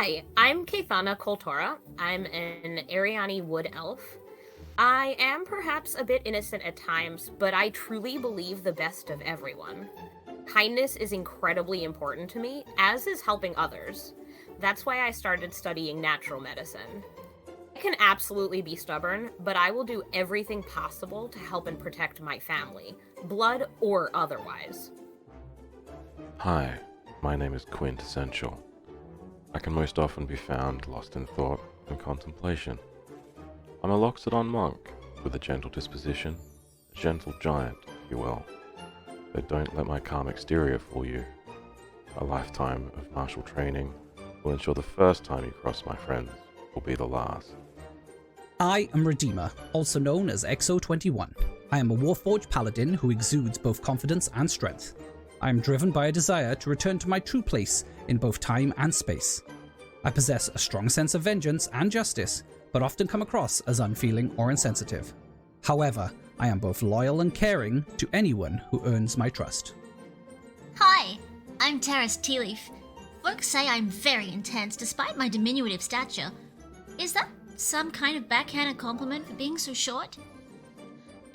Hi, I'm Kathana Koltora. I'm an Ariani wood elf. I am perhaps a bit innocent at times, but I truly believe the best of everyone. Kindness is incredibly important to me, as is helping others. That's why I started studying natural medicine. I can absolutely be stubborn, but I will do everything possible to help and protect my family, blood or otherwise. Hi, my name is Quintessential. I can most often be found lost in thought and contemplation. I'm a Loxodon monk with a gentle disposition, a gentle giant, if you will. But don't let my calm exterior fool you. A lifetime of martial training will ensure the first time you cross my friends will be the last. I am Redeemer, also known as XO21. I am a Warforged paladin who exudes both confidence and strength. I am driven by a desire to return to my true place in both time and space. I possess a strong sense of vengeance and justice, but often come across as unfeeling or insensitive. However, I am both loyal and caring to anyone who earns my trust. Hi, I'm Teras Tealeaf. Folks say I'm very intense despite my diminutive stature. Is that some kind of backhanded compliment for being so short?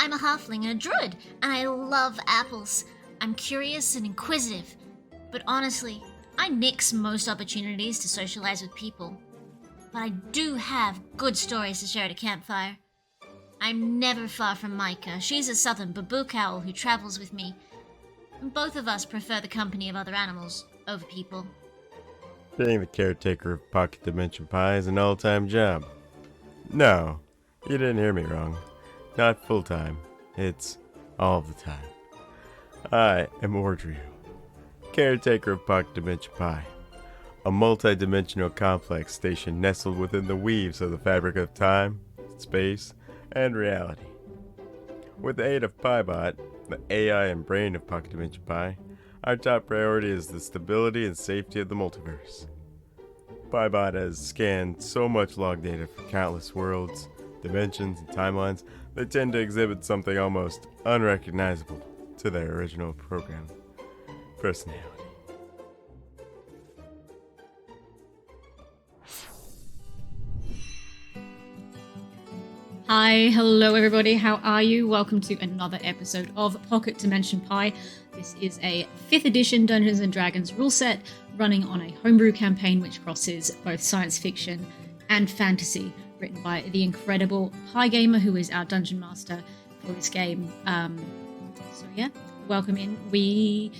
I'm a halfling and a druid, and I love apples. I'm curious and inquisitive, but honestly, I nix most opportunities to socialize with people. But I do have good stories to share at a campfire. I'm never far from Micah. She's a southern babook owl who travels with me. And both of us prefer the company of other animals over people. Being the caretaker of Pocket Dimension Pie is an all-time job. No, you didn't hear me wrong. Not full-time. It's all the time. I am Ordrew, caretaker of Pocket Dimension Pie, a multi-dimensional complex station nestled within the weaves of the fabric of time, space, and reality. With the aid of PieBot, the AI and brain of Pocket Dimension Pie, our top priority is the stability and safety of the multiverse. PieBot has scanned so much log data for countless worlds, dimensions, and timelines that tend to exhibit something almost unrecognizable to their original program personality. Hi, hello everybody, how are you? Welcome to another episode of Pocket Dimension Pie. This is a 5th edition Dungeons & Dragons rule set running on a homebrew campaign which crosses both science fiction and fantasy, written by the incredible Pie Gamer, who is our dungeon master for this game. So yeah, welcome in. We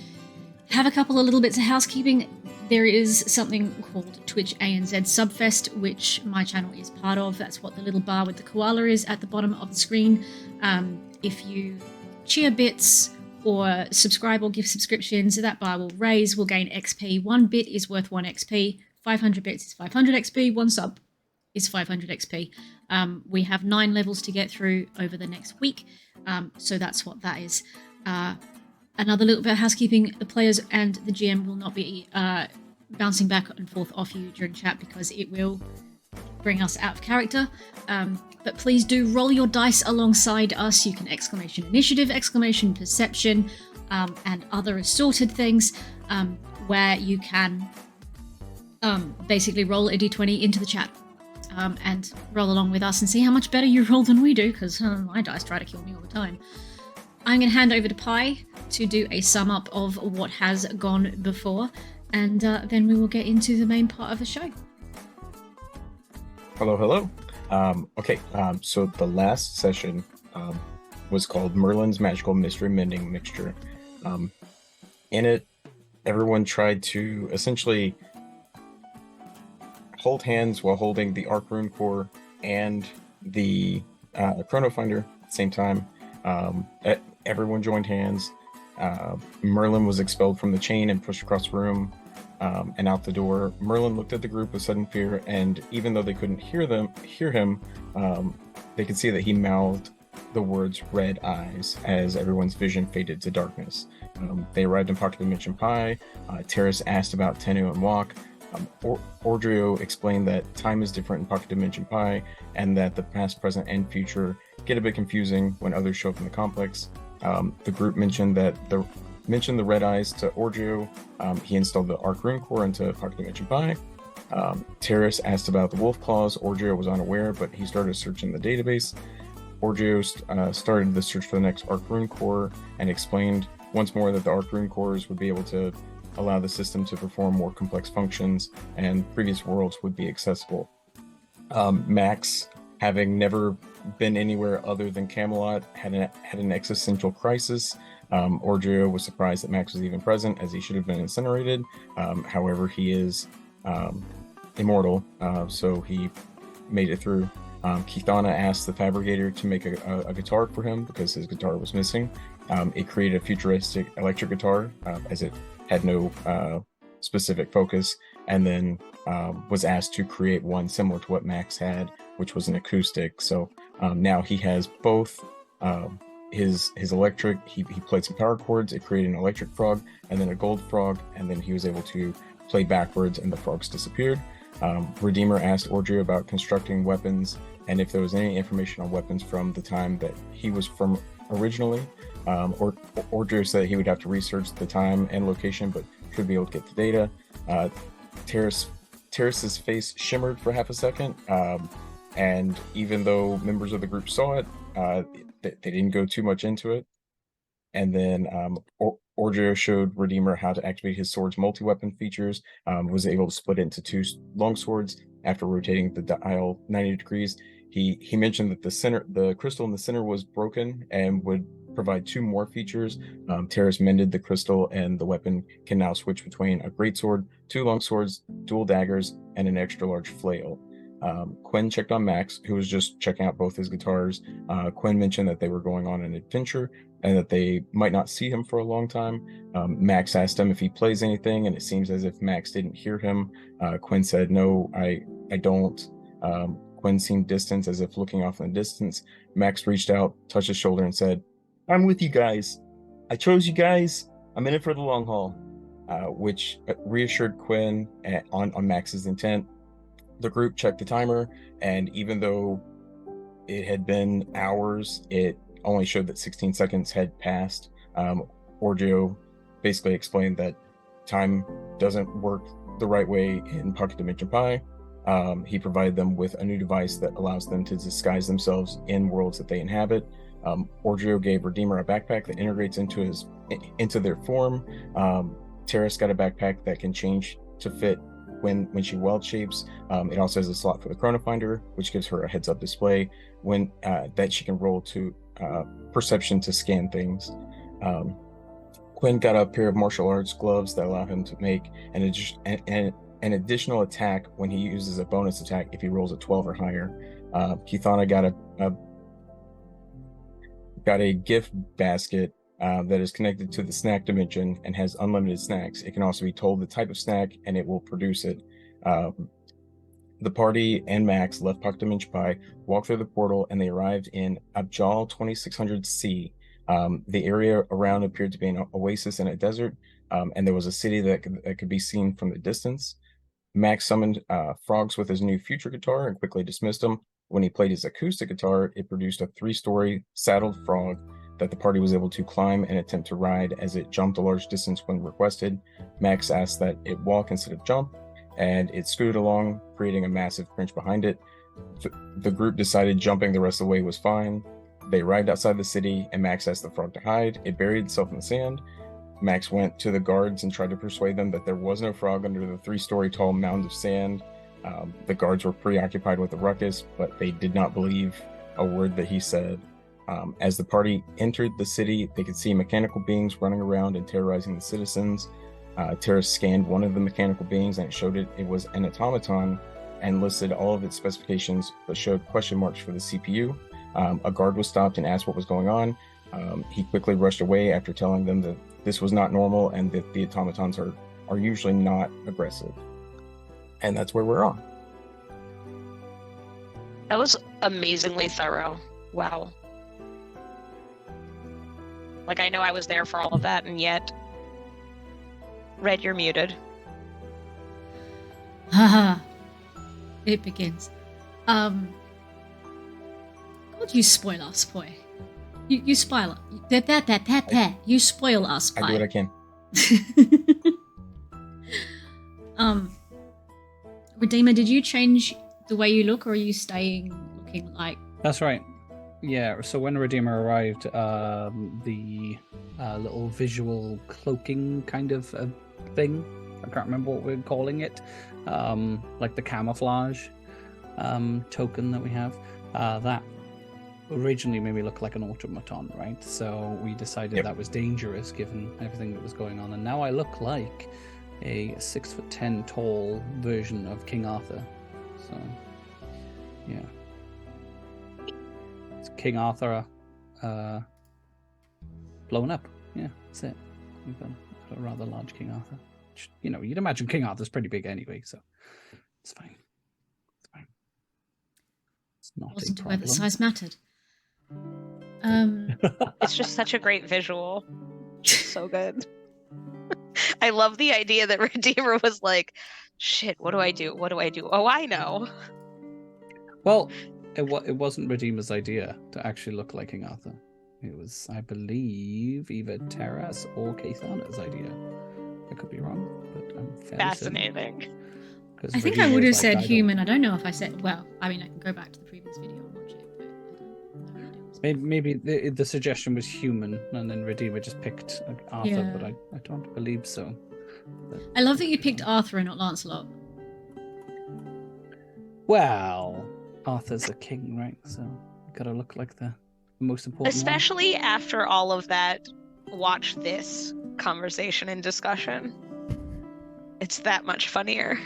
have a couple of little bits of housekeeping. There is something called Twitch ANZ Subfest, which my channel is part of. That's what the little bar with the koala is at the bottom of the screen. If you cheer bits or subscribe or give subscriptions, that bar will raise, will gain XP. 1 bit is worth 1 XP. 500 bits is 500 XP. 1 sub is 500 XP. We have 9 levels to get through over the next week. So that's what that is. Another little bit of housekeeping, the players and the GM will not be bouncing back and forth off you during chat because it will bring us out of character. But please do roll your dice alongside us. You can exclamation initiative, exclamation perception, and other assorted things where you can basically roll a d20 into the chat and roll along with us and see how much better you roll than we do, because my dice try to kill me all the time. I'm going to hand over to Pi to do a sum up of what has gone before, and then we will get into the main part of the show. Hello. So the last session was called Merlin's Magical Mystery Mending Mixture. In it, everyone tried to essentially hold hands while holding the Arc Rune Core and the Chrono Finder at the same time. Everyone joined hands. Merlin was expelled from the chain and pushed across the room and out the door. Merlin looked at the group with sudden fear, and even though they couldn't hear him, they could see that he mouthed the words "red eyes" as everyone's vision faded to darkness. They arrived in Pocket Dimension Pie. Teras asked about Tennu and Walk. Ordrio explained that time is different in Pocket Dimension Pie, and that the past, present, and future get a bit confusing when others show up in the complex. The group mentioned the red eyes to Ordrio. He installed the Arc Rune Core into Pocket Dimension Pie. Teras asked about the wolf claws. Orgio was unaware, but he started searching the database. Orgio started the search for the next Arc Rune Core and explained once more that the Arc Rune Cores would be able to allow the system to perform more complex functions, and previous worlds would be accessible. Max, having never been anywhere other than Camelot, had an existential crisis. Orgio was surprised that Max was even present, as he should have been incinerated. However, he is immortal, so he made it through. Kithana asked the fabricator to make a guitar for him because his guitar was missing. It created a futuristic electric guitar, as it had no specific focus, and then was asked to create one similar to what Max had, which was an acoustic. So now he has both his electric. He played some power chords. It created an electric frog and then a gold frog, and then he was able to play backwards and the frogs disappeared. Redeemer asked Orgio about constructing weapons and if there was any information on weapons from the time that he was from originally. Orgio said he would have to research the time and location, but should be able to get the data. Terrace's face shimmered for half a second, and even though members of the group saw it, they didn't go too much into it. And then Orgio showed Redeemer how to activate his sword's multi-weapon features, was able to split it into two long swords after rotating the dial 90 degrees. He mentioned that the crystal in the center was broken and would provide two more features. Teras mended the crystal, and the weapon can now switch between a greatsword, two long swords, dual daggers, and an extra large flail. Quinn checked on Max, who was just checking out both his guitars. Quinn mentioned that they were going on an adventure and that they might not see him for a long time. Max asked him if he plays anything, and it seems as if Max didn't hear him. Quinn said, "No, I don't." Quinn seemed distant, as if looking off in the distance. Max reached out, touched his shoulder, and said, "I'm with you guys. I chose you guys. I'm in it for the long haul," which reassured Quinn on Max's intent. The group checked the timer, and even though it had been hours, it only showed that 16 seconds had passed. Orgio basically explained that time doesn't work the right way in Pocket Dimension Pi. He provided them with a new device that allows them to disguise themselves in worlds that they inhabit. Orgio gave Redeemer a backpack that integrates into their form. Teras got a backpack that can change to fit when she wild shapes. It also has a slot for the Chronofinder, which gives her a heads-up display when that she can roll to perception to scan things. Quinn got a pair of martial arts gloves that allow him to make an additional attack when he uses a bonus attack if he rolls a 12 or higher. Kithana got a gift basket that is connected to the snack dimension and has unlimited snacks. It can also be told the type of snack and it will produce it. The party and Max left Pocket Dimension Pi, walked through the portal, and they arrived in Abjal 2600C. The area around appeared to be an oasis in a desert, and there was a city that could be seen from the distance. Max summoned frogs with his new future guitar and quickly dismissed them. When he played his acoustic guitar, it produced a 3-story saddled frog that the party was able to climb and attempt to ride as it jumped a large distance when requested. Max asked that it walk instead of jump, and it scooted along, creating a massive crunch behind it. The group decided jumping the rest of the way was fine. They arrived outside the city, and Max asked the frog to hide. It buried itself in the sand. Max went to the guards and tried to persuade them that there was no frog under the 3-story tall mound of sand. The guards were preoccupied with the ruckus, but they did not believe a word that he said. As the party entered the city, they could see mechanical beings running around and terrorizing the citizens. Teras scanned one of the mechanical beings, and it showed it was an automaton and listed all of its specifications, but showed question marks for the CPU. A guard was stopped and asked what was going on. He quickly rushed away after telling them that this was not normal and that the automatons are usually not aggressive. And that's where we're on. That was amazingly thorough. Wow. Like, I know I was there for all of that, and yet... Red, you're muted. Haha. It begins. God, you spoil us, boy. You spoil us. You spoil us, boy. I do what I can. Redeemer, did you change the way you look, or are you staying looking like? That's right. Yeah, so when Redeemer arrived, the little visual cloaking kind of thing, I can't remember what we're calling it, like the camouflage token that we have, that originally made me look like an automaton, right? So we decided that was dangerous given everything that was going on, and now I look like a 6'10" tall version of King Arthur. So, yeah. It's King Arthur blown up. Yeah, that's it. We've got a rather large King Arthur. Which, you know, you'd imagine King Arthur's pretty big anyway, so it's fine. It's fine. It's not Wasn't a aware problem. that size mattered. It's just such a great visual. It's so good. I love the idea that Redeemer was like, shit, what do I do? What do I do? Oh, I know. Well, it wasn't Redeemer's idea to actually look like King Arthur. It was, I believe, either Teras or Keithana's idea. I could be wrong, but I'm fairly Fascinating. certain. I think I would have said human. I don't know if I said. Well, I mean, I can go back to the previous video and watch it, but I don't know. Maybe the suggestion was human, and then Redeemer just picked Arthur, Yeah. but I don't believe so. I love that you picked Arthur and not Lancelot. Well, Arthur's a king, right? So you gotta look like the most important one. Especially after all of that, watch this conversation and discussion. It's that much funnier.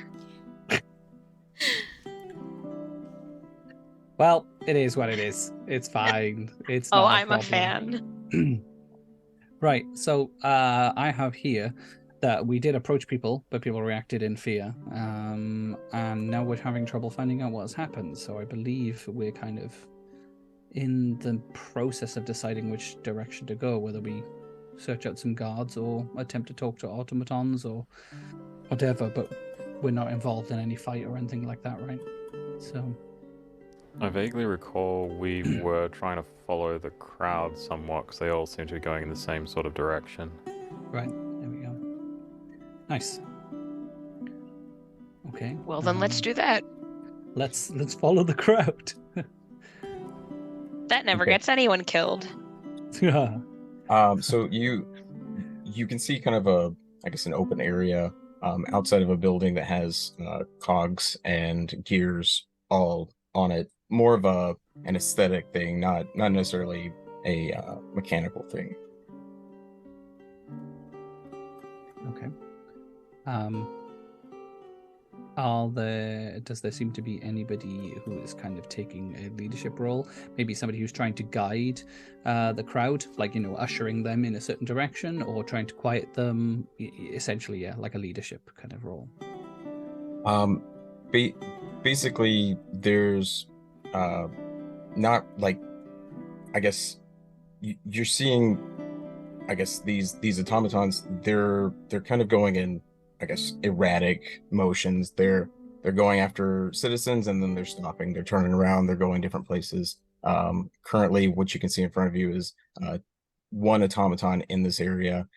Well, it is what it is. It's fine. It's Oh, not I'm a problem. fan. Right, so I have here that we did approach people, but people reacted in fear. And now we're having trouble finding out what's happened. So I believe we're kind of in the process of deciding which direction to go, whether we search out some guards or attempt to talk to automatons or whatever, but we're not involved in any fight or anything like that, right? So I vaguely recall we were trying to follow the crowd somewhat because they all seem to be going in the same sort of direction. right, there we go. Nice. Okay. Well, then let's do that. Let's follow the crowd. That never Okay. gets anyone killed. So you can see kind of an open area outside of a building that has cogs and gears all on it. More of an aesthetic thing, not necessarily a mechanical thing. Okay. Does there seem to be anybody who is kind of taking a leadership role? Maybe somebody who's trying to guide the crowd, like, you know, ushering them in a certain direction or trying to quiet them, essentially, yeah, like a leadership kind of role. Basically, there's not like, I guess you're seeing, I guess these automatons, they're kind of going in, I guess, erratic motions. They're going after citizens and then they're stopping. They're turning around. They're going different places. Currently, what you can see in front of you is one automaton in this area,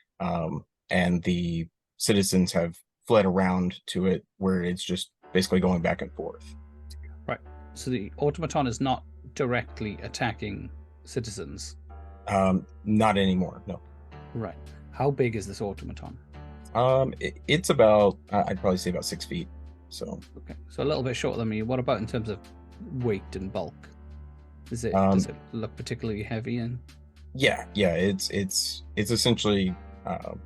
and the citizens have fled around to it, where it's just basically going back and forth. Right. So the automaton is not directly attacking citizens. Not anymore. No. Right. How big is this automaton? It's about, I'd probably say about 6 feet. So Okay, so a little bit shorter than me. What about in terms of weight and bulk? Does it look particularly heavy? And yeah, it's essentially a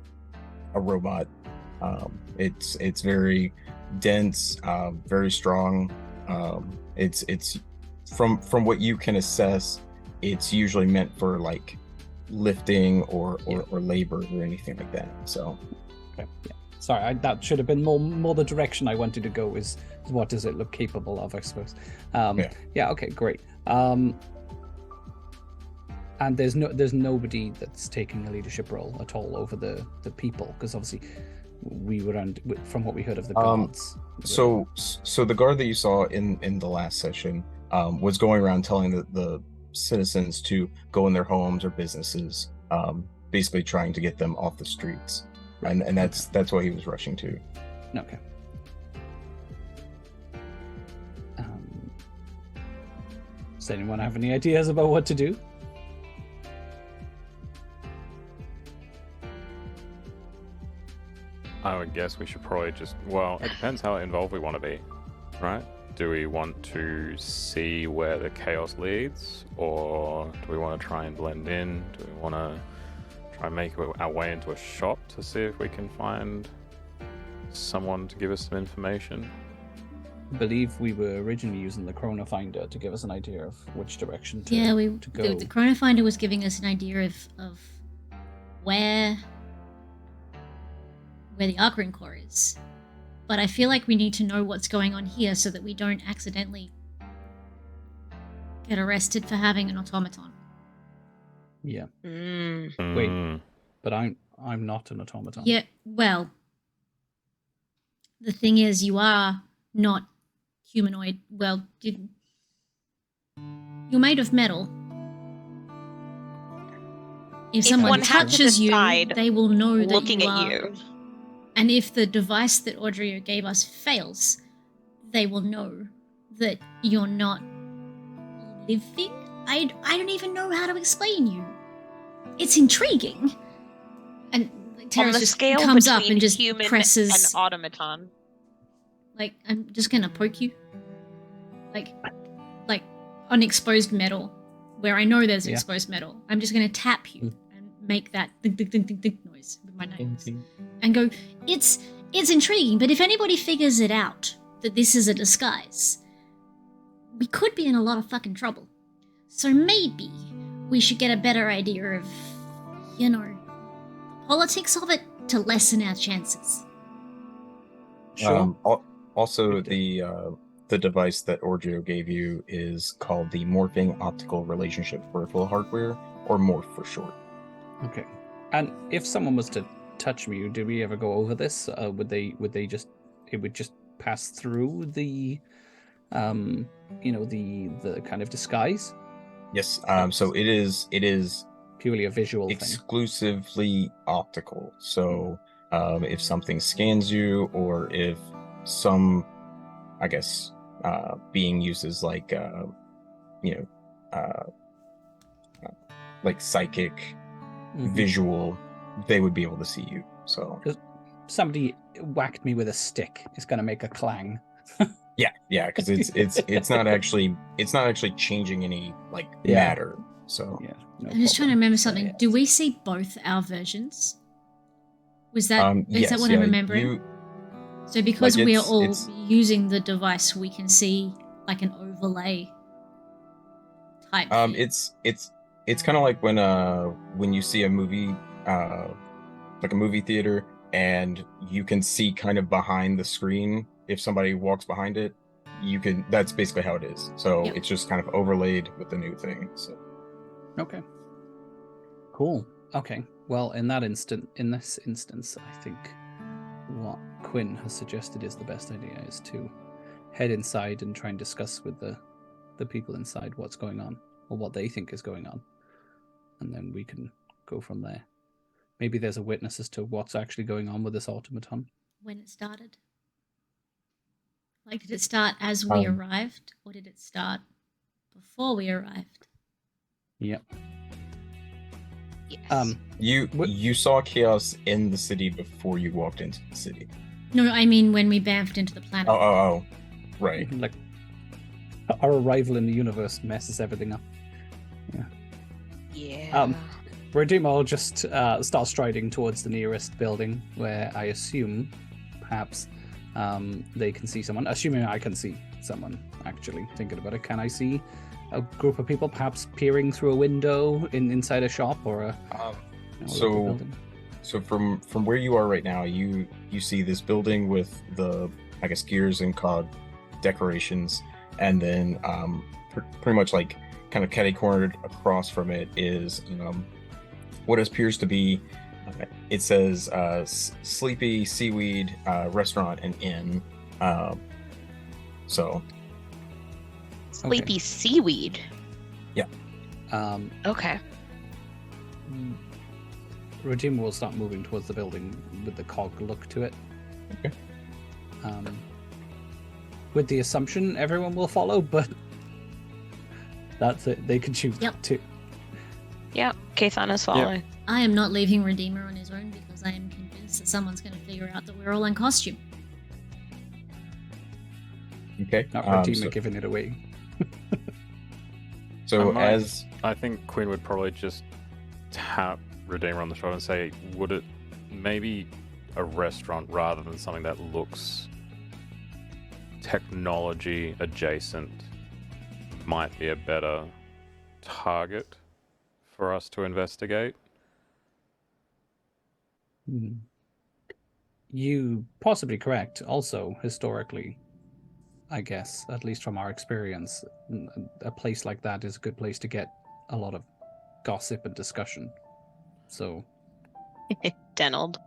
robot. It's very dense, very strong. It's from what you can assess, it's usually meant for like lifting or labor or anything like that. So okay, yeah. Sorry, that should have been more the direction I wanted to go. Is what does it look capable of? I suppose. Yeah. Okay. Great. And there's nobody that's taking a leadership role at all over the people, because obviously we were from what we heard of the guards. So the guard that you saw in the last session was going around telling the citizens to go in their homes or businesses, basically trying to get them off the streets, and that's what he was rushing to. Okay. Does anyone have any ideas about what to do? I would guess we should probably just, well, it depends how involved we want to be, right? Do we want to see where the chaos leads, or do we want to try and blend in? Do we want to try and make our way into a shop to see if we can find someone to give us some information? I believe we were originally using the Chrono Finder to give us an idea of which direction to, to go. The Chrono Finder was giving us an idea of where the Dragancaor is. But I feel like we need to know what's going on here so that we don't accidentally get arrested for having an automaton. Yeah. Mm. Wait, but I'm not an automaton. Yeah, well, the thing is, you are not humanoid. Well, you're made of metal. If someone one had to touches you, decide they will know that looking you at are. you. And if the device that Audrio gave us fails, they will know that you're not living. I don't even know how to explain you. It's intriguing. And On Teras the just scale comes up between and just human presses. and automaton. Like, I'm just gonna poke you. Like on exposed metal, where I know there's exposed metal. I'm just gonna tap you and make that ding ding ding ding ding noise with my nails. And go, it's intriguing, but if anybody figures it out that this is a disguise, we could be in a lot of fucking trouble. So maybe we should get a better idea of, the politics of it to lessen our chances. Sure. Also, the device that Orgio gave you is called the Morphing Optical Relationship Peripheral Hardware, or MORPH for short. Okay. And if someone was to touch me, do we ever go over this? Would they just pass through the the kind of disguise? Yes. So it is Purely a visual thing. exclusively optical. So if something scans you, or if some, I guess, being uses like like psychic visual, they would be able to see you. So If somebody whacked me with a stick, it's gonna make a clang. yeah, because it's not actually changing any matter. So Yeah. No I'm just trying to problem. remember something. Do we see both our versions? Was that is yes, that what yeah, I'm remembering? So because like, we are it's- all it's- using the device, we can see like an overlay type. thing. It's kind of like when you see a movie, like a movie theater, and you can see kind of behind the screen. If somebody walks behind it, that's basically how it is. So Yep. it's just kind of overlaid with the new thing. So Okay. Cool. Okay. Well, in this instance, I think what Quinn has suggested is the best idea, is to head inside and try and discuss with the people inside what's going on, or what they think is going on, and then we can go from there. Maybe there's a witness as to what's actually going on with this automaton. When it started. Like, did it start as we arrived, or did it start before we arrived? Yep. Yes. you saw chaos in the city before you walked into the city. No, I mean when we bamfed into the planet. Oh, right. Like, our arrival in the universe messes everything up. Yeah. Redeemer will just start striding towards the nearest building, where I assume, perhaps, they can see someone. Assuming I can see someone, actually, thinking about it. Can I see a group of people perhaps peering through a window inside a shop or a local building? So from where you are right now, you see this building with the, I guess, gears and cog decorations, and then pretty much like kind of catty-cornered across from it is what appears to be, it says Sleepy Seaweed Restaurant and Inn. So Sleepy seaweed. Okay. Redeemer will start moving towards the building with the cog look to it. Okay. With the assumption everyone will follow, but That's it. They can choose Yep. that too. Yep, Kathan is following. I am not leaving Redeemer on his own because I am convinced that someone's going to figure out that we're all in costume. Okay. Not Redeemer giving it away. So I think Quinn would probably just tap Redeemer on the shoulder and say, would it maybe a restaurant rather than something that looks technology adjacent might be a better target for us to investigate? You possibly correct. Also, historically, I guess, at least from our experience, a place like that is a good place to get a lot of gossip and discussion. So, Denold.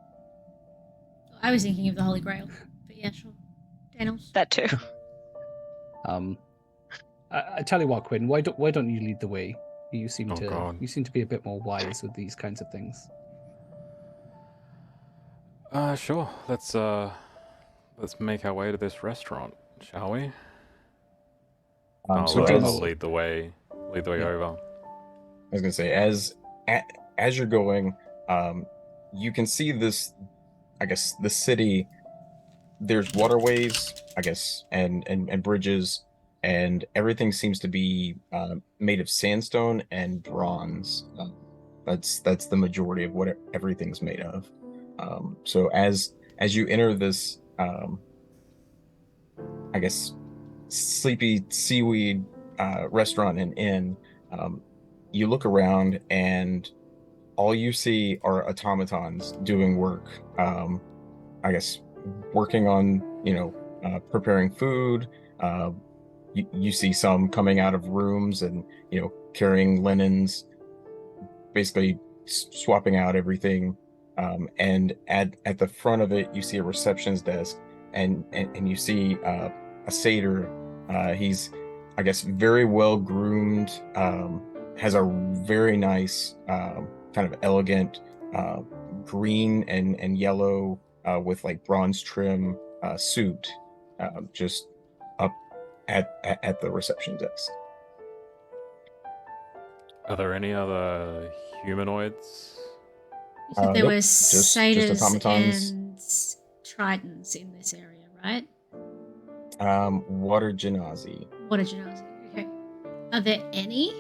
I was thinking of the Holy Grail, but yeah, sure. Daniels. That too. I tell you what, Quinn, why don't you lead the way? You seem God. you seem to be a bit more wise with these kinds of things. Sure. Let's make our way to this restaurant, shall we? So I'll lead the way over. I was gonna say, as you're going, you can see this. I guess the city. There's waterways, I guess, and bridges, and everything seems to be made of sandstone and bronze. That's the majority of what everything's made of. So as you enter this, I guess, sleepy seaweed restaurant and inn, you look around and all you see are automatons doing work. I guess working on, preparing food. You see some coming out of rooms and, carrying linens, basically swapping out everything. And at the front of it, you see a receptionist desk, and you see a satyr. He's, I guess, very well groomed, has a very nice, kind of elegant green and yellow with like bronze trim suit, just up at the reception desk. Are there any other humanoids? You said there Nope, were just satyrs automatons. and tritons in this area, right? Water genasi. What a genasi. Okay. Are there any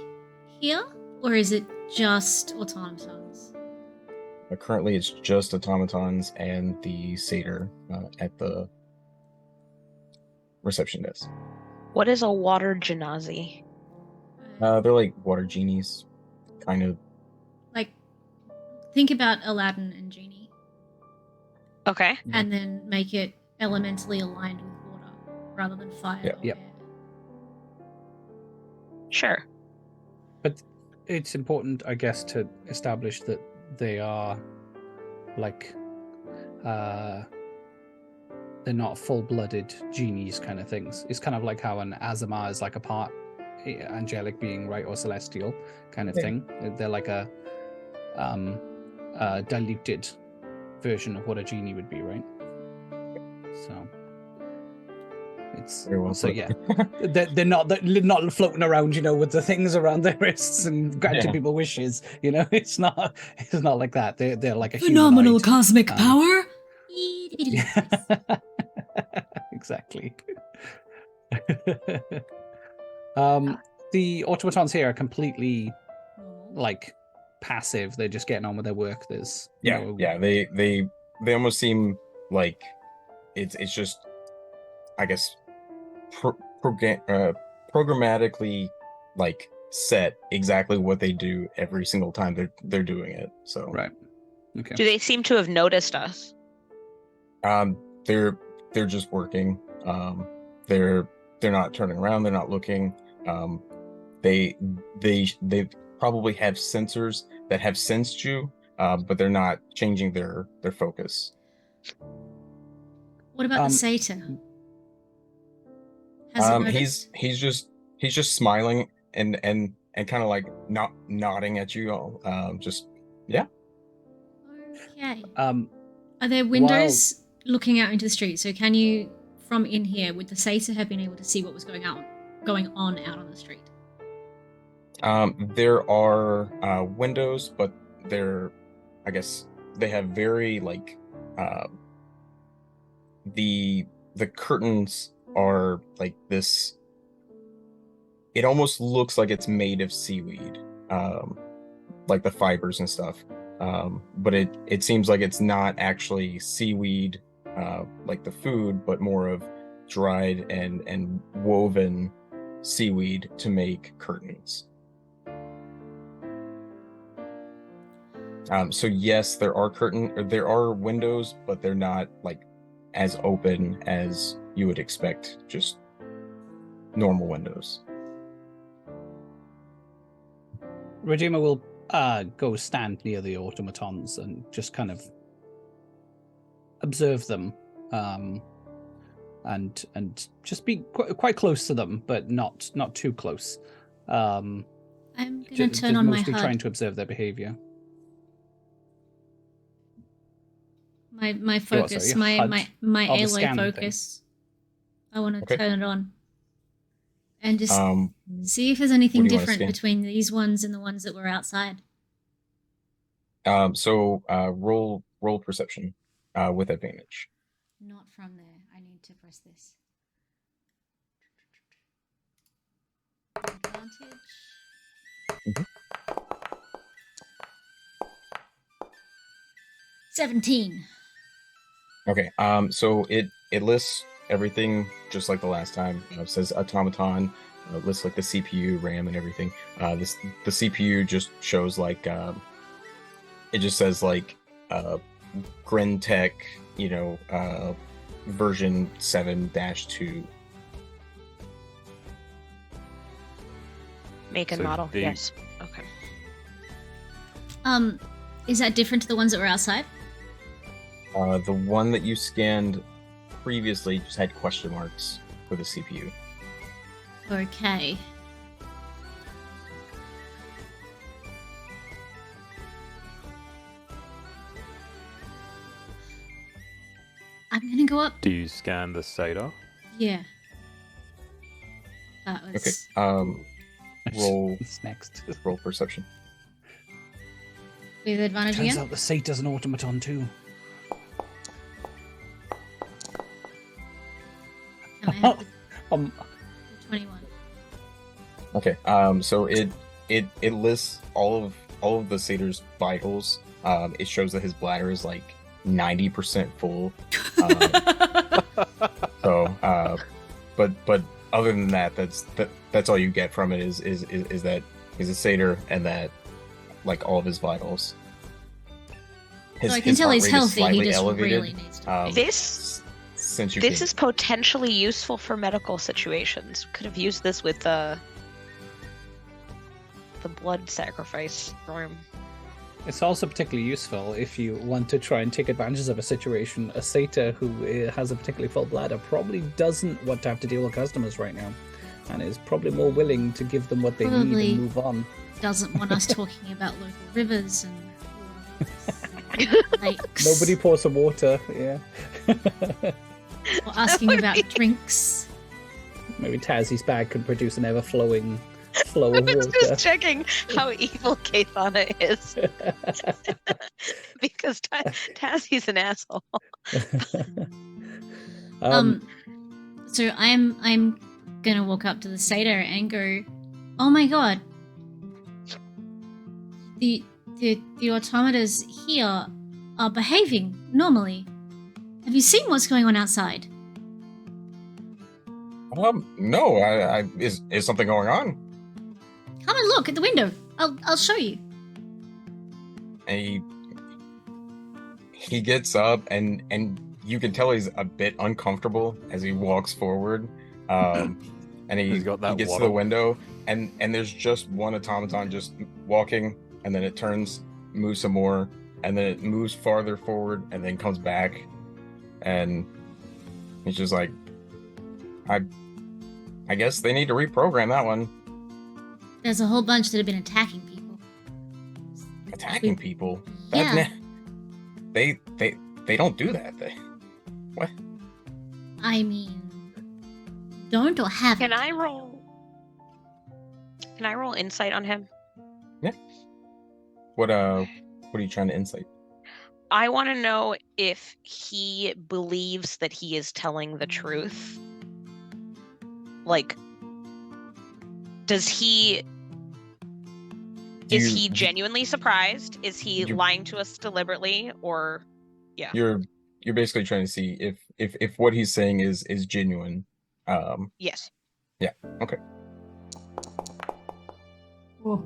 here? Or is it just automatons? Currently, it's just automatons and the satyr at the reception desk. What is a water genasi? They're like water genies, kind of. Like, think about Aladdin and Genie, Okay. and then make it elementally aligned with water rather than fire Yep. or Yep. air. Sure. But it's important, I guess, to establish that they are like they're not full-blooded genies kind of things. It's kind of like how an Azamar is like a part angelic being, right, or celestial kind of thing. They're like a diluted version of what a genie would be, right? So it's Very well so put. yeah, they're not floating around, with the things around their wrists and granting people wishes. It's not like that. They're like a Phenomenal humanoid. cosmic power. Exactly. The automatons here are completely like passive. They're just getting on with their work. There's They almost seem like it's just, I guess, programmatically like set exactly what they do every single time they're doing it. So right. Okay. Do they seem to have noticed us? They're just working. They're not turning around. They're not looking. They probably have sensors that have sensed you, but they're not changing their focus. What about the satyr? Has it noticed? He's just smiling and kind of like not nodding at you all. Okay. Are there windows looking out into the street? So can you, from in here, would the satyr have been able to see what was going on out on the street? There are windows, but I guess they have very like the curtains are like this. It almost looks like it's made of seaweed, like the fibers and stuff. But it seems like it's not actually seaweed, like the food, but more of dried and woven seaweed to make curtains. So yes, there are windows, but they're not like as open as you would expect, just normal windows. Redeemer will go stand near the automatons and just kind of observe them, and just be quite close to them, but not too close. I'm gonna turn on my mostly HUD. trying to observe their behavior. My focus, sorry, HUD? my Oh, the ALO scan thing. focus. I want to Okay. turn it on and just Um, see if there's anything what do you wanna different scan? between these ones and the ones that were outside. So roll perception with advantage. Not from there. I need to press this. Advantage. Mhm. 17. Okay. So it lists everything just like the last time. It says automaton, lists like the CPU, RAM, and everything. The CPU just shows like it just says like Grintech, version 7-2. Make and So model. the- Yes. Okay. Is that different to the ones that were outside? The one that you scanned previously just had question marks for the CPU. Okay. I'm gonna go up. Do you scan the SATA? Yeah. That was. Okay. Roll What's next? roll perception. With advantage Turns again? out the Sata's an automaton too. And I have the Um, 21. Okay. So it lists all of the satyr's vitals. It shows that his bladder is like 90% full. But other than that, that's all you get from it is that he's a satyr and that like all of his vitals. So I can tell heart he's rate is healthy. He slightly just elevated, really needs to. This since you this came. is potentially useful for medical situations. Could have used this with the blood sacrifice room. It's also particularly useful if you want to try and take advantage of a situation. A satyr who has a particularly full bladder probably doesn't want to have to deal with customers right now, and is probably more willing to give them what they need Probably. and move on. Doesn't want us talking about local rivers and lakes. Nobody pours some water, yeah. Or asking about drinks. Maybe Tazzy's bag can produce an ever-flowing flow of I was water. just checking how evil Kathana is. Because Tassie's an asshole. So I'm gonna walk up to the satyr and go, "Oh my god, the automatas here are behaving normally. Have you seen what's going on outside?" No. Is something going on? Come and look at the window. I'll show you. And he gets up and you can tell he's a bit uncomfortable as he walks forward. And He's got that he gets to waddle. the window and there's just one automaton just walking, and then it turns, moves some more, and then it moves farther forward and then comes back, and he's just like, I guess they need to reprogram that one. There's a whole bunch that have been attacking people. Attacking people. Yeah. They don't do that. What? I mean, don't or haven't. Can I roll? Can I roll insight on him? Yeah. What are you trying to insight? I want to know if he believes that he is telling the truth. Like, is he genuinely surprised? Is he lying to us deliberately, or yeah? You're basically trying to see if what he's saying is genuine. Yes. Yeah. Okay. Oh.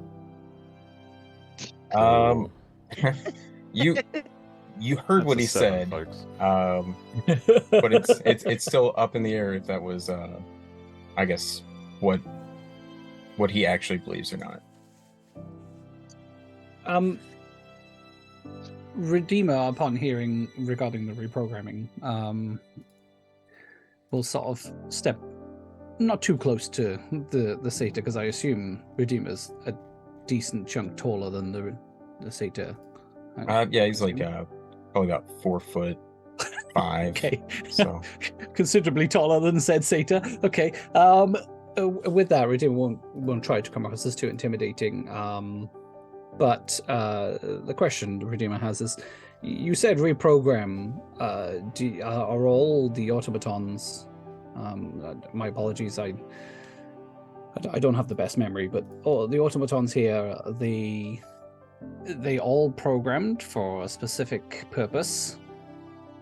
You heard what he said, folks. but it's still up in the air if that was I guess what he actually believes or not. Redeemer, upon hearing regarding the reprogramming, will sort of step not too close to the satyr, because I assume Redeemer's a decent chunk taller than the satyr. Yeah, he's like probably about 4'5". Okay, So considerably taller than said satyr. Okay, with that, Redeemer won't try to come across as too intimidating. But the question Redeemer has is, you said reprogram. Are all the automatons? My apologies, I don't have the best memory, but all the automatons here, they all programmed for a specific purpose,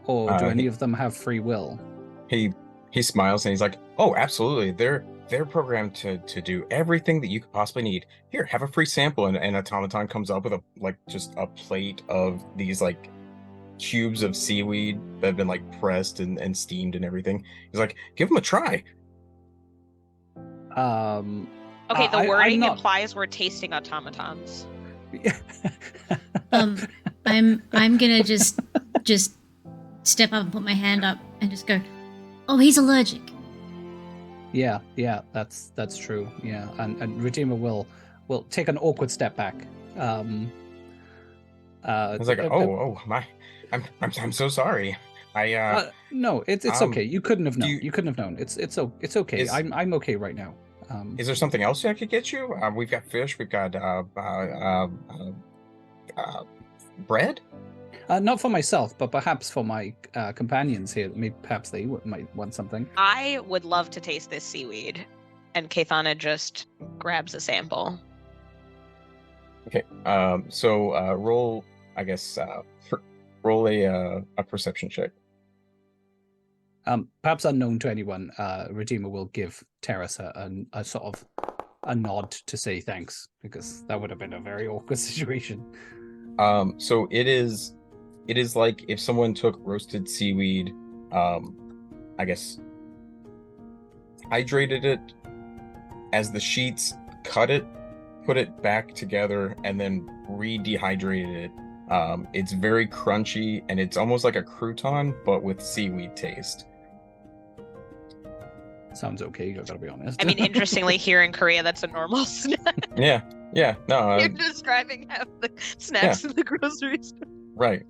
or do any of them have free will? He smiles and he's like, "Oh, absolutely. They're programmed to do everything that you could possibly need. Here, have a free sample." And an automaton comes up with just a plate of these like cubes of seaweed that have been like pressed and steamed and everything. He's like, "Give them a try." Okay, the wording implies we're tasting automatons. I'm gonna just step up and put my hand up and just go, "Oh, he's allergic." Yeah, that's true. Yeah, and Redeemer will take an awkward step back. I was like, I'm so sorry. No, it's okay. You couldn't have known. You couldn't have known. It's okay. I'm okay right now. Is there something else I could get you? We've got fish. We've got bread. Not for myself, but perhaps for my companions here. Maybe perhaps they might want something. I would love to taste this seaweed, and Kathana just grabs a sample. Okay. So roll. I guess roll a perception check. Perhaps unknown to anyone, Redeemer will give Teras a sort of a nod to say thanks, because that would have been a very awkward situation. So it is like if someone took roasted seaweed, I guess hydrated it as the sheets, cut it, put it back together, and then re-dehydrated it. It's very crunchy, and it's almost like a crouton, but with seaweed taste. Sounds okay, I gotta be honest. I mean, interestingly, here in Korea, that's a normal snack. Yeah, no. You're describing half the snacks in the grocery store. Right.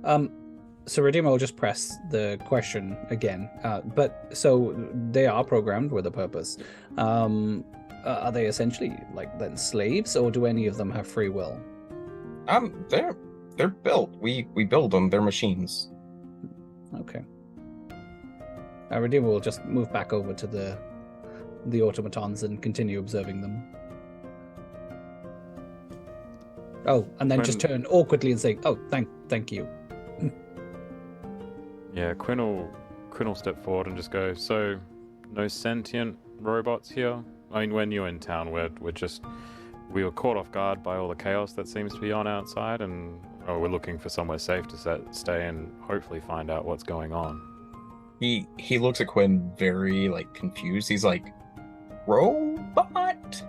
So Redeemer will just press the question again. But so they are programmed with a purpose. Are they essentially like then slaves, or do any of them have free will? They're built. We build them. They're machines. Okay. Redeemer will just move back over to the automatons and continue observing them. Oh, and then just turn awkwardly and say, "Oh, thank you." Yeah, Quinn will step forward and just go, "So, no sentient robots here? I mean, when you're in town, we were caught off guard by all the chaos that seems to be on outside, and we're looking for somewhere safe to stay and hopefully find out what's going on." He looks at Quinn very like confused. He's like, "Robot?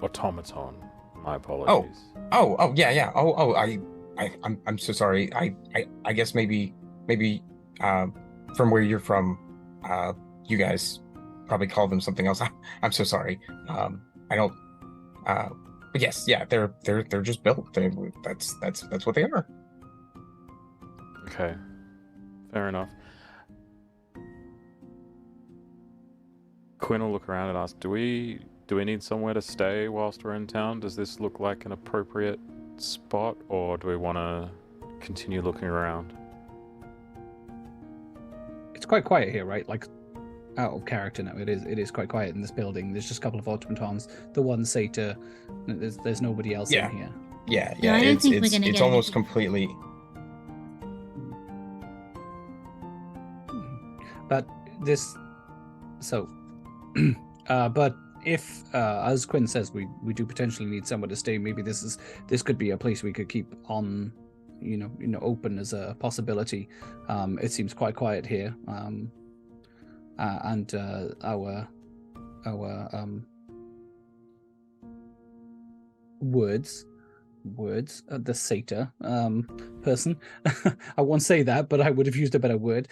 Automaton. My apologies." Oh, yeah. I'm so sorry. I guess maybe from where you're from, you guys probably call them something else. I'm so sorry. I don't. But yes, yeah, they're just built. That's what they are. Okay, fair enough. Quinn will look around and ask, do we need somewhere to stay whilst we're in town? Does this look like an appropriate spot, or do we want to continue looking around? It's quite quiet here, right? Like, out of character now. It is quite quiet in this building. There's just a couple of automatons. The one satyr. There's nobody else in here. Yeah. I don't think we're gonna it's get almost anything. completely. But this, so, but if, as Quinn says, we do potentially need somewhere to stay. Maybe this could be a place we could keep on, open as a possibility. It seems quite quiet here, and our words, the satyr person. I won't say that, but I would have used a better word.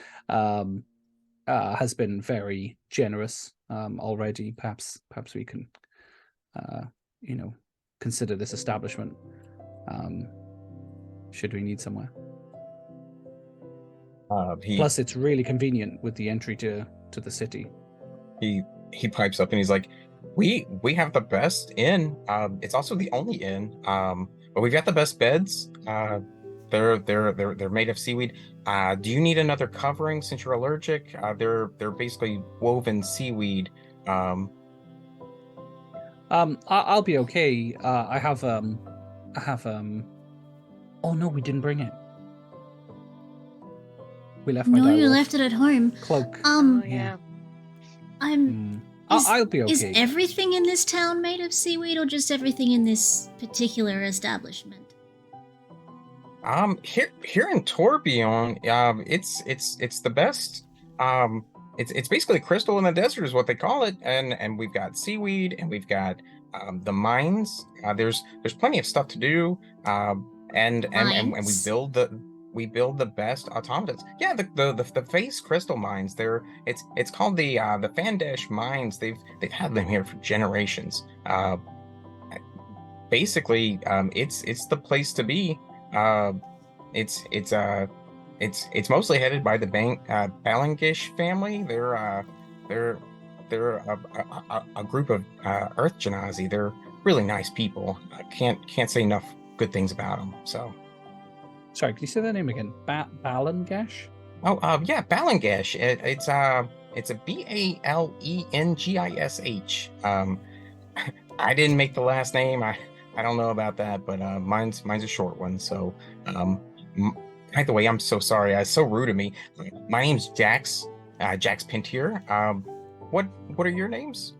Has been very generous already. Perhaps we can, consider this establishment. Should we need somewhere? Plus, it's really convenient with the entry to the city. He pipes up and he's like, we have the best inn. It's also the only inn. But we've got the best beds. They're made of seaweed. Do you need another covering since you're allergic? They're basically woven seaweed. I'll be okay. I have oh no, we didn't bring it. We left my No, you direwolf left it at home. cloak. Oh, yeah. I'll be okay. Is everything in this town made of seaweed, or just everything in this particular establishment? Here in Tourbillon, it's the best. It's basically crystal in the desert is what they call it, and we've got seaweed, and we've got the mines. There's plenty of stuff to do. And we build the best automatons. Yeah, the face crystal mines. It's called the Fandash mines. They've had them here for generations. Basically, it's the place to be. It's mostly headed by the Balangish family. They're a group of Earth Genasi. They're really nice people. I can't say enough good things about them. So, sorry, can you say that name again? Balangash? Oh, yeah, Balangish. It's a Balengish. I didn't make the last name. I don't know about that, but mine's a short one. So, by the way, I'm so sorry. It's so rude of me. My name's Jax Pintier. What are your names?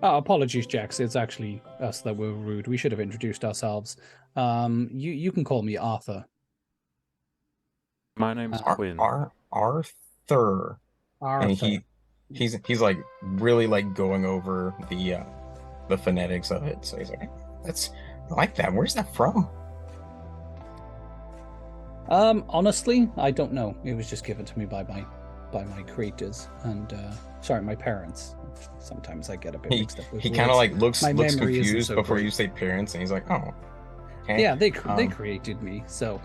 Apologies, Jax. It's actually us that were rude. We should have introduced ourselves. You can call me Arthur. My name's Quinn. Arthur. And he's like really like going over the phonetics of it. So he's like, I like that. Where's that from? Honestly, I don't know. It was just given to me by my creators and my parents. Sometimes I get a bit mixed up with he kind of like looks confused so before great. you say parents, and he's like, oh, okay. Yeah, they created me, so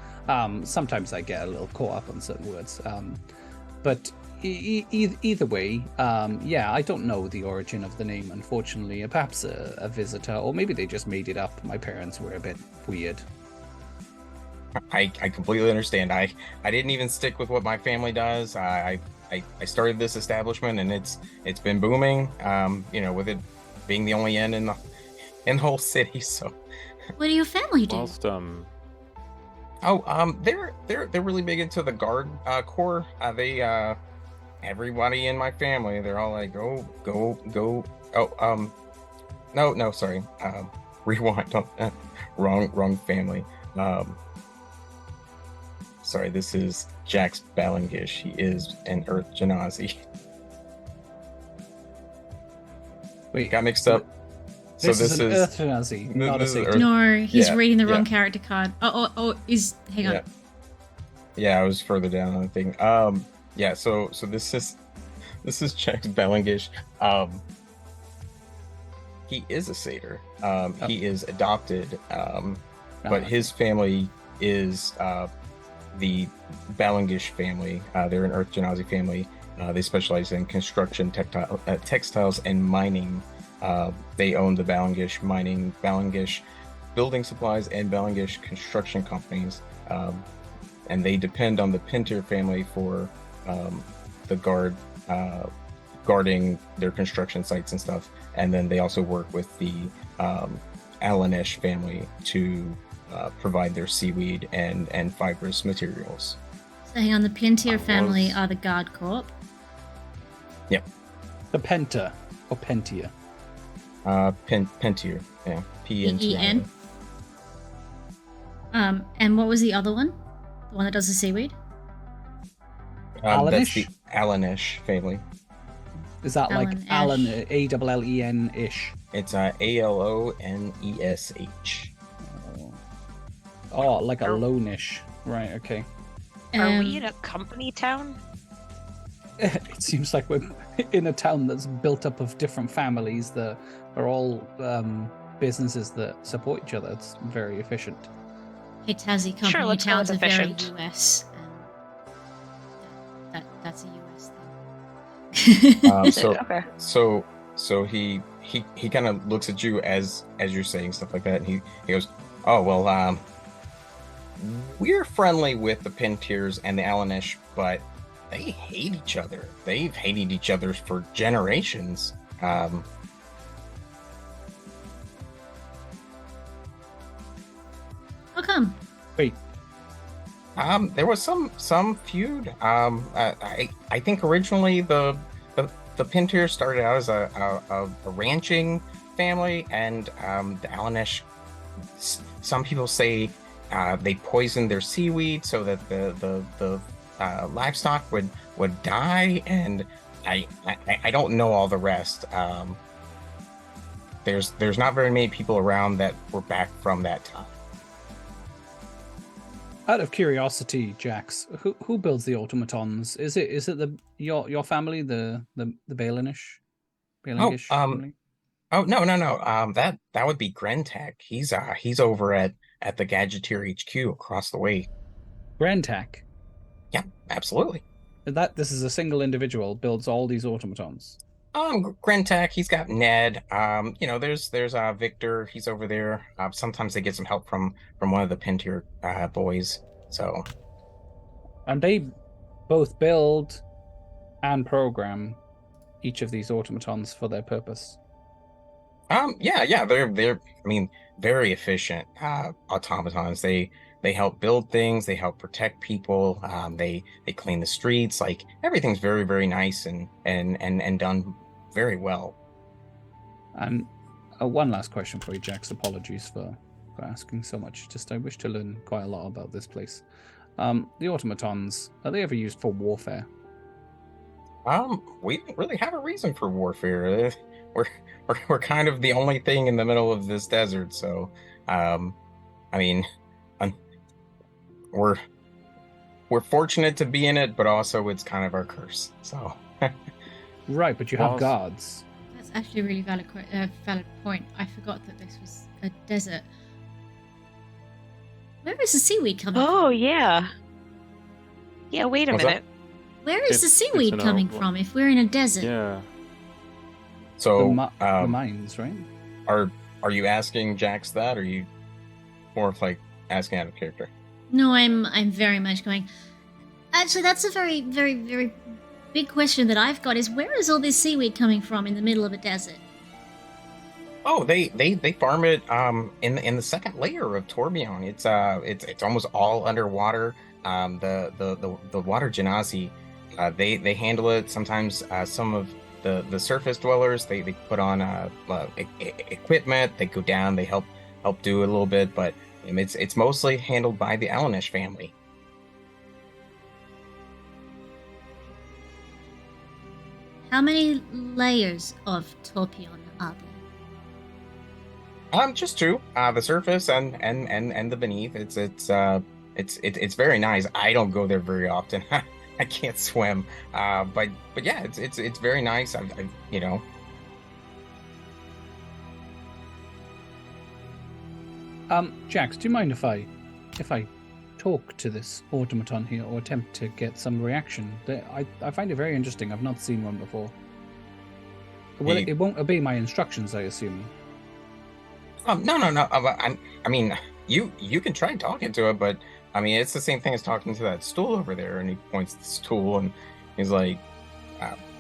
sometimes I get a little caught up on certain words. But either way, yeah, I don't know the origin of the name, unfortunately. Perhaps a visitor, or maybe they just made it up. My parents were a bit weird. I completely understand. I didn't even stick with what my family does. I started this establishment, and it's been booming. With it being the only inn in the whole city. So, what do your family do? Whilst they're really big into the guard corps. Everybody in my family, they're all like, go. Oh, no, sorry. Rewind. Wrong family. Sorry, this is Jax Balangish. He is an Earth Genasi. Wait, got mixed up. So this is an Earth Genasi, not a Satan. No, he's reading the wrong yeah. character card. Hang on. Yeah, I was further down on the thing. Yeah, so this is Jax Balangish. He is a satyr. He is adopted, but his family is the Balangish family. They're an Earth Genasi family, They specialize in construction, textiles, and mining. They own the Balangish Mining, Balangish Building Supplies, and Balangish Construction Companies. And they depend on the Pinter family for the guarding their construction sites and stuff. And then they also work with the Allenish family to provide their seaweed and fibrous materials. So hang on, the Pintier family are the Guard Corp. Yep. The Penta or Pentia. Pentier, yeah. P-E-N. And what was the other one? The one that does the seaweed? That's the Allenish family. Is that like Allen-ish. Allen, A-L-L-E-N-ish? It's Alonesh. Oh, like a lone-ish. Right, okay. Are we in a company town? It seems like we're in a town that's built up of different families that are all businesses that support each other. It's very efficient. Hey, Tassie, company Sure, let's go towns with are very efficient. US. And that's a US thing. Okay. So he kind of looks at you as you're saying stuff like that, and he goes, "Oh well, we're friendly with the Pintiers and the Allenish, but they hate each other. They've hated each other for generations. How come? Wait, There was some feud. I think originally the Pintiers started out as a ranching family, and the Allenish. Some people say they poisoned their seaweed so that the livestock would die, and I don't know all the rest. There's not very many people around that were back from that time. out of curiosity, Jax, who builds the automatons? Is it your family, the Balinish? Balingish family? Oh no. That would be Grentek. He's over at the Gadgeteer HQ across the way. Grentak? Yeah, absolutely. This is a single individual builds all these automatons. Grentek, he's got Ned. There's Victor. He's over there. Sometimes they get some help from one of the Pintier boys. So, and they both build and program each of these automatons for their purpose. Yeah. They're very efficient automatons. They help build things. They help protect people. They clean the streets. Like everything's very, very nice and done very well. And one last question for you, Jax. Apologies for asking so much. Just I wish to learn quite a lot about this place. The automatons, are they ever used for warfare? We don't really have a reason for warfare. We're kind of the only thing in the middle of this desert, so we're fortunate to be in it, but also it's kind of our curse. So right, but you have guards. That's actually a really valid point. I forgot that this was a desert. Where is the seaweed coming from? Oh, yeah. Yeah, wait a What's minute. Where is the seaweed coming from if we're in a desert? Yeah. So the mines, right? Are you asking Jax that, or are you more of like asking out of character? No, I'm very much going. Actually, that's a very, very, very big question that I've got. Is where is all this seaweed coming from in the middle of a desert? Oh, they farm it in the second layer of Tourbillon. It's almost all underwater. The water genasi, they handle it. Sometimes some of the surface dwellers they put on equipment. They go down. They help do a little bit, but it's mostly handled by the Allenish family. How many layers of Tourbillon are there? Just two. The surface and the beneath. It's very nice. I don't go there very often. I can't swim. But yeah, it's very nice. Jax, do you mind if I talk to this automaton here or attempt to get some reaction. I find it very interesting. I've not seen one before. Well, it won't obey my instructions, I assume. No. I mean, you can try talking to it, but I mean, it's the same thing as talking to that stool over there. And he points to the stool, and he's like,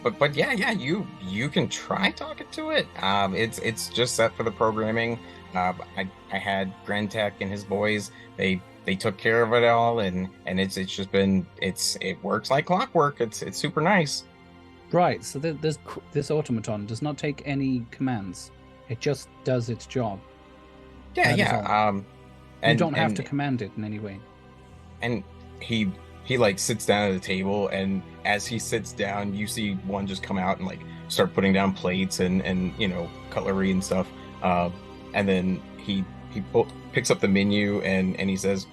but yeah, you can try talking to it. It's just set for the programming. I had Grantech and his boys. They took care of it all, and it's just been it works like clockwork. It's super nice. Right. So this automaton does not take any commands. It just does its job. Yeah. You don't have to command it in any way. And he like sits down at the table, and as he sits down, you see one just come out and like start putting down plates and cutlery and stuff. And then he picks up the menu and he says,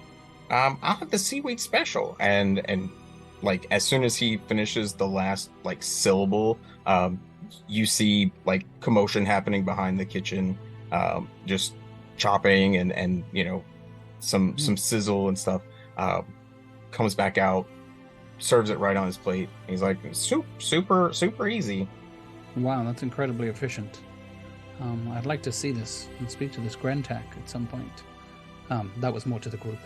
I'll have the seaweed special. And like as soon as he finishes the last like syllable, you see like commotion happening behind the kitchen, just chopping and some sizzle and stuff. Comes back out, serves it right on his plate. He's like, super easy. Wow, that's incredibly efficient. I'd like to see this and speak to this Grantech at some point. That was more to the group.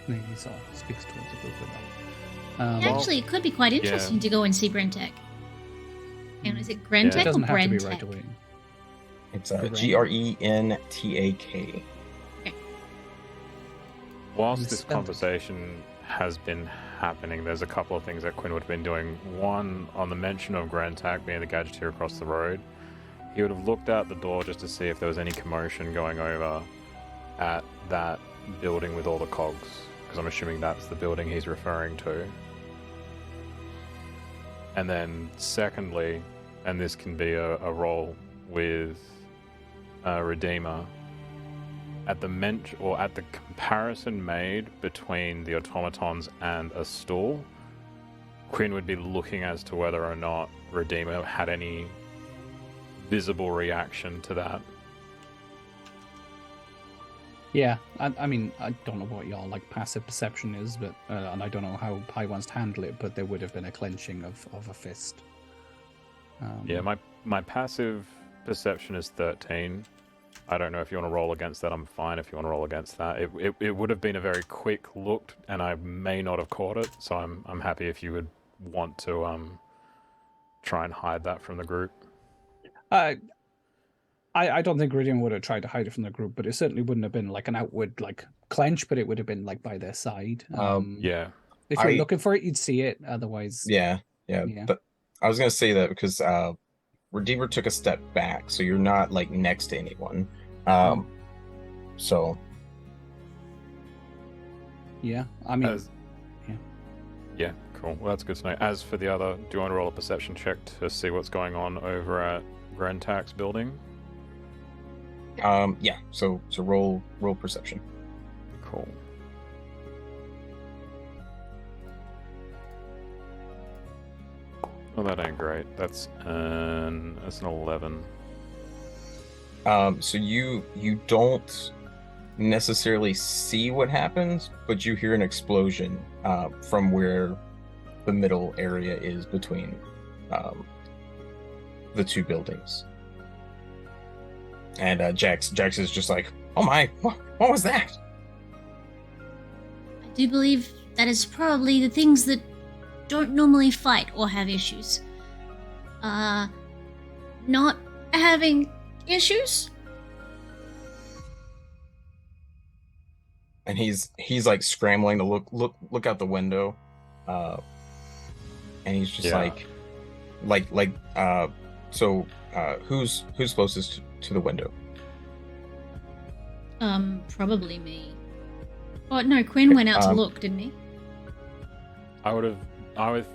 He speaks towards the group with that. Actually, it could be quite interesting to go and see Grantech. And is it Grantech it doesn't or have to be Grantech? right away. It's Grentak. Okay. Whilst this conversation has been happening, there's a couple of things that Quinn would have been doing. One, on the mention of Grantech being the gadgeteer across the road, he would have looked out the door just to see if there was any commotion going over at that building with all the cogs, because I'm assuming that's the building he's referring to. And then secondly, and this can be a role with Redeemer, at the comparison made between the automatons and a stool, Quinn would be looking as to whether or not Redeemer had any visible reaction to that. Yeah, I mean, I don't know what your like passive perception is, but and I don't know how Pi wants to handle it, but there would have been a clenching of a fist. Yeah, my passive perception is 13. I don't know if you want to roll against that. I'm fine if you want to roll against that. It would have been a very quick look, and I may not have caught it. So I'm happy if you would want to try and hide that from the group. I don't think Iridium would have tried to hide it from the group, but it certainly wouldn't have been like an outward like clench, but it would have been like by their side. Yeah. If you're looking for it, you'd see it. Otherwise, Yeah. But I was gonna say that because Redeemer took a step back, so you're not like next to anyone. So yeah, I mean, yeah, cool. Well, that's good to know. As for the other, do you want to roll a perception check to see what's going on over at Grantak's building? yeah. So roll perception. Cool. Oh, that ain't great. That's an 11. So you don't necessarily see what happens, but you hear an explosion from where the middle area is between the two buildings. And Jax is just like, oh my, what was that? I do believe that is probably the things that don't normally fight or have issues. Not having issues? And he's like scrambling to look out the window. And he's just so who's closest to the window? Probably me. Oh no, Quinn went out to look, didn't he? I would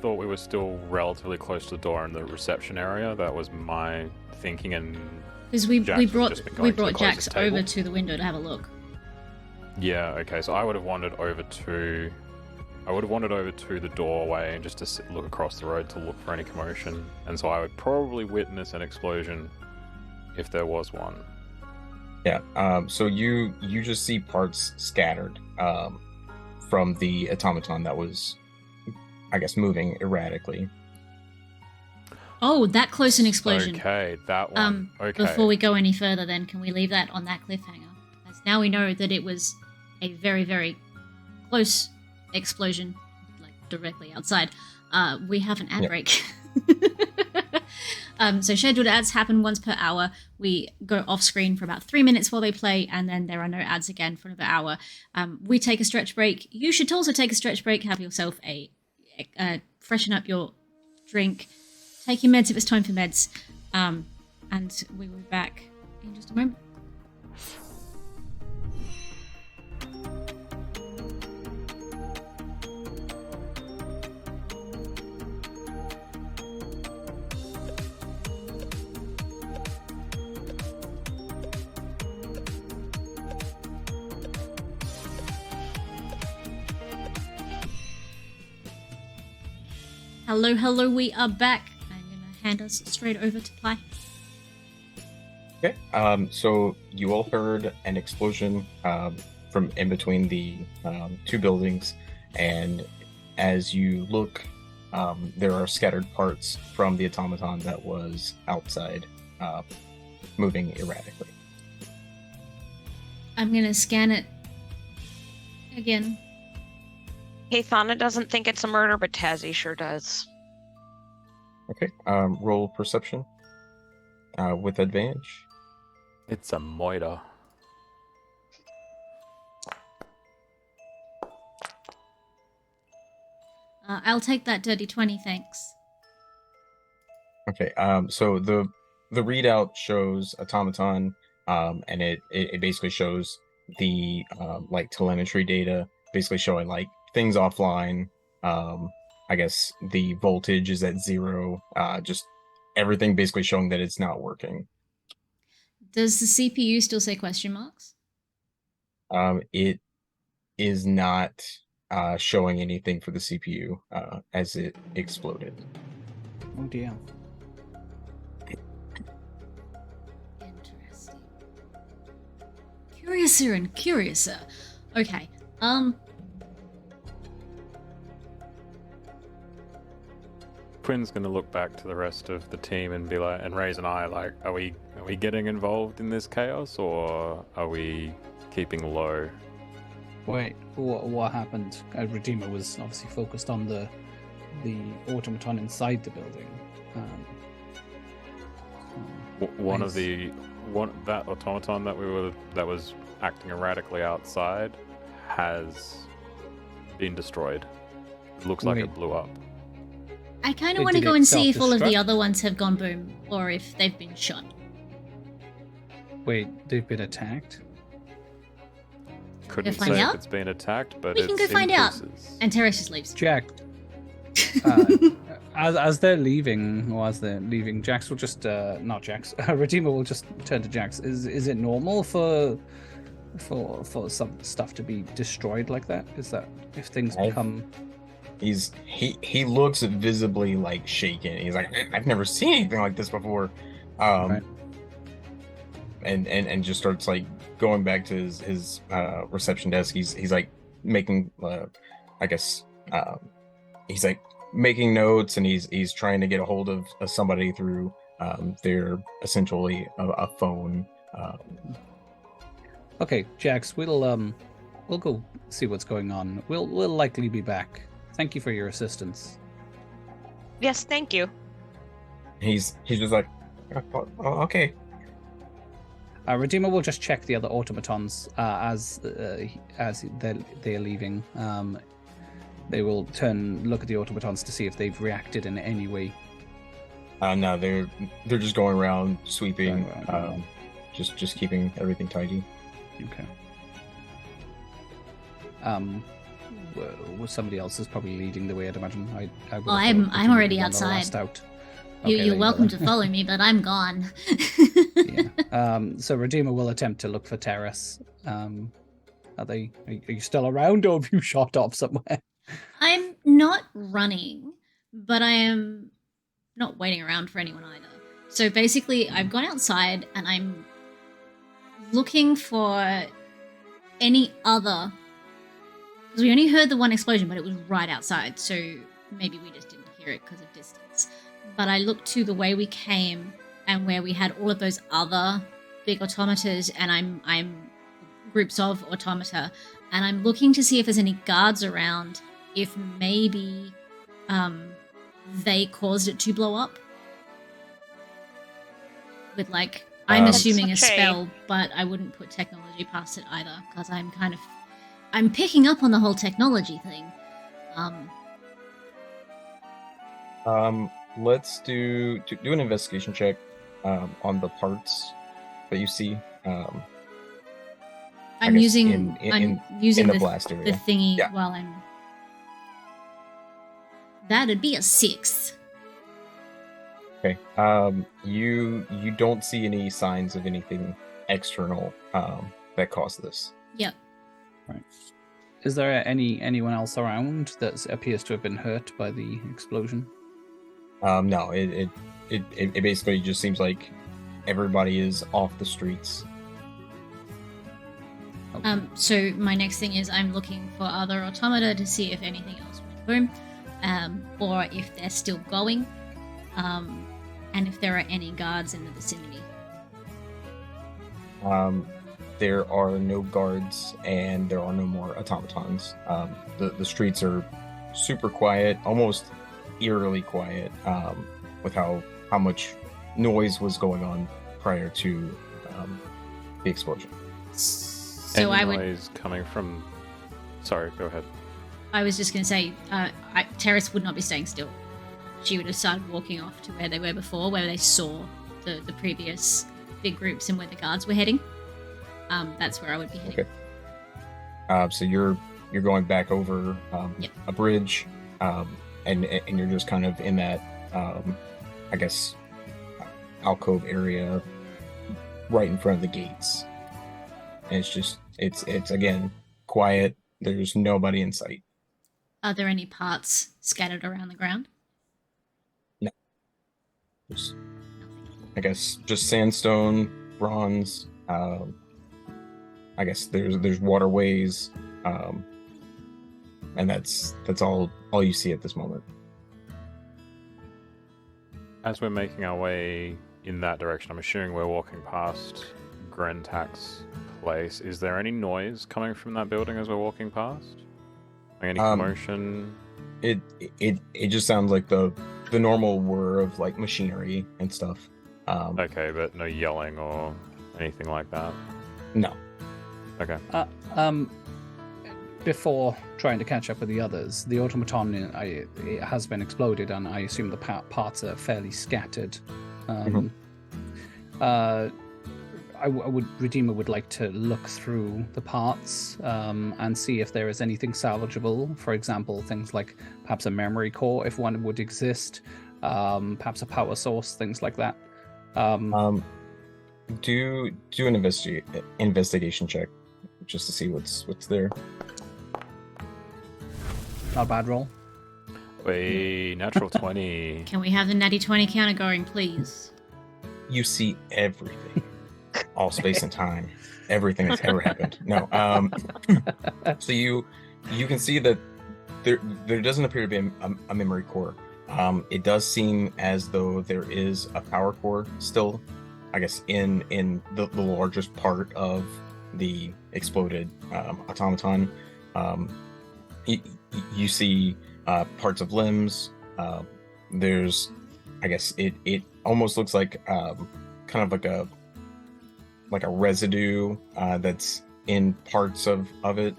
thought we were still relatively close to the door in the reception area. That was my thinking, and because we brought the Jax closest over table. to the window to have a look. Yeah, okay, so I would have wandered over to the doorway and just to look across the road to look for any commotion, and so I would probably witness an explosion if there was one. Yeah. So you just see parts scattered from the automaton that was, I guess, moving erratically. Oh, that close an explosion. Okay, that one. Okay. Before we go any further, then, can we leave that on that cliffhanger? As now we know that it was a very, very close explosion, like directly outside. We have an ad break. So scheduled ads happen once per hour. We go off screen for about 3 minutes while they play, and then there are no ads again for another hour. We take a stretch break. You should also take a stretch break. Have yourself a freshen up your drink. Take your meds if it's time for meds. And we will be back in just a moment. Hello, hello, we are back. I'm going to hand us straight over to Pie. Okay. So you all heard an explosion from in between the two buildings, and as you look, there are scattered parts from the automaton that was outside, moving erratically. I'm going to scan it again. Hathana doesn't think it's a murder, but Tazzy sure does. Okay. Roll perception with advantage. It's a moiter. I'll take that dirty 20, thanks. Okay. So the readout shows automaton, and it basically shows the like telemetry data, basically showing like things offline. I guess the voltage is at 0. Just everything basically showing that it's not working. Does the CPU still say question marks? It is not showing anything for the CPU as it exploded. Oh dear. Interesting. Curiouser and curiouser. Okay. Quinn's gonna look back to the rest of the team and be like, and raise an eye, like, are we getting involved in this chaos, or are we keeping low? Wait, what happened? Redeemer was obviously focused on the automaton inside the building. That automaton that was acting erratically outside has been destroyed. It looks like it blew up. I kind of Wait, want to did go it and see if all of the self-destruct? other ones have gone boom, or if they've been shot. Wait, they've been attacked? Couldn't find say out? if it's been attacked, but We can it's go find out. pieces. And Teres just leaves. Jack, as they're leaving, Jax will just not Jax. Redeemer will just turn to Jax. Is it normal for some stuff to be destroyed like that? Is that if things become? He looks visibly like shaken. He's like, I've never seen anything like this before. Right. And just starts like going back to his reception desk. He's like making I guess he's like making notes, and he's trying to get a hold of somebody through their essentially a phone. Okay, Jax, we'll go see what's going on. We'll likely be back. Thank you for your assistance. Yes, thank you. He's just like, oh, okay. Redeemer will just check the other automatons as they're leaving. They will look at the automatons to see if they've reacted in any way. No, they're just going around sweeping, Going around. just keeping everything tidy. Okay. Somebody else is probably leading the way, I'd imagine. I'm already outside. Out. You're welcome to follow me, but I'm gone. Yeah. So Redeemer will attempt to look for Teras. Are you still around, or have you shot off somewhere? I'm not running, but I am not waiting around for anyone either. So basically, I've gone outside and I'm looking for any other Because we only heard the one explosion, but it was right outside, so maybe we just didn't hear it because of distance. But I looked to the way we came and where we had all of those other big automatas, and I'm groups of automata, and I'm looking to see if there's any guards around, if maybe they caused it to blow up. With like, I'm assuming a spell, but I wouldn't put technology past it either, because I'm picking up on the whole technology thing. Let's do an investigation check on the parts that you see. I'm using the blast area. the thingy Yeah. while I'm. That'd be a 6. Okay. You don't see any signs of anything external that caused this. Yep. Right. Is there anyone else around that appears to have been hurt by the explosion? No, it basically just seems like everybody is off the streets. So my next thing is I'm looking for other automata to see if anything else went home, or if they're still going, and if there are any guards in the vicinity. There are no guards, and there are no more automatons. The streets are super quiet, almost eerily quiet, with how much noise was going on prior to the explosion. So Any noise coming from... Sorry, go ahead. I was just going to say, Teras would not be staying still. She would have started walking off to where they were before, where they saw the previous big groups and where the guards were heading. That's where I would be heading. Okay. So you're going back over Yep. a bridge, and you're just kind of in that, I guess, alcove area right in front of the gates. And it's again quiet. There's nobody in sight. Are there any parts scattered around the ground? No. I guess just sandstone, bronze. I guess there's waterways, and that's all you see at this moment. As we're making our way in that direction, I'm assuming we're walking past Grentac's place. Is there any noise coming from that building as we're walking past? Like any commotion? It just sounds like the normal whir of like machinery and stuff. Okay, but no yelling or anything like that? No. Okay. Before trying to catch up with the others, the automaton it has been exploded, and I assume the parts are fairly scattered. Redeemer would like to look through the parts and see if there is anything salvageable. For example, things like perhaps a memory core, if one would exist, perhaps a power source, things like that. Do an investigation check just to see what's there. Not a bad roll. Wait, natural 20. Can we have the natty 20 counter going, please? You see everything, all space and time, everything that's ever happened. No, so you can see that there doesn't appear to be a memory core. It does seem as though there is a power core still, I guess, in the largest part of the exploded automaton. You see parts of limbs. There's, I guess, it almost looks like kind of like a residue that's in parts of it.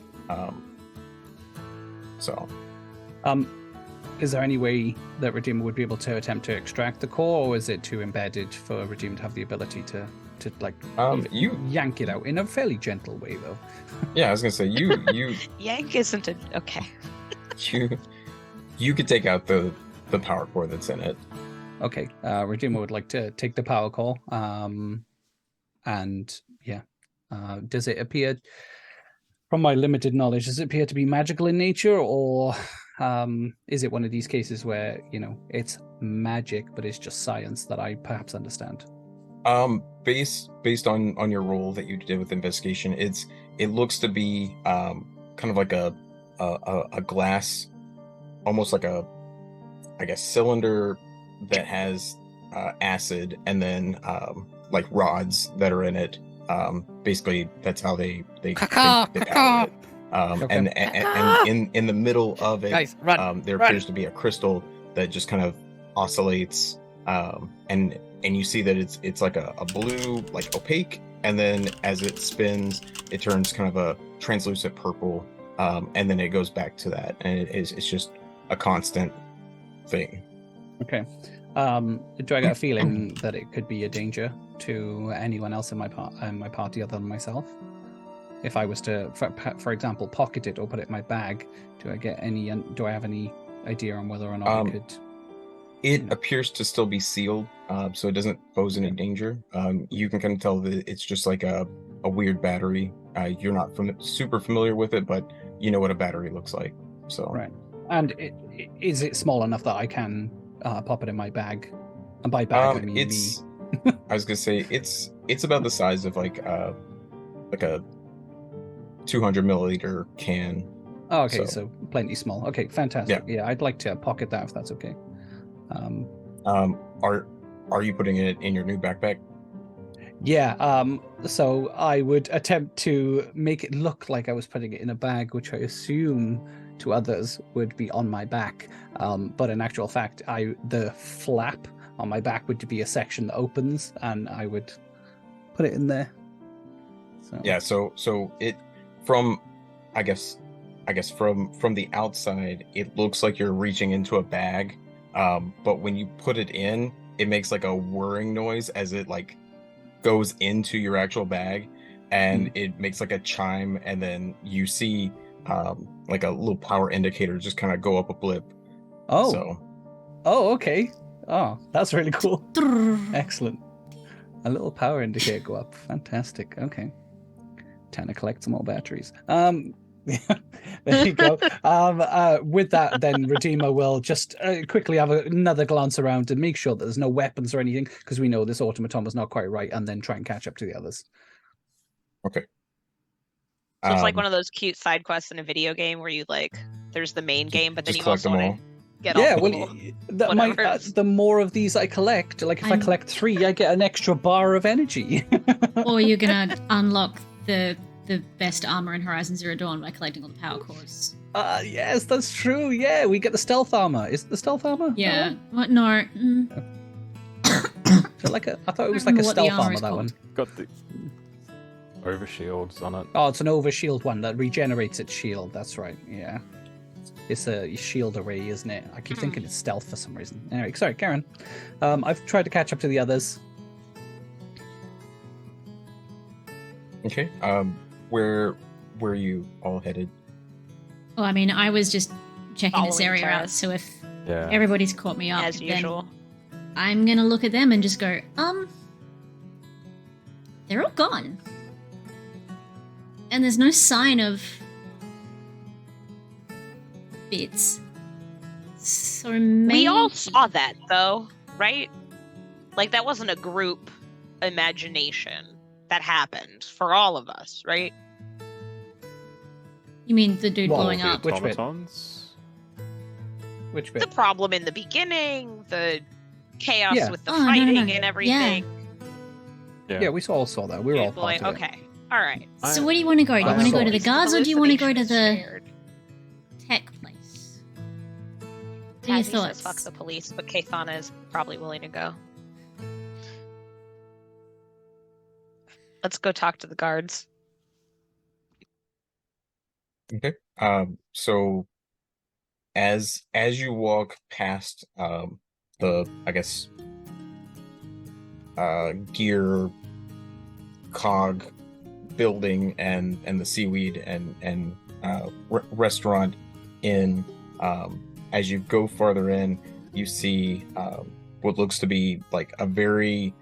Is there any way that Redeemer would be able to attempt to extract the core, or is it too embedded for Redeemer to have the ability to you yank it out in a fairly gentle way, though? Yeah, I was gonna say you Yank isn't a okay. you could take out the power core that's in it. Okay, Redeemer would like to take the power core, and yeah, does it appear, from my limited knowledge, does it appear to be magical in nature, or is it one of these cases where, it's magic, but it's just science that I perhaps understand? Based on your role that you did with investigation, it looks to be kind of like a a glass, almost like a, I guess, cylinder that has acid, and then like rods that are in it. Basically, that's how they power it. And in the middle of it, Guys, run, there run. appears to be a crystal that just kind of oscillates, and you see that it's like a blue, like opaque, and then as it spins, it turns kind of a translucent purple, and then it goes back to that, and it's just a constant thing. Okay. Do I get a feeling that it could be a danger to anyone else in my party other than myself? If I was to, for example, pocket it or put it in my bag, do I have any idea on whether or not I could? It appears to still be sealed, so it doesn't pose any danger. You can kind of tell that it's just like a weird battery. You're not super familiar with it, but you know what a battery looks like. So Right. And is it small enough that I can pop it in my bag? And by bag, I mean it's. me. I was gonna say it's about the size of like a 200 milliliter can. Oh, okay, so plenty small. Okay, fantastic. Yeah, I'd like to pocket that if that's okay. Are you putting it in your new backpack? Yeah, so I would attempt to make it look like I was putting it in a bag, which I assume to others would be on my back. But in actual fact, the flap on my back would be a section that opens, and I would put it in there. So. Yeah, so it from from the outside, it looks like you're reaching into a bag. But when you put it in, it makes like a whirring noise as it like goes into your actual bag, and it makes like a chime, and then you see like a little power indicator just kind of go up a blip. Oh, okay. Oh, that's really cool. Excellent. A little power indicator go up. Fantastic. Okay. Time to collect some more batteries. There you go. With that, then Redeemer will just quickly have another glance around to make sure that there's no weapons or anything, because we know this automaton was not quite right, and then try and catch up to the others. Okay. So it's like one of those cute side quests in a video game where you there's the main game, but then you also want to get all the more of these I collect, like if I collect 3, I get an extra bar of energy. Or you're gonna unlock the best armor in Horizon Zero Dawn by collecting all the power cores. Yes, that's true. Yeah, we get the stealth armor. Is it the stealth armor? Yeah. What? No. I thought it was like a stealth armor, that one. Got the overshields on it. Oh, it's an overshield one that regenerates its shield. That's right. Yeah. It's a shield array, isn't it? I keep thinking it's stealth for some reason. Anyway, sorry, Karen. I've tried to catch up to the others. Okay. Where are you all headed? Well, I mean, I was just checking this Following area out, Teras. so if everybody's caught me up, as then usual. I'm gonna look at them and just go, they're all gone. And there's no sign of bits. So maybe... We all saw that, though, right? Like, that wasn't a group imagination. That happened for all of us, right? You mean the dude blowing up? Which bit? Automatons? Which bit? The problem in the beginning, the chaos with the Oh, no, fighting and everything. Yeah, we all saw that. We were all part of it. Okay, all right. So where do you want to go? Do you want to go to the guards or do you want to go to the Shared. tech place? What are your Tazzy says thoughts? fuck the police, but Kathana is probably willing to go. Let's go talk to the guards. Okay. So as you walk past the gear cog building and the seaweed and restaurant in, as you go farther in, you see what looks to be like a very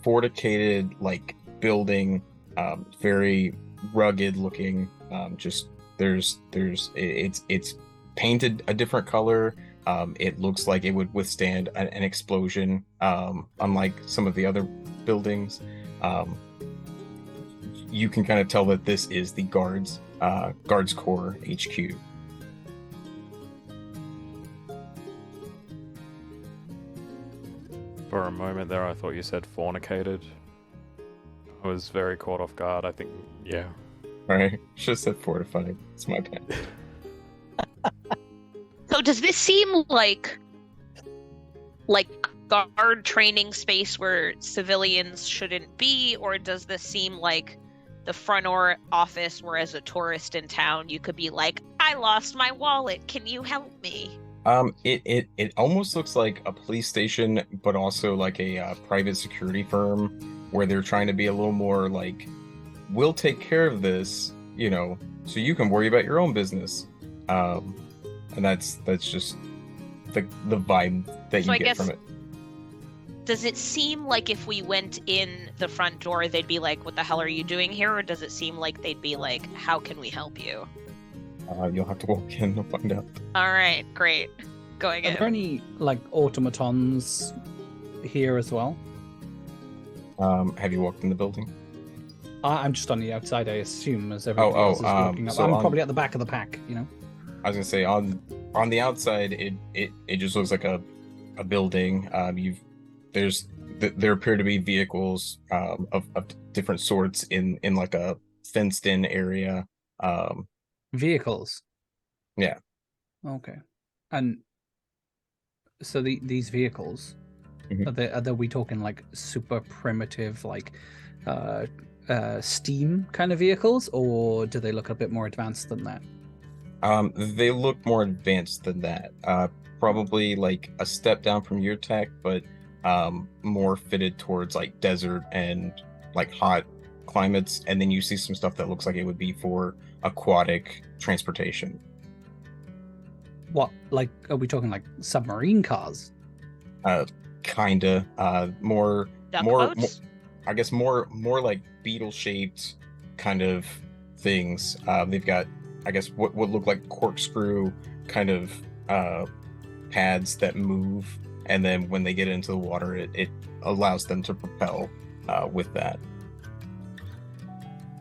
forticated like building, very rugged looking. Just it's painted a different color. It looks like it would withstand an explosion, unlike some of the other buildings. you can kind of tell that this is the guards core HQ. For a moment there, I thought you said fornicated. I was very caught off guard. I think, yeah. Right, should have said fortified. It's my bad. So does this seem like guard training space where civilians shouldn't be, or does this seem like the front or office where as a tourist in town you could be like, I lost my wallet, can you help me? It almost looks like a police station, but also like a private security firm where they're trying to be a little more like, we'll take care of this, so you can worry about your own business. And that's just the vibe that you get from it. Does it seem like if we went in the front door, they'd be like, what the hell are you doing here? Or does it seem like they'd be like, how can we help you? You'll have to walk in and find out. All right, great. Going in. Are there any, automatons here as well? Have you walked in the building? I'm just on the outside, I assume, as everybody else is walking up. so I'm probably at the back of the pack, I was gonna say on the outside, it just looks like a building. There appear to be vehicles of different sorts in like a fenced in area. Vehicles. Yeah. Okay. And so these vehicles, Mhm. are we talking like super primitive, steam kind of vehicles, or do they look a bit more advanced than that? They look more advanced than that. Probably like a step down from your tech, but more fitted towards like desert and like hot climates. And then you see some stuff that looks like it would be for aquatic transportation. What, are we talking like submarine cars? Kinda. More, Duck more, boats? I guess more like beetle-shaped kind of things. They've got, I guess, what look like corkscrew kind of pads that move, and then when they get into the water, it allows them to propel with that.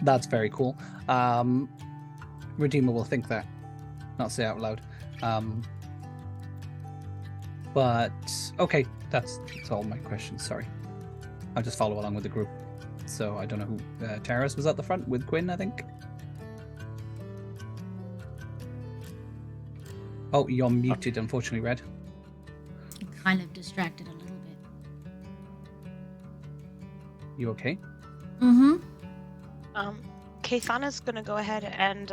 That's very cool. Redeemer will think that, not say out loud. But okay, that's all my questions. Sorry, I'll just follow along with the group. So I don't know who. Teras was at the front with Quinn, I think. Oh, you're muted, unfortunately, Red. I'm kind of distracted a little bit. You okay? Mm-hmm. Kathana's gonna go ahead and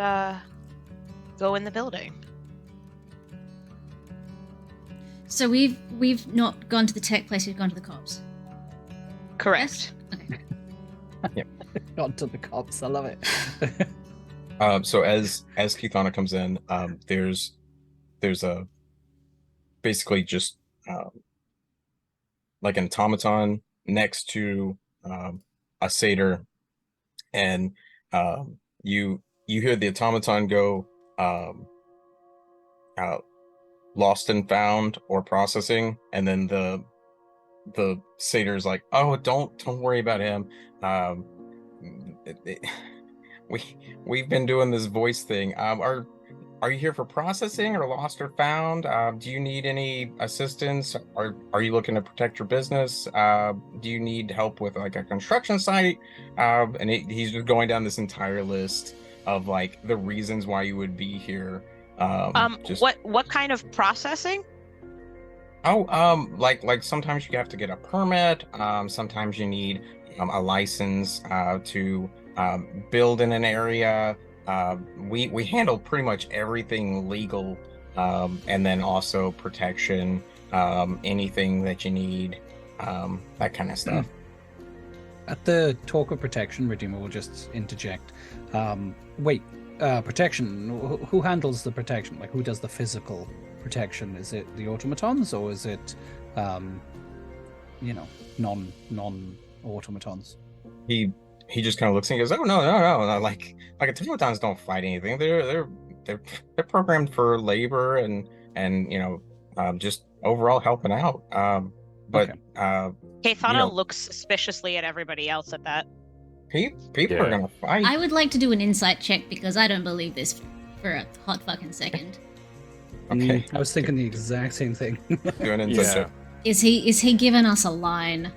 go in the building. So we've not gone to the tech place, we've gone to the cops. Correct. Yes? Okay. Got to the cops. I love it. So as Kathana comes in, there's a basically just like an automaton next to a satyr, and you hear the automaton go lost and found or processing, and then the satyr's like, oh, don't worry about him. We've been doing this voice thing. Are you here for processing or lost or found? Do you need any assistance? Are you looking to protect your business? Do you need help with like a construction site? And he's just going down this entire list of like the reasons why you would be here. What kind of processing? Like sometimes you have to get a permit. Sometimes you need a license to build in an area. We handle pretty much everything legal, and then also protection, anything that you need, that kind of stuff. At the talk of protection, Redeemer will just interject. Protection. Who handles the protection? Like, who does the physical protection? Is it the automatons, or is it, non-automatons? He just kind of looks and goes, "Oh no! Like automatons don't fight anything. They're programmed for labor and just overall helping out." But Kathana looks suspiciously at everybody else at that. People are gonna fight. I would like to do an insight check because I don't believe this for a hot fucking second. Okay. I was thinking the exact same thing. Do an insight Yeah. check. Is he giving us a line?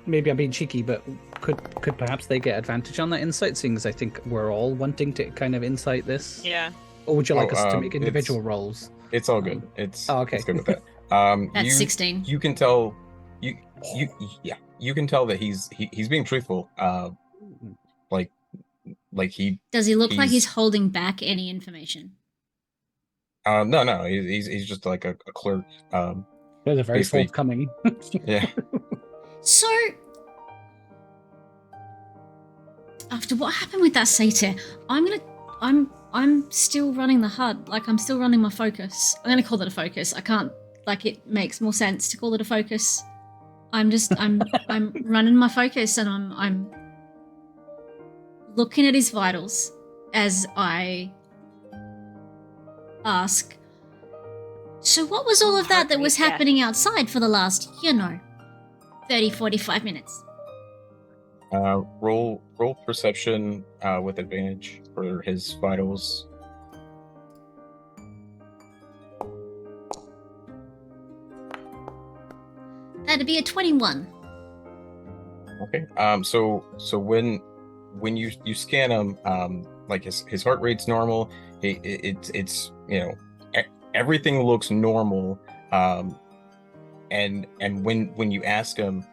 Maybe I'm being cheeky, but could perhaps they get advantage on that insight, seeing as I think we're all wanting to kind of insight this? Yeah. Or would you like Oh, us to make it's- individual rolls? It's all good. It's okay. It's good with that. That's 16. You can tell. You can tell that he's being truthful. Like he. Does he look like he's- he's holding back any information? No. He's just like a clerk. Those are very basically- forthcoming. Yeah. So, after what happened with that satyr, I'm still running the HUD. Like, I'm still running my focus. I'm gonna call it a focus. I can't. Like, it makes more sense to call it a focus. I'm running my focus, and I'm looking at his vitals as I ask. So what was all of that was Yeah. happening outside for the last, 30, 45 minutes? Roll perception with advantage for his vitals. That'd be a 21. Okay. So when you scan him, like his heart rate's normal. It's everything looks normal. And when you ask him,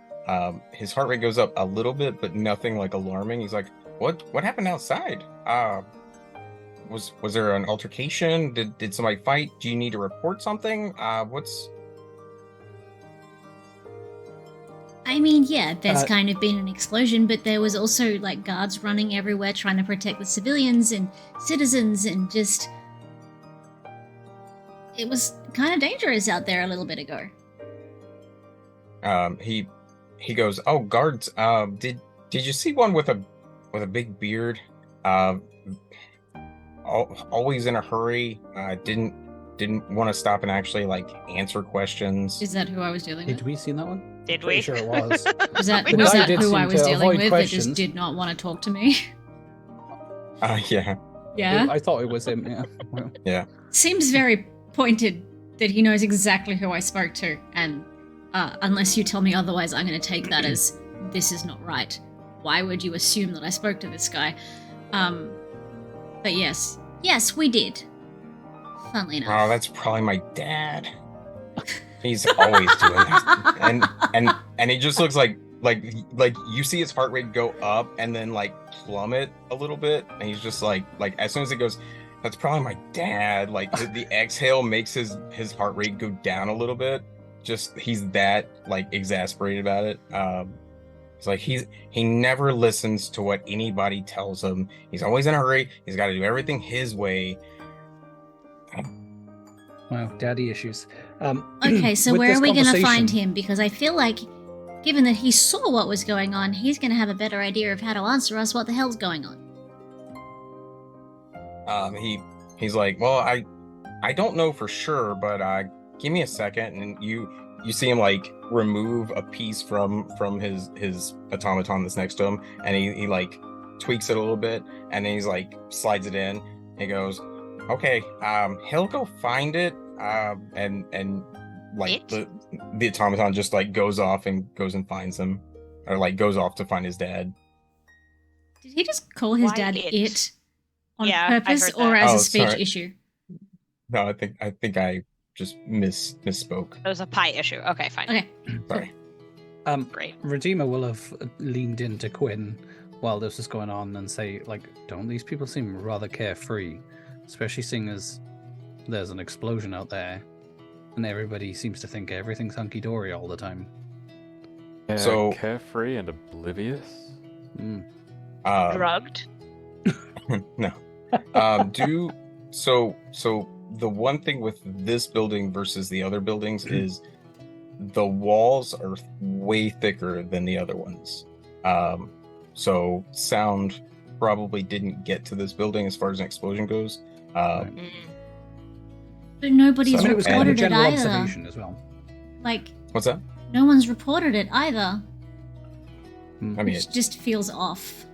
his heart rate goes up a little bit, but nothing like alarming. He's like, "What happened outside? Was there an altercation? Did somebody fight? Do you need to report something? What's?" I mean, yeah, there's kind of been an explosion, but there was also, like, guards running everywhere trying to protect the civilians and citizens, and just... It was kind of dangerous out there a little bit ago. He goes, "Oh, guards, did you see one with a big beard? Always in a hurry, didn't want to stop and actually, like, answer questions." Is that who I was dealing with? Did we see that one? Did Pretty we? sure it was. Was that The guy did who seem I was to dealing avoid with that just questions. did not want to talk to me? Yeah. Yeah? I thought it was him, yeah. Well, Yeah. Seems very pointed that he knows exactly who I spoke to, and unless you tell me otherwise, I'm going to take that as this is not right. Why would you assume that I spoke to this guy? But yes, we did. Funnily enough. Oh, that's probably my dad. He's always doing that, and he just looks like you see his heart rate go up and then, like, plummet a little bit, and he's just like as soon as it goes, "That's probably my dad." Like the exhale makes his heart rate go down a little bit. Just he's that, like, exasperated about it. It's like he never listens to what anybody tells him. He's always in a hurry. He's got to do everything his way. wow, daddy issues. Okay, so with where this are we going to conversation- find him? Because I feel like, given that he saw what was going on, he's going to have a better idea of how to answer us what the hell's going on. He's like, "Well, I don't know for sure, but give me a second." And you see him, like, remove a piece from his automaton that's next to him, and he like tweaks it a little bit, and then he's like slides it in. He goes, "Okay, he'll go find it." And like the automaton just, like, goes off and goes and finds him, or, like, goes off to find his dad. Did he just call his Why dad it? it on Yeah, I purpose heard or that. as Oh, a speech sorry. issue? No, I think I just misspoke. It was a pie issue. Okay, fine. Okay. Sorry. Great. Redeemer will have leaned into Quinn while this was going on and say, like, don't these people seem rather carefree? Especially seeing as there's an explosion out there and everybody seems to think everything's hunky-dory all the time. Yeah, So- carefree and oblivious. Mm. Drugged. No. So the one thing with this building versus the other buildings is the walls are way thicker than the other ones. So sound probably didn't get to this building as far as an explosion goes. Right. Mm. But nobody's So- And it was kind of a reported it general either. observation as well. Like, What's that? no one's reported it either. I mean, Which just feels off.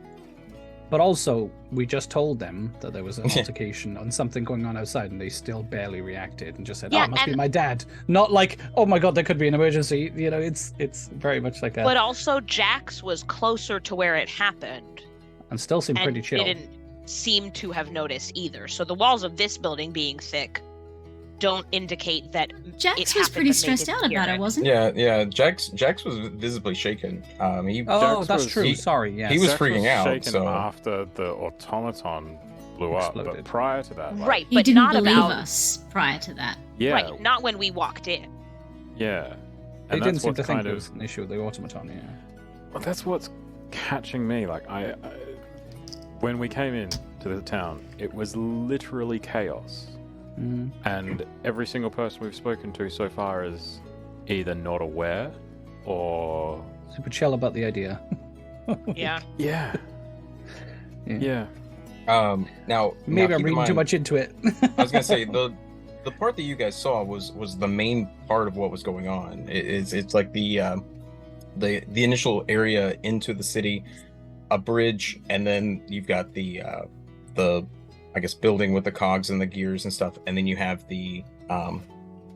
But also, we just told them that there was an altercation and something going on outside, and they still barely reacted and just said, Yeah, "Oh, it must be and- my dad." Not like, "Oh my god, there could be an emergency." You know, it's very much like a But also, Jax was closer to where it happened. and still seemed And pretty chill. didn't seem to have noticed either. So the walls of this building being thick don't indicate that Jax it was happened, pretty but they stressed didn't out hear about it, it. wasn't he? Yeah. Jax was visibly shaken. He Oh, Jax that's was- true. he- Sorry, yes. he was Jax freaking out, shaken so- after the automaton blew up, but Exploded. prior to that, like, Right, He but didn't not believe about us prior to that. yeah, right, not when we walked in. yeah. They And didn't that's seem what's to think kind there of was an issue with the automaton. Yeah. well, that's what's catching me. Like I when we came in to the town, it was literally chaos. Mm. And every single person we've spoken to so far is either not aware or Super chill about the idea. Yeah. yeah. Yeah. now Maybe now I'm keep in reading too mind- much into it. I was gonna say the part that you guys saw was the main part of what was going on. It's like the initial area into the city, a bridge, and then you've got the I guess building with the cogs and the gears and stuff, and then you have the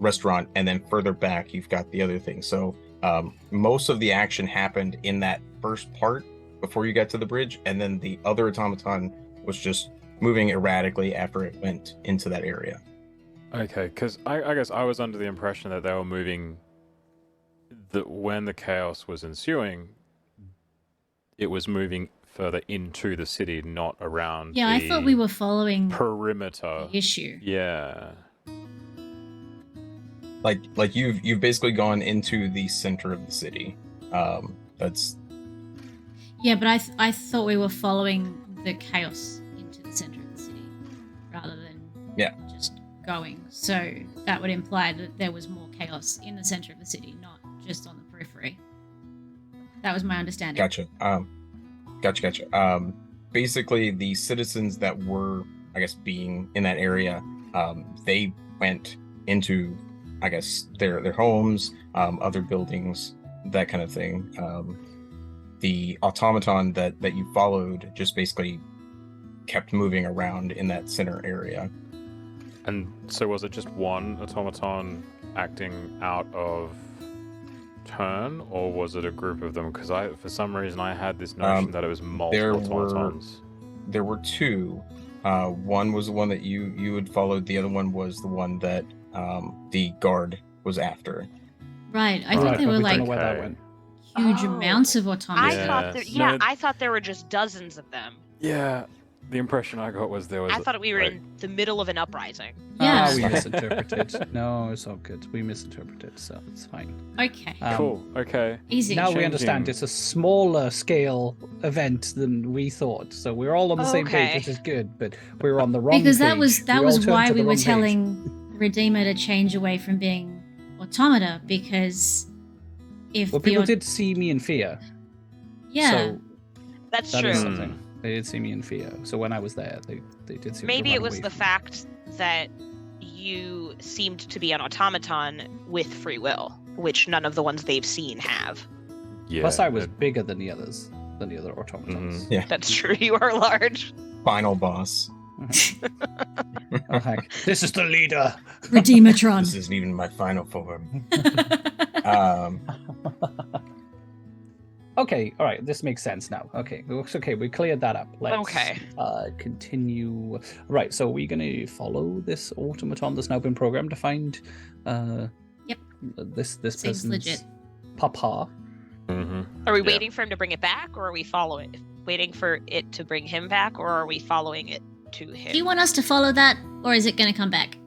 restaurant, and then further back you've got the other thing. So most of the action happened in that first part before you got to the bridge, and then the other automaton was just moving erratically after it went into that area. Okay, because I guess I was under the impression that they were moving. That when the chaos was ensuing, it was moving further into the city, not around. Yeah, I thought we were following perimeter. the issue. Yeah. Like you've basically gone into the center of the city. That's Yeah, but I thought we were following the chaos into the center of the city rather than just going. So that would imply that there was more chaos in the center of the city, not just on the periphery. That was my understanding. gotcha. Gotcha. Basically, the citizens that were, I guess, being in that area, they went into, I guess, their homes, other buildings, that kind of thing. The automaton that you followed just basically kept moving around in that center area. And so was it just one automaton acting out of turn, or was it a group of them? Because for some reason, I had this notion that it was multiple automatons. There were two. One was the one that you had followed. The other one was the one that the guard was after. Right, I thought Right, they but were we don't like know where that Okay. went. huge Oh. amounts of I automatons. Yeah. thought No, I thought there were just dozens of them. Yeah, the impression I got was there was. I thought we were like, in the middle of an uprising. Yeah. Ah, we misinterpreted. No, it's all good. We misinterpreted, so it's fine. Okay, Cool. Okay. easy. Now we understand Changing. it's a smaller scale event than we thought, so we're all on the same page, Okay. which is good. But we were on the wrong Because page. that was We all turned why to the we were wrong page. telling Redeemer to change away from being automata, because if Well, the people au- did see me in fear. yeah, So That's that true. is something. They did see me in fear. So when I was there, they did see me. Maybe it run was away the from me. fact that you seemed to be an automaton with free will, which none of the ones they've seen have. Yeah. Plus, I was it- bigger than the others, than the other automatons. Yeah. That's true. You are large. Final boss. Oh, heck. This is the leader. Redeematron. This isn't even my final form. Um, Okay, all right, this makes sense now. Okay, looks okay. We cleared that up. Let's Okay. continue. Right, so we're gonna follow this automaton that's now been programmed to find Yep. this Seems person's legit. papa. Mhm. Are we Yeah. waiting for him to bring it back, or are we waiting for it to bring him back, or are we following it to him? Do you want us to follow that, or is it going to come back?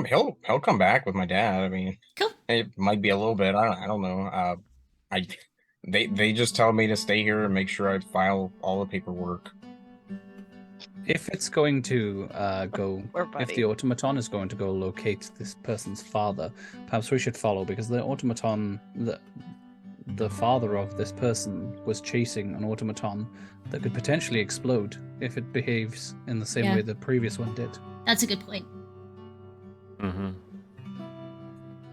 he'll come back with my dad. I mean, Cool. it might be a little bit. I don't know. They just tell me to stay here and make sure I file all the paperwork. If it's going to go, Or if buddy. the automaton is going to go locate this person's father, perhaps we should follow, because the automaton, the father of this person was chasing an automaton that could potentially explode if it behaves in the same Yeah. way the previous one did. That's a good point. Mhm.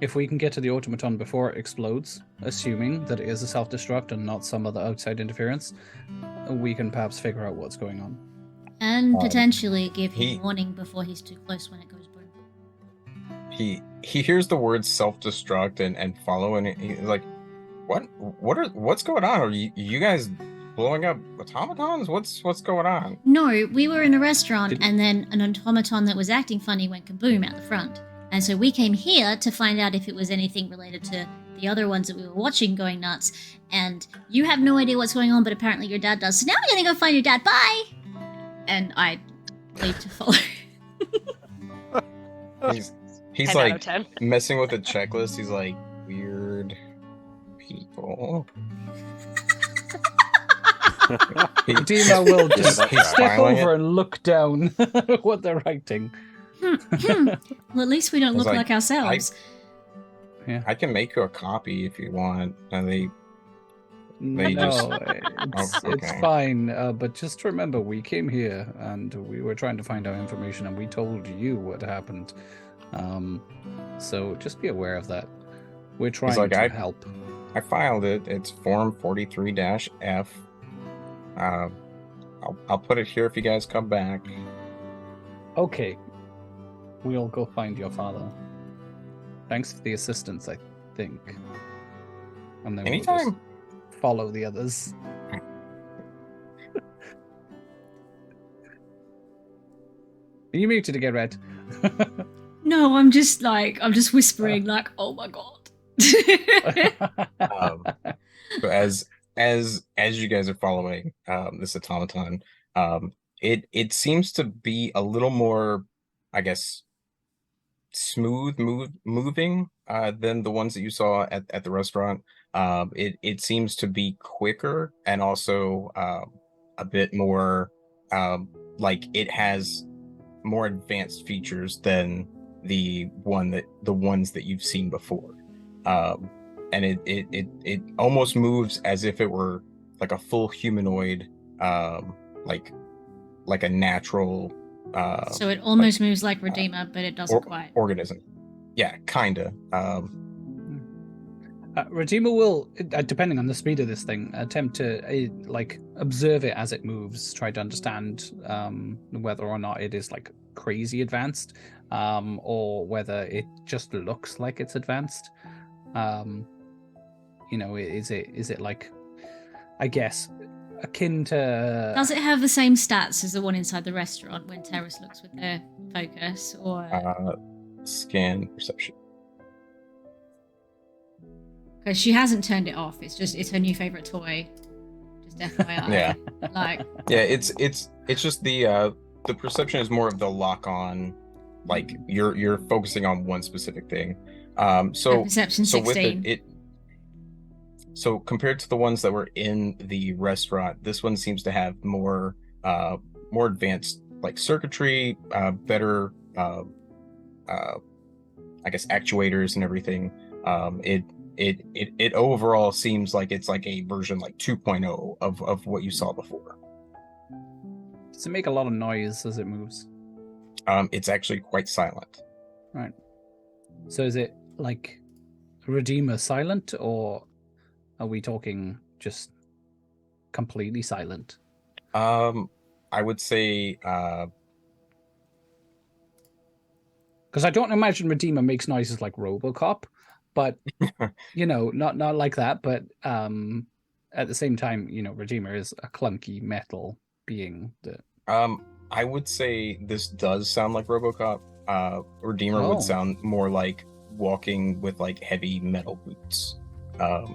If we can get to the automaton before it explodes, assuming that it is a self-destruct and not some other outside interference, we can perhaps figure out what's going on. And potentially give him warning before he's too close when it goes boom. He hears the word self-destruct and follow, and he's like, what's going on? Are you guys blowing up automatons? What's going on? No, we were in a restaurant and then an automaton that was acting funny went kaboom out the front. And so we came here to find out if it was anything related to the other ones that we were watching going nuts. And you have no idea what's going on, but apparently your dad does. So now we're gonna go find your dad. Bye! And I leave to follow. He's 10 like out of 10. messing with a checklist. He's like, weird people. Dima will just he's step filing over it. and look down at what they're writing. Well, at least we don't look like, like ourselves. I can make you a copy if you want. And they No, just- it's okay. fine. But just remember, we came here and we were trying to find out information, and we told you what happened. So just be aware of that. We're trying like, to help. I filed it. It's Form 43-F. I'll put it here if you guys come back. Okay, we'll go find your father. Thanks for the assistance, I think. And then we'll just Anytime. follow the others. Are you muted again, Red? No, I'm just whispering, like, oh my god. So as you guys are following this automaton, it seems to be a little more, I guess, smooth moving than the ones that you saw at the restaurant. It seems to be quicker and also a bit more like it has more advanced features than the ones that you've seen before. And it almost moves as if it were like a full humanoid, like a natural. So it almost moves like Redeemer, but it doesn't quite. Organism. Yeah, kinda. Redeemer will, depending on the speed of this thing, attempt to like observe it as it moves, try to understand whether or not it is like crazy advanced, or whether it just looks like it's advanced. Is it like, I guess, akin to... Does it have the same stats as the one inside the restaurant when Teras looks with their focus, or... Scan perception. Because she hasn't turned it off. It's her new favorite toy. Just FYI. Yeah. Like... Yeah, it's just the perception is more of the lock on, like you're focusing on one specific thing. So perception so with 16. So compared to the ones that were in the restaurant, this one seems to have more advanced like circuitry, better I guess actuators and everything. It overall seems like it's like a version like 2.0 of what you saw before. Does it make a lot of noise as it moves? It's actually quite silent. Right. So is it like Redeemer silent, or are we talking just completely silent? I would say because I don't imagine Redeemer makes noises like RoboCop, but not like that. But at the same time, Redeemer is a clunky metal being that. I would say this does sound like RoboCop. Redeemer would sound more like walking with like heavy metal boots.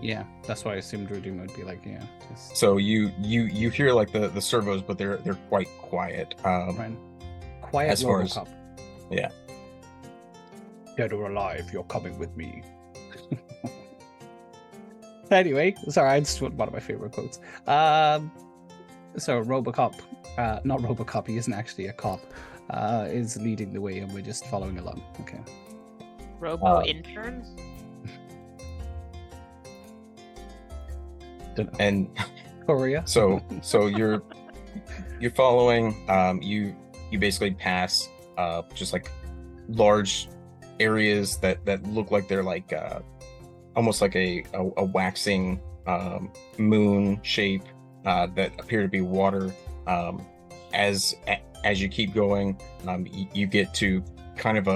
Yeah, that's why I assumed Redeemer would be like, yeah. Just... So you hear like the servos, but they're quite quiet. Right. Quiet as far RoboCop. Yeah. Dead or alive, you're coming with me. Anyway, sorry, I just one of my favorite quotes. So RoboCop, not RoboCop, he isn't actually a cop, is leading the way, and we're just following along. Okay. Robo interns? And Korea. So you're following. You basically pass just like large areas that look like they're like almost like a waxing moon shape that appear to be water. As you keep going, you get to kind of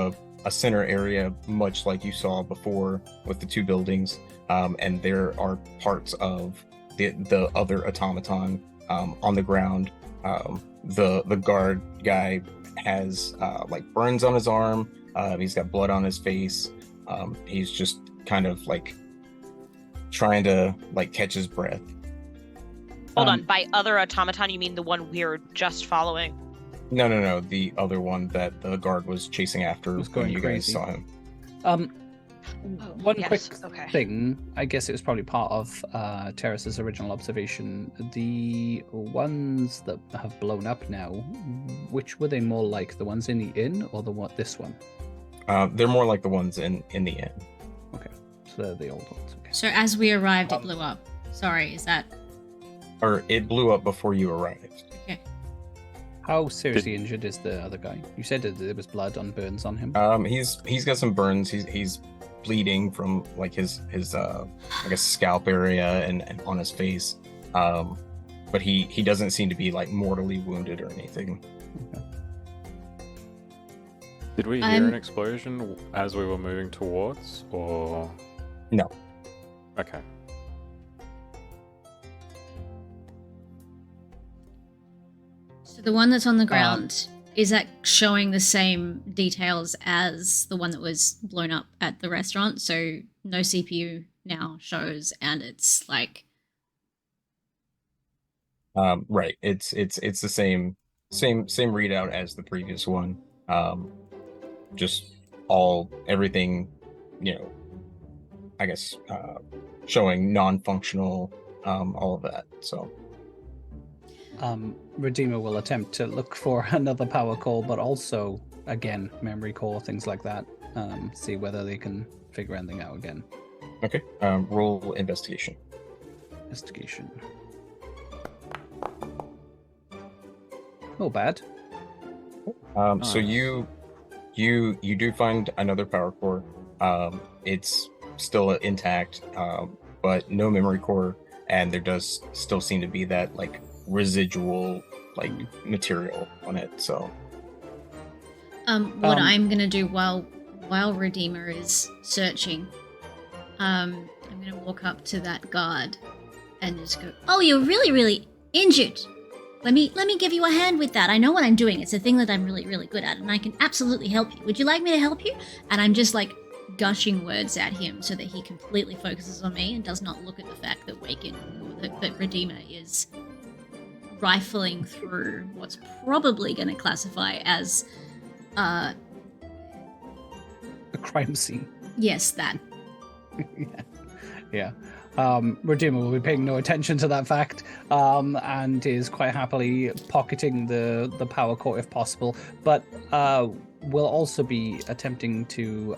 a center area, much like you saw before with the 2 buildings, and there are parts of the other automaton on the ground. The guard guy has like burns on his arm. He's got blood on his face. He's just kind of like trying to like catch his breath. Hold on, by other automaton, you mean the one we're just following? No, the other one that the guard was chasing after when you guys saw him. One yes, quick thing, I guess it was probably part of Terrace's original observation. The ones that have blown up now, which were they more like? The ones in the inn or this one? They're more like the ones in the inn. Okay, so they're the old ones. Okay. So as we arrived, it blew up. Sorry, is that... Or it blew up before you arrived. Okay. How seriously injured is the other guy? You said that there was blood on burns on him. He's got some burns. He's bleeding from like his I guess scalp area and on his face. But he doesn't seem to be like mortally wounded or anything. Okay. Did we hear an explosion as we were moving towards, or no? Okay. So the one that's on the ground, is that showing the same details as the one that was blown up at the restaurant? So no CPU now shows, and it's like... Right. It's the same readout as the previous one. Just everything, I guess, showing non-functional, all of that. So. Redeemer will attempt to look for another power core, but also, again, memory core, things like that. See whether they can figure anything out again. Okay. Roll investigation. Investigation. Not bad. So you do find another power core. It's still intact, but no memory core, and there does still seem to be that like residual like material on it. So what I'm gonna do while Redeemer is searching, I'm gonna walk up to that guard and just go, "Oh, you're really, really injured. Let me give you a hand with that. I know what I'm doing. It's a thing that I'm really, really good at, and I can absolutely help you. Would you like me to help you?" And I'm just like gushing words at him so that he completely focuses on me and does not look at the fact that that Redeemer is rifling through what's probably going to classify as a crime scene. Yes, that. Yeah. Redeemer will be paying no attention to that fact, and is quite happily pocketing the power core if possible, but will also be attempting to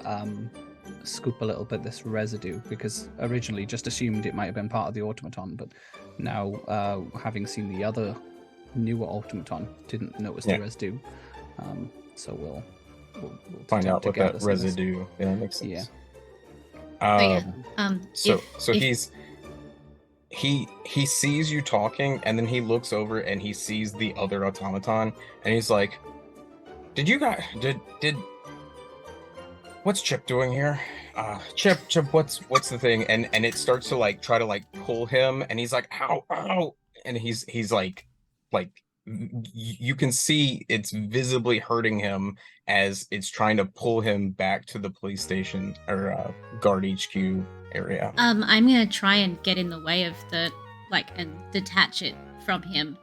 scoop a little bit this residue, because originally just assumed it might have been part of the automaton, but now having seen the other newer automaton, didn't notice the residue. So we'll find out what that residue is. Yeah, makes sense. Yeah. He sees you talking, and then he looks over and he sees the other automaton, and he's like, did what's Chip doing here? Chip, what's the thing? And it starts to like try to like pull him, and he's like, ow, and he's like you can see it's visibly hurting him as it's trying to pull him back to the police station or guard HQ area. I'm gonna try and get in the way of the and detach it from him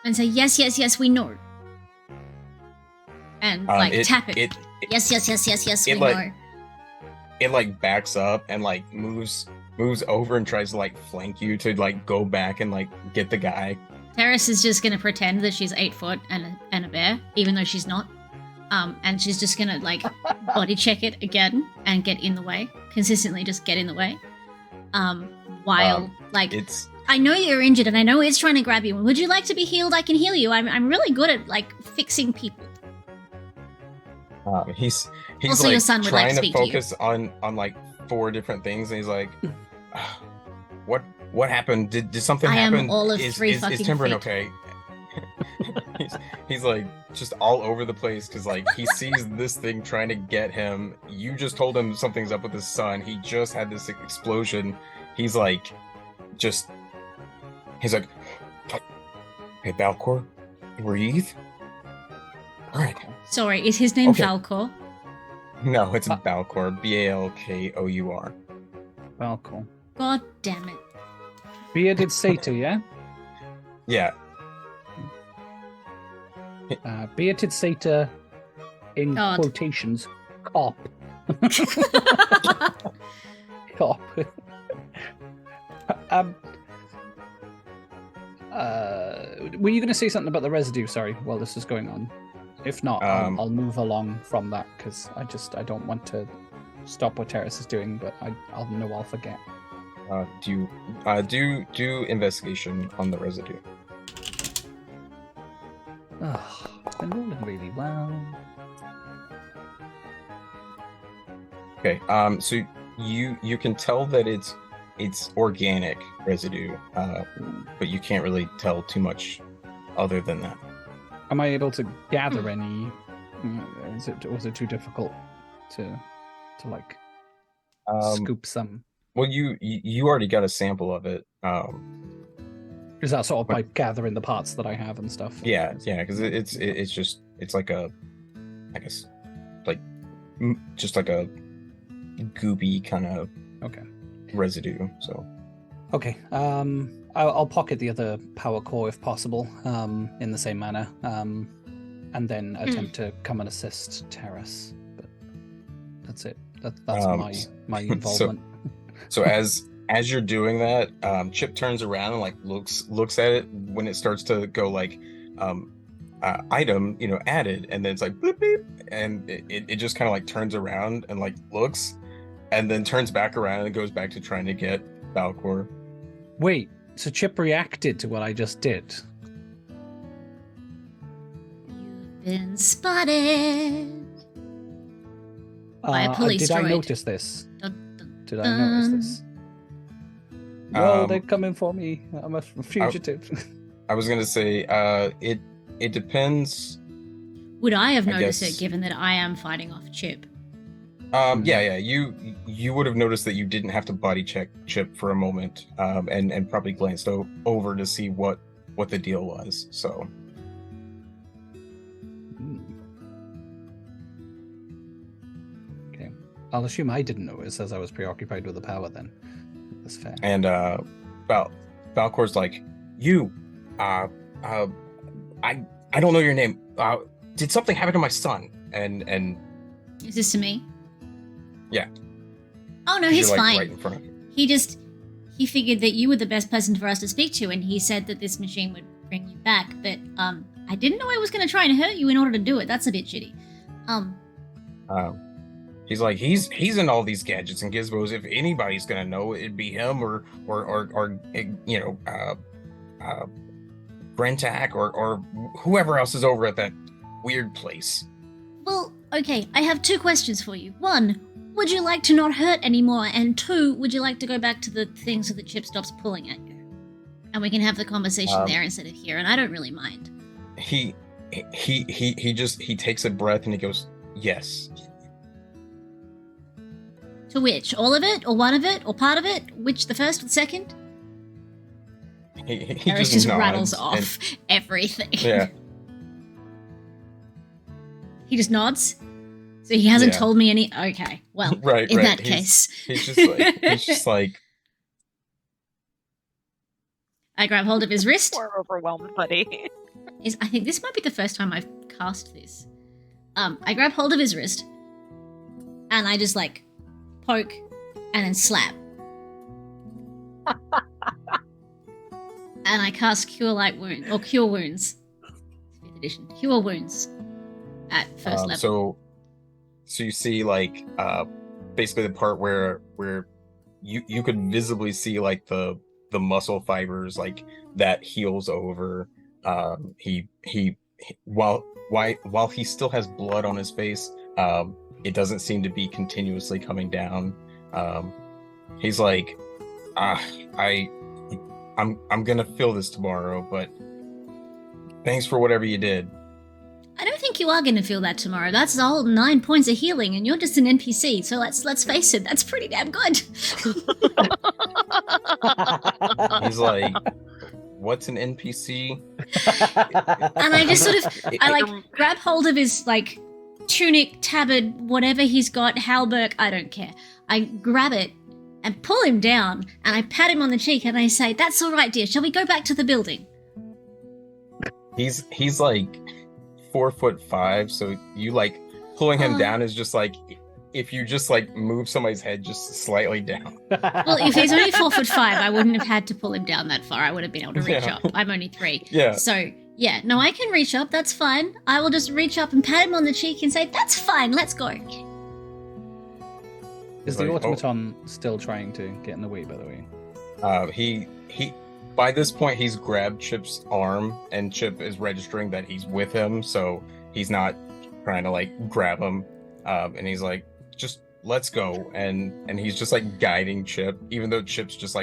and say, yes, we know, and tap it. Yes, we know. It like backs up and like moves over and tries to like flank you to like go back and like get the guy. Teras is just gonna pretend that she's 8 foot and a bear, even though she's not. And she's just gonna like body check it again and get in the way, consistently just get in the way. While it's. I know you're injured and I know it's trying to grab you. Would you like to be healed? I can heal you. I'm really good at like fixing people. He's Also, like your son would like trying to to speak to you. focus on like 4 different things, and he's like, "Ah, what happened? Did something I am happen? all of is 3 is fucking Timberin feet." okay?" he's like just all over the place because like he sees this thing trying to get him. You just told him something's up with his son. He just had this explosion. He's like, he's like, "Hey, Balcor, breathe." All right. Sorry, is his name Okay. Falcor? No, it's Balcor. Balkour. Well, cool. God damn it. Bearded satyr, yeah? Yeah. Bearded satyr, in God. quotations, cop. Cop. Were you going to say something about the residue? Sorry, while this is going on. If not, I'll move along from that because I don't want to stop what Teras is doing, but I'll know I'll forget. Do investigation on the residue. Oh, it's been rolling really well. Okay. So you can tell that it's organic residue, but you can't really tell too much other than that. Am I able to gather any? Was it too difficult to like scoop some? Well, you already got a sample of it. Is that sort of by gathering the parts that I have and stuff? Yeah, because it's like a, I guess, like just like a goopy kind of residue. So okay, I'll pocket the other power core if possible, in the same manner, and then attempt to come and assist Teras. But that's it. That's my involvement. So as you're doing that, Chip turns around and like looks at it when it starts to go like item, added, and then it's like bleep beep, and it just kind of like turns around and like looks, and then turns back around and goes back to trying to get Balcor. Wait, so Chip reacted to what I just did? You've been spotted by a police Did I droid. notice this? Dun, dun, Did I notice this? No, they're coming for me. I'm a fugitive. I was gonna say, it depends. Would I have I noticed guess- it given that I am fighting off Chip? Yeah. You would have noticed that you didn't have to body check Chip for a moment, and probably glanced over to see what the deal was. So. Okay, I'll assume I didn't notice as I was preoccupied with the power. Then that's fair. And Balcor's like, you, I don't know your name. Did something happen to my son? And Is this to me? Yeah. Oh no, you're, he's like, fine. right in front of you. He figured that you were the best person for us to speak to, and he said that this machine would bring you back. But I didn't know I was going to try and hurt you in order to do it. That's a bit shitty. He's like, he's in all these gadgets and gizmos. If anybody's gonna know, it'd be him or Brentak or whoever else is over at that weird place. Well, okay, I have 2 questions for you. 1, would you like to not hurt anymore? And 2, would you like to go back to the thing so that Chip stops pulling at you? And we can have the conversation there instead of here, and I don't really mind. He takes a breath and he goes, yes. To which? All of it? Or one of it? Or part of it? Which, the first or the second? He Eris just nods rattles and- off everything. Yeah. He just nods. So he hasn't Yeah. told me any. Okay, well, Right. in right. that case, He's just like I grab hold of his wrist. We're overwhelmed, buddy. I think this might be the first time I've cast this. I grab hold of his wrist, and I just like poke, and then slap. And I cast Cure Light Wound or Cure Wounds. 5th edition. Cure Wounds at first level. So you see like basically the part where you could visibly see like the muscle fibers like that heals over. While he still has blood on his face, It doesn't seem to be continuously coming down. He's like, I'm gonna feel this tomorrow, but thanks for whatever you did. I don't think you are going to feel that tomorrow. That's all 9 points of healing, and you're just an NPC. So let's face it, that's pretty damn good. He's like, what's an NPC? And I just sort of, I grab hold of his tunic, tabard, whatever he's got, halberd, I don't care. I grab it and pull him down, and I pat him on the cheek, and I say, "That's all right, dear. Shall we go back to the building?" He's like 4'5", so you pulling him down is just if you just move somebody's head just slightly down. Well, if he's only 4'5", I wouldn't have had to pull him down that far. I would have been able to reach up. I'm only 3. Yeah. So yeah, no, I can reach up. That's fine. I will just reach up and pat him on the cheek and say, "That's fine. Let's go." Is the automaton still trying to get in the way? By the way, he. By this point, he's grabbed Chip's arm, and Chip is registering that he's with him, so he's not trying to grab him. And he's like, "Just let's go." And he's just guiding Chip, even though Chip's just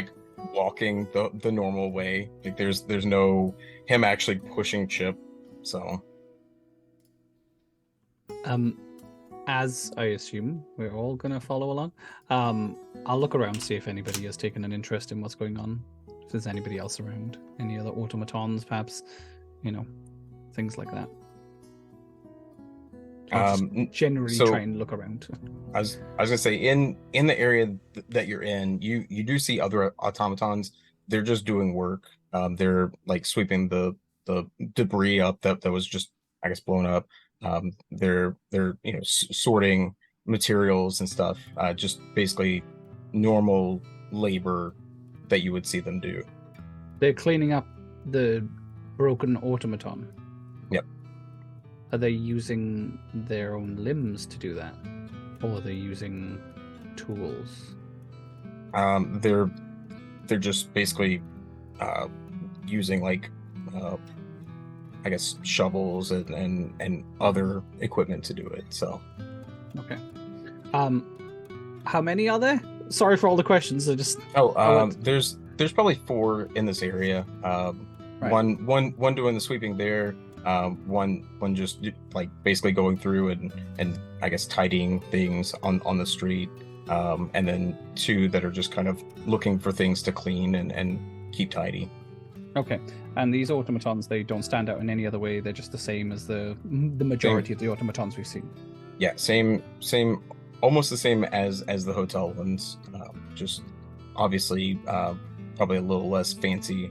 walking the normal way. There's no him actually pushing Chip. So, as I assume we're all gonna follow along, I'll look around, see if anybody has taken an interest in what's going on. If there's anybody else around, any other automatons, perhaps, things like that. Generally try and look around. I was gonna say in the area that you're in, you do see other automatons. They're just doing work. They're sweeping the debris up that was just, I guess, blown up. They're sorting materials and stuff. Just basically normal labor that you would see them do. They're cleaning up the broken automaton. Yep. Are they using their own limbs to do that, or are they using tools? They're just basically using I guess shovels and other equipment to do it. So. Okay. How many are there? Sorry for all the questions. There's probably 4 in this area. Right. One doing the sweeping there. One just basically going through and I guess tidying things on the street. And then 2 that are just kind of looking for things to clean and keep tidy. Okay. And these automatons, they don't stand out in any other way. They're just the same as the majority of the automatons we've seen. Yeah, same, almost the same as the hotel ones. Just obviously probably a little less fancy,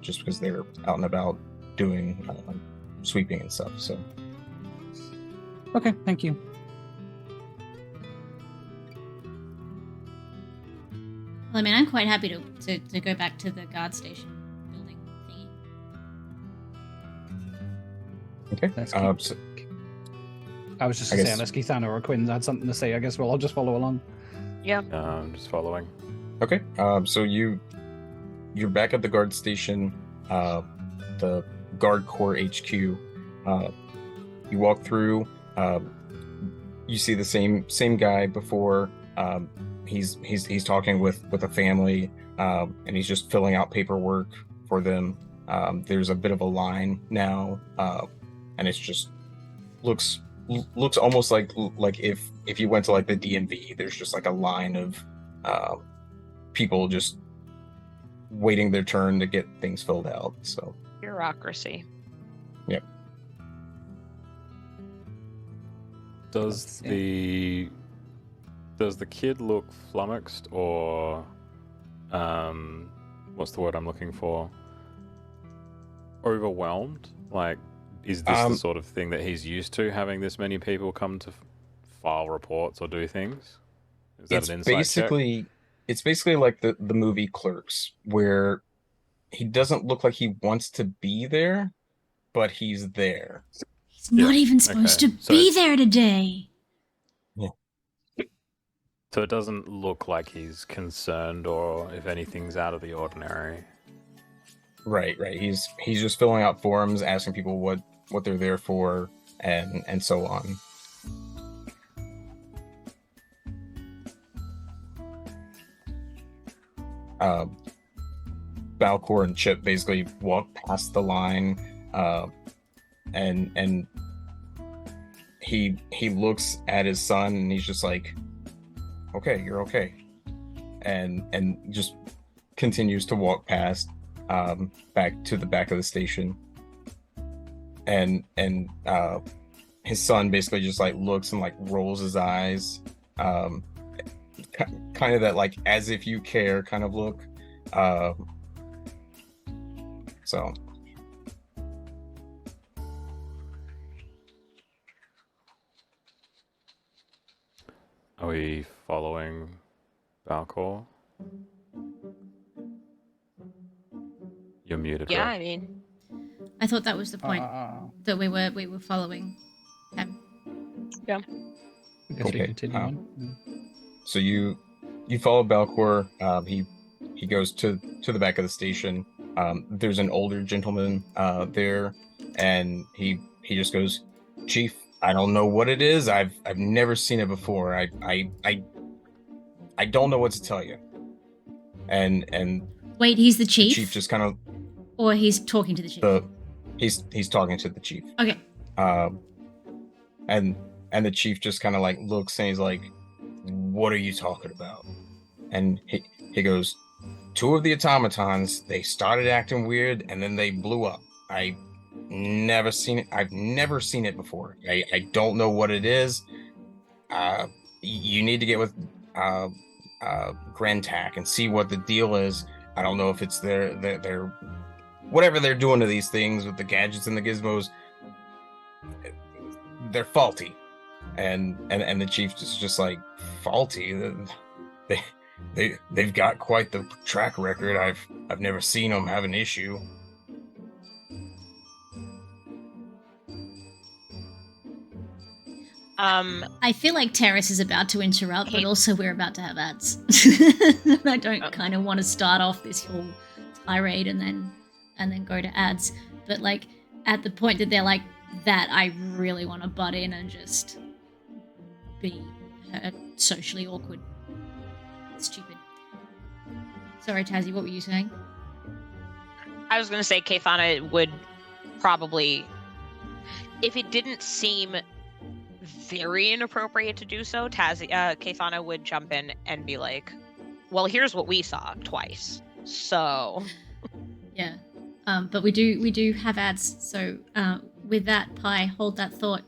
just because they're out and about doing sweeping and stuff. So. Okay, thank you. Well, I mean, I'm quite happy to go back to the guard station building thingy. Okay. I was just saying, unless Keithana or Quinn had something to say, I guess I'll just follow along. Yeah. I'm just following. Okay. So you're back at the guard station, the guard core HQ. You walk through. You see the same guy before. He's talking with a family, and he's just filling out paperwork for them. There's a bit of a line now, and it's just looks almost like if you went to the DMV, there's just a line of people just waiting their turn to get things filled out. So bureaucracy. Yep. Does the kid look flummoxed or what's the word I'm looking for? Overwhelmed? Is this the sort of thing that he's used to, having this many people come to file reports or do things? Is that an insight check? It's basically like the movie Clerks, where he doesn't look like he wants to be there, but he's there. He's not even supposed to be there today. Yeah. So it doesn't look like he's concerned or if anything's out of the ordinary. Right. He's just filling out forms, asking people what they're there for, and so on. Balcor and Chip basically walk past the line, and he looks at his son and he's just like, "Okay, you're okay," and just continues to walk past, back to the back of the station, and his son basically just like looks and like rolls his eyes, kind of that like as if you care kind of look. So Are we following Balcor? You're muted, Yeah, right? I mean, I thought that was the point that we were following him. I guess we Okay, continue on. so you follow Balcor. He goes to the back of the station. There's an older gentleman there, and he just goes, "Chief, I don't know what it is. I've never seen it before. I don't know what to tell you." And Wait, he's the the chief? chief just kind of Or he's talking to the chief? he's talking to the chief. Okay. And the chief just kind of like looks and he's like, "What are you talking about?" And he goes, "Two of the automatons, they started acting weird and then they blew up. I've never seen it before. I don't know what it is. You need to get with Grantac and see what the deal is. I don't know if it's their whatever they're doing to these things with the gadgets and the gizmos. They're faulty." And the chief is just like, "Faulty? They've got quite the track record. I've never seen them have an issue." I feel like Teras is about to interrupt, but also we're about to have ads. I don't kind of want to start off this whole tirade and then go to ads. But like at the point that they're like that, I really want to butt in and just be socially awkward. Stupid. Sorry, Tazzy, what were you saying? I was going to say Kathana would probably, if it didn't seem very inappropriate to do so, Kathana would jump in and be like, "Well, here's what we saw twice." So Yeah. But we do have ads. So with that, Pi, hold that thought.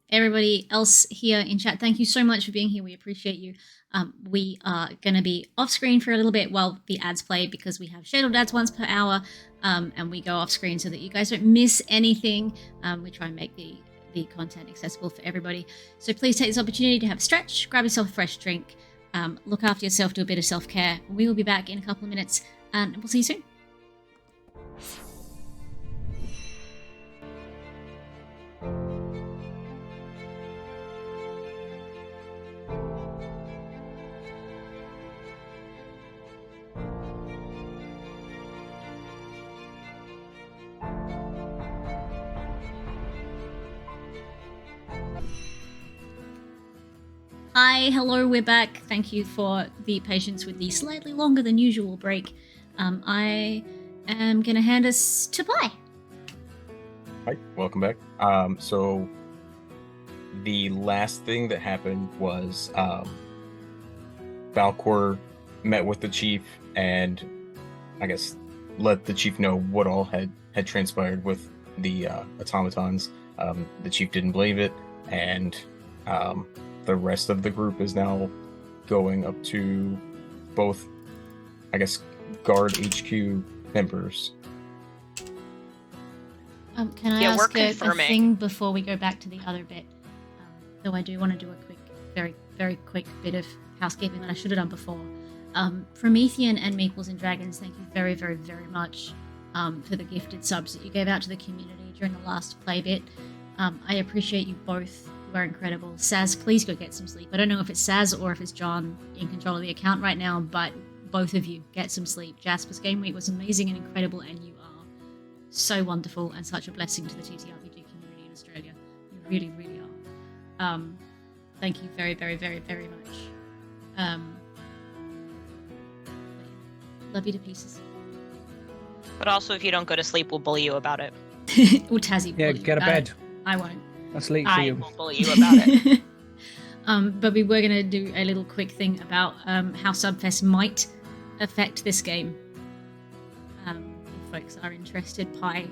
Everybody else here in chat, thank you so much for being here. We appreciate you. We are going to be off screen for a little bit while the ads play because we have scheduled ads once per hour, and we go off screen so that you guys don't miss anything. We try and make the content accessible for everybody. So please take this opportunity to have a stretch, grab yourself a fresh drink, look after yourself, do a bit of self-care. We will be back in a couple of minutes, and we'll see you soon. Hi, hello, we're back. Thank you for the patience with the slightly longer than usual break. I am going to hand us to Pi. Hi, welcome back. So the last thing that happened was Balcor met with the chief and I guess let the chief know what all had transpired with the automatons. The chief didn't believe it, and the rest of the group is now going up to both, I guess, guard HQ members. Can I ask a thing before we go back to the other bit? Though I do want to do a quick, very, very quick bit of housekeeping that I should have done before. Promethean and Meeples and Dragons, thank you very, very, very much for the gifted subs that you gave out to the community during the last play bit. I appreciate you both. You are incredible. Saz, please go get some sleep. I don't know if it's Saz or if it's John in control of the account right now, but both of you get some sleep. Jasper's game week was amazing and incredible, and you are so wonderful and such a blessing to the TTRPG community in Australia. You really, really are. Thank you very, very, very, very much. love you to pieces. But also, if you don't go to sleep, we'll bully you about it. Or Tassie. Yeah, bully you get a about bed. it. I won't. That's late for I you. will bully you about it. But we were going to do a little quick thing about how Subfest might affect this game. If folks are interested, Pi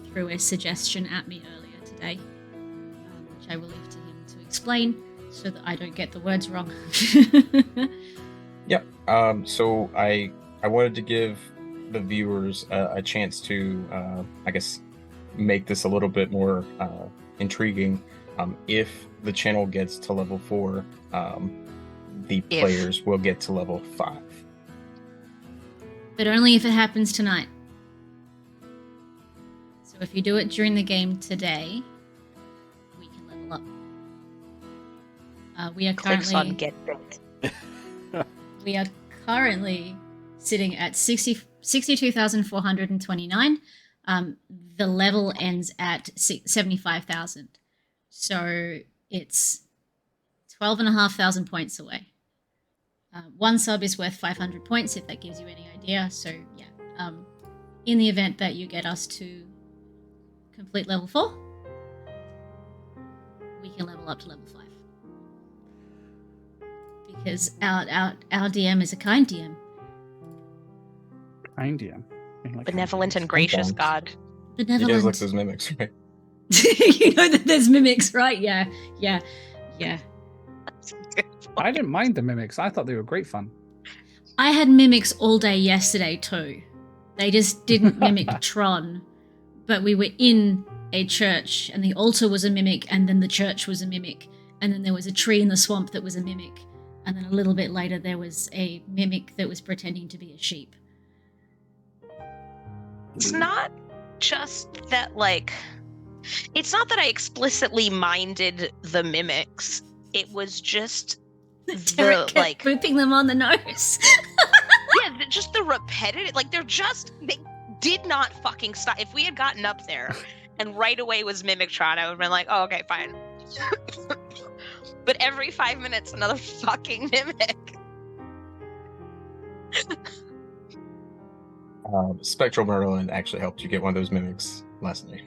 threw a suggestion at me earlier today, which I will leave to him to explain so that I don't get the words wrong. Yep. So I wanted to give the viewers a chance to, I guess, make this a little bit more intriguing. If the channel gets to level 4, the players will get to level 5. But only if it happens tonight. So if you do it during the game today, we can level up. We are Clicks on currently get bit. we are currently sitting at 62,429. The level ends at 75,000. So it's 12,500 points away. One sub is worth 500 points, if that gives you any idea. So yeah, in the event that you get us to complete level 4, we can level up to level 5. Because our DM is a kind DM. Kind DM. Like Benevolent and gracious God. You guys like Benevolent. those mimics, right? You know that there's mimics, right? Yeah. I didn't mind the mimics. I thought they were great fun. I had mimics all day yesterday too. They just didn't mimic Tron. But we were in a church and the altar was a mimic and then the church was a mimic. And then there was a tree in the swamp that was a mimic. And then a little bit later there was a mimic that was pretending to be a sheep. It's not just that, like, it's not that I explicitly minded the mimics. It was just Derek kept like booping them on the nose. just the repetitive, like they did not fucking stop. If we had gotten up there and right away was Mimictron, I would have been like, oh, okay, fine. But every 5 minutes, another fucking mimic. Spectral Merlin actually helped you get one of those mimics last night.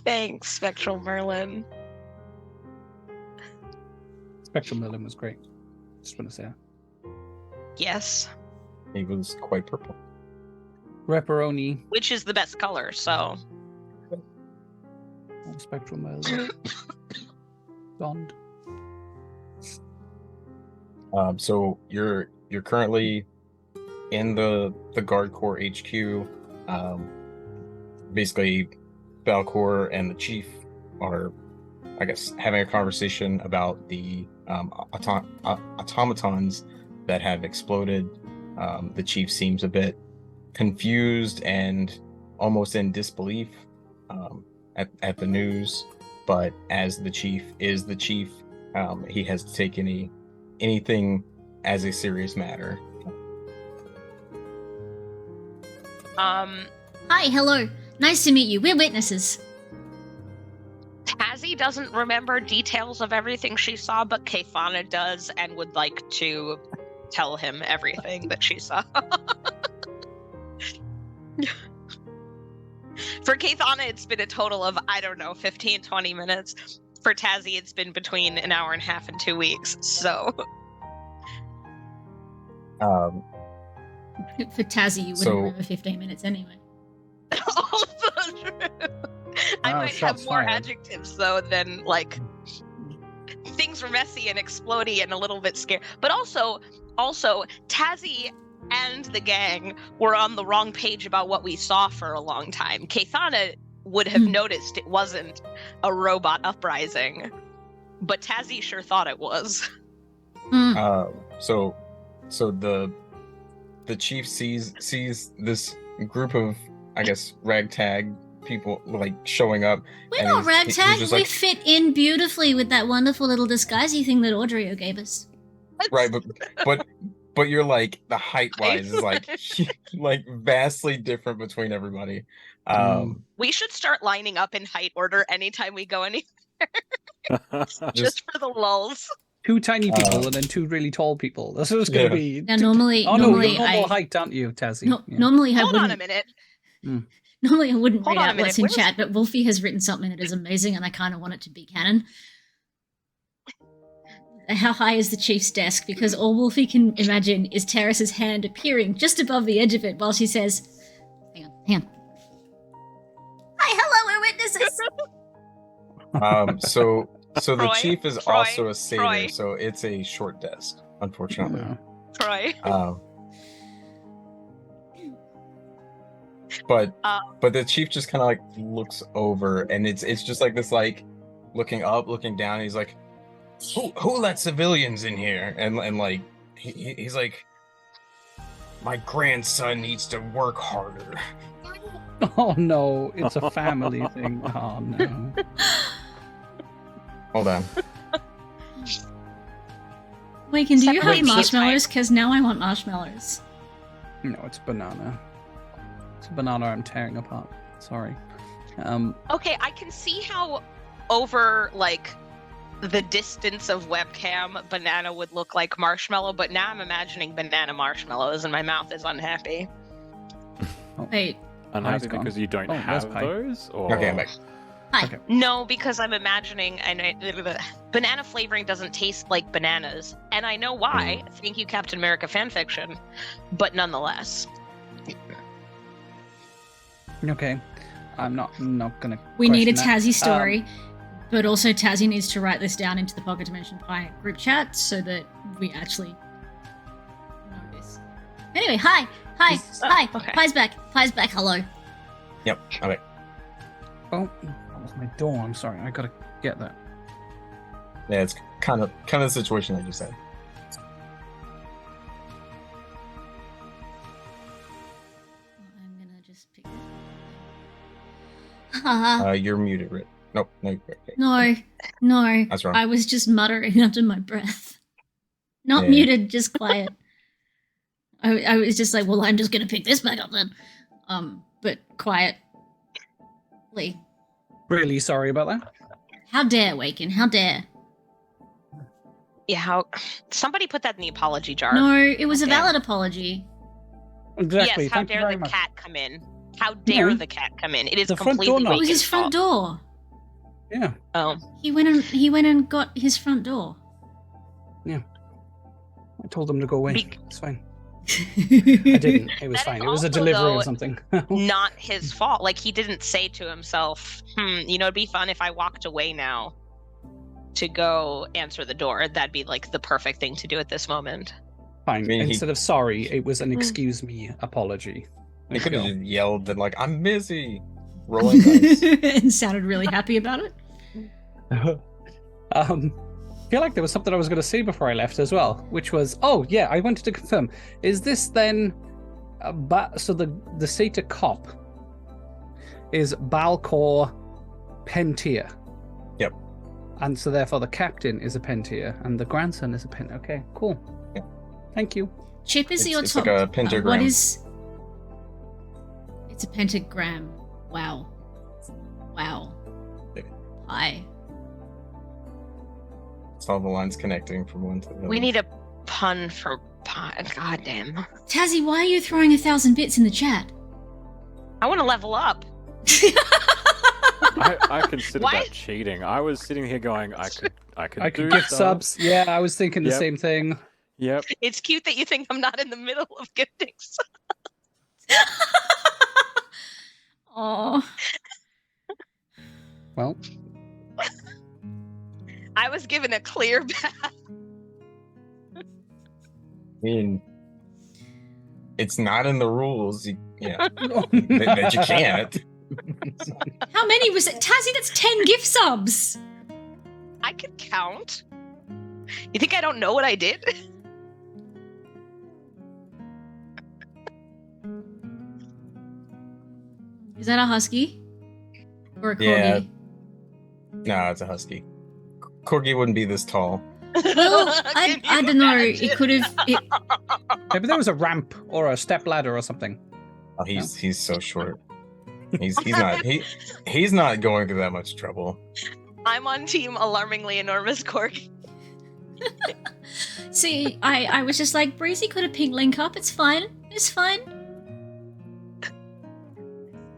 Thanks, Spectral Merlin. Spectral Merlin was great. Just want to say that. Yes. He was quite purple. Pepperoni. Which is the best color, so. Oh, Spectral Merlin. Blonde. So you're currently in the Guard Corps HQ. Basically, Balcor and the Chief are, I guess, having a conversation about the automatons that have exploded. The Chief seems a bit confused and almost in disbelief at the news. But as the Chief is the Chief, he has to take anything as a serious matter. Hi, hello. Nice to meet you. We're witnesses. Tazzy doesn't remember details of everything she saw, but Kathana does and would like to tell him everything that she saw. For Kathana, it's been a total of, 15, 20 minutes. For Tazzy, it's been between an hour and a half and 2 weeks, so... For Tazzy, you wouldn't remember 15 minutes anyway. Also true. I might have more adjectives, though, than, like, things were messy and explodey and a little bit scary. But also, Tazzy and the gang were on the wrong page about what we saw for a long time. Kathana would have noticed it wasn't a robot uprising, but Tazzy sure thought it was. So the Chief sees this group of, I guess, ragtag people like showing up. We're not ragtag. Just We like, fit in beautifully with that wonderful little disguisey thing that Audrio gave us. right, but you're like the height wise is like vastly different between everybody. We should start lining up in height order anytime we go anywhere. Just for the lulls. 2 tiny people and then 2 really tall people. That's what it's going to be. Now, normally, Oh no, normally you're normal height, aren't you, Tazzy? Normally I Hold wouldn't. on a minute. Normally I wouldn't Hold read on a out what's minute, in chat, but Wolfie has written something that is amazing, and I kind of want it to be canon. How high is the chief's desk? Because all Wolfie can imagine is Terrace's hand appearing just above the edge of it while she says, "Hang on." Hi, hello, we're witnesses. So the Troy, chief is Troy, also a satyr, Troy. so it's a short desk, unfortunately. No. Troy. But the chief just kind of like looks over, and it's just like this, like looking up, looking down. And he's like, "Who let civilians in here?" And like he's like, "My grandson needs to work harder." Oh no, it's a family thing. Oh no. Hold on. Waken, do you Separate have cheese marshmallows? Because now I want marshmallows. No, it's banana. It's a banana I'm tearing apart. Sorry. Okay, I can see how over like the distance of webcam banana would look like marshmallow, but now I'm imagining banana marshmallows and my mouth is unhappy. Wait, Unhappy gone. because you don't Oh, there's have Pi. those? Or... Okay, I'm back. Hi. Okay. No, because I'm imagining banana flavoring doesn't taste like bananas, and I know why. Thank you, Captain America fanfiction, but nonetheless. Okay. I'm not gonna. we need a question that. Tazzy story, but also Tazzy needs to write this down into the Pocket Dimension Pi group chat so that we actually know this. Anyway, hi. okay. Pi's back. Hello. Yep, I'm back. Oh, that was my door. I'm sorry. I gotta get that. Yeah, it's kind of the situation that you said. I'm gonna just pick You're muted, Rit. Nope, no, you're right. No. That's wrong. I was just muttering under my breath. Not Yeah. muted, just quiet. I was just like, well, I'm just gonna pick this back up then. But quietly. Really sorry about that. How dare, Waken? How dare? Yeah, how somebody put that in the apology jar. No, it was a Damn. valid apology. Exactly. Yes, how Thank you dare very the much. cat come in? How dare No. the cat come in? It is The front completely door knock. It was Waken's his front fault. door. Yeah. Oh, He went and got his front door. I told them to go away. Bec- It's fine. I didn't. It was That fine. is It was a also, delivery though, or something. not his fault. Like, he didn't say to himself, it'd be fun if I walked away now to go answer the door. That'd be like the perfect thing to do at this moment. Fine. I mean, he- Instead of sorry, it was an excuse me apology. He There could you have go. just yelled and like, "I'm busy," rolling dice. And sounded really happy about it. I feel like there was something I was going to say before I left as well, which was, oh yeah, I wanted to confirm. Is this then, so the Satyr cop is Balcor Pentir? Yep. And so therefore the captain is a Pentir and the grandson is a Pen. Okay, cool. Yeah. Thank you. Chip is your It's top. like a pentagram. What is? It's a pentagram. Wow. Maybe. Hi. It's all the lines connecting from one to the other. We need a pun for pie. God damn. Tazzy, why are you throwing 1,000 bits in the chat? I want to level up. I considered Why? that cheating. I was sitting here going, I could I do could gift stuff. subs. Yeah, I was thinking the Yep. same thing. Yep. It's cute that you think I'm not in the middle of gifting. Oh, Well, I was given a clear path. I mean, it's not in the rules. Yeah, that you can't. how many was it? Tazzy, that's 10 gift subs. I can count. You think I don't know what I did? Is that a husky? Or a corgi? Yeah. No, it's a husky. Corgi wouldn't be this tall. Well, Can I you don't know. imagine? It could have. maybe there was a ramp or a step ladder or something. Oh, he's so short. He's not going through that much trouble. I'm on team alarmingly enormous corgi. See, I was just like, Breezy could have pink link up. It's fine. It's fine.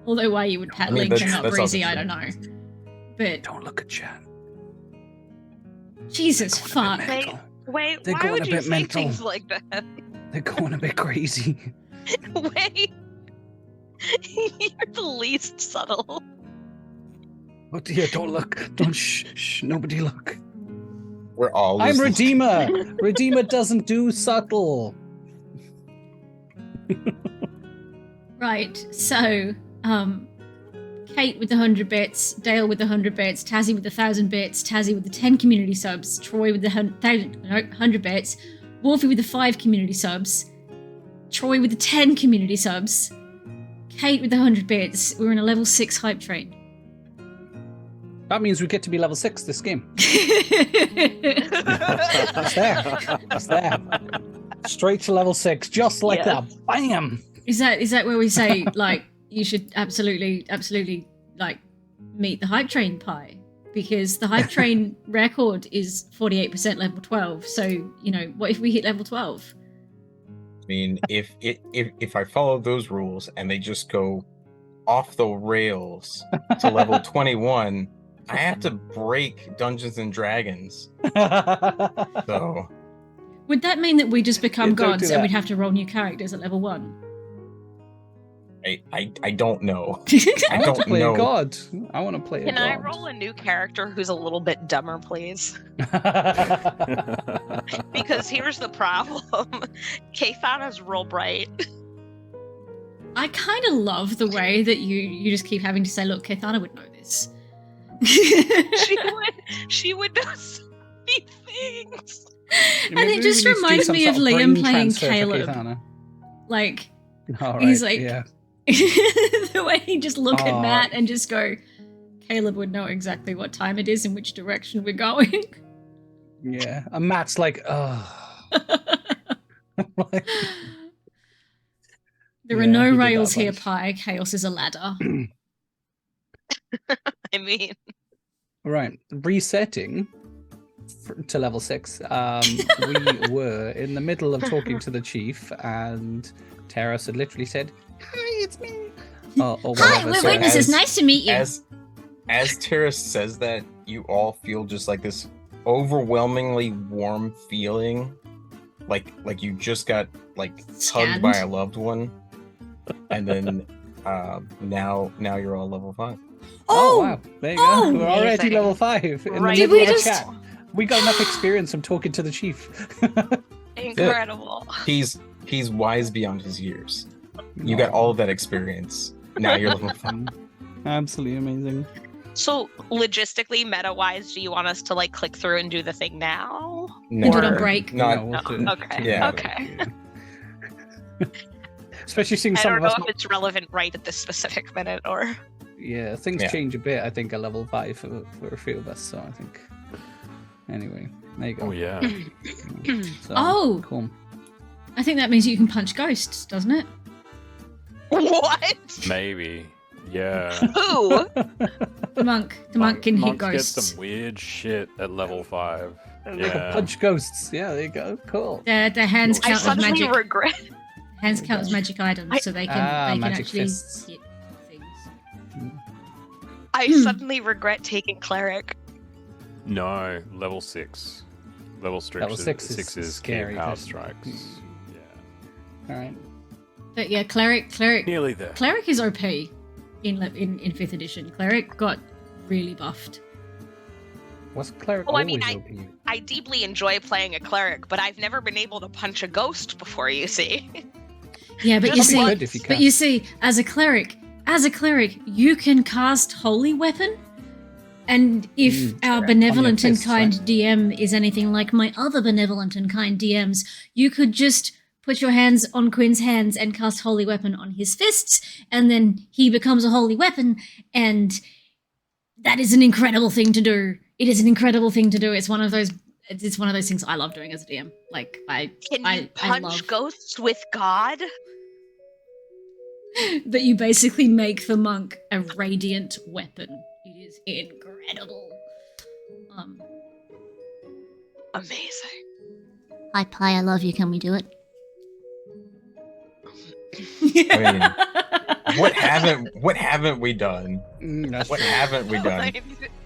Although why you would pat Link and not Breezy, I don't know. But Don't look at chat. Jesus fuck. Wait, They're why going would a you bit say mental. things like that? They're going a bit crazy. Wait. You're the least subtle. Oh dear, don't look. Don't shh. Nobody look. We're all. I'm listening. Redeemer. Redeemer doesn't do subtle. Right, so, Kate with the 100 bits, Dale with the 100 bits, Tazzy with the 1,000 bits, Tazzy with the 10 community subs, Troy with the 100 bits, Wolfie with the 5 community subs, Troy with the 10 community subs, Kate with the 100 bits. We're in a level 6 hype train. That means we get to be level 6 this game. That's there. Straight to level 6, just like that. Bam! Is that where we say, like, you should absolutely, like, meet the hype train pie? Because the hype train record is 48% level 12. So, you know, what if we hit level 12? I mean, if I follow those rules and they just go off the rails to level 21, I have to break Dungeons and Dragons. So Would that mean that we just become Yeah, don't gods do and that. we'd have to roll new characters at level 1? I don't know. I I want to don't play know. a god. I want to play a Can god. I roll a new character who's a little bit dumber, please? Because here's the problem. Kathana's real bright. I kind of love the way that you just keep having to say, look, Kathana would know this. She would know so many things. And Maybe it just we need to do reminds some me sort of brain Liam playing transfer for Caleb. Kathana. Like, All right, he's like, yeah. the way he just look at Oh. Matt and just go, Caleb would know exactly what time it is and which direction we're going. Yeah. And Matt's like, oh. There are Yeah, no he did that rails a here, bunch. Pi. Chaos is a ladder. I mean, Right. Resetting to level 6. We were in the middle of talking to the chief, and Teras had literally said, "Hi, it's me." Or Hi, whatever, we're so- witnesses. Nice to meet you. As Teras says that, you all feel just like this overwhelmingly warm feeling, like you just got like Scanned. hugged by a loved one, and then now you're all level 5. Oh, wow. There you Oh! go. We're already Amazing. level 5 in the Right. Did middle we of a just- chat. We got enough experience from talking to the chief. incredible. He's wise beyond his years. You got all of that experience. Now you're level 5. Absolutely amazing. So, logistically, meta-wise, do you want us to like click through and do the thing now? And do it on Or- break. Not. we'll do it okay, Yeah. okay. Especially seeing I some don't of know us. if it's relevant right at this specific minute or. Yeah, things Yeah. change a bit, I think, at level 5 for a few of us, so I think. Anyway, there you go. Oh yeah. So, Oh! cool. I think that means you can punch ghosts, doesn't it? What? Maybe. Yeah. Who? The monk can hit Monks get ghosts. some weird shit at level 5. They can Yeah. punch ghosts. Yeah, there you go. Cool. Their hands I count as suddenly magic. regret. Hands count as magic items, so they can magic actually fists. hit things. I suddenly regret taking cleric. No, level 6. Level Level 6 is 6 is scary, Key Power but- Strikes. Yeah. All right. But yeah, cleric Nearly there. is OP in 5th edition. Cleric got really buffed. Was cleric Well, I mean, always OP? I deeply enjoy playing a cleric, but I've never been able to punch a ghost before, you see. Yeah, but you Just see, Probably could if you but can. you see, as a cleric, you can cast Holy Weapon. And if our on benevolent your and fists, kind right? DM is anything like my other benevolent and kind DMs, you could just put your hands on Quinn's hands and cast Holy Weapon on his fists, and then he becomes a Holy Weapon, and that is an incredible thing to do. It is an incredible thing to do. It's one of those things I love doing as a DM. Like Can you I punch love ghosts with God? that you basically make the monk a radiant weapon. It is incredible. Amazing. Hi, Pie, I love you. Can we do it? I mean, what haven't we done? That's What true. haven't we done?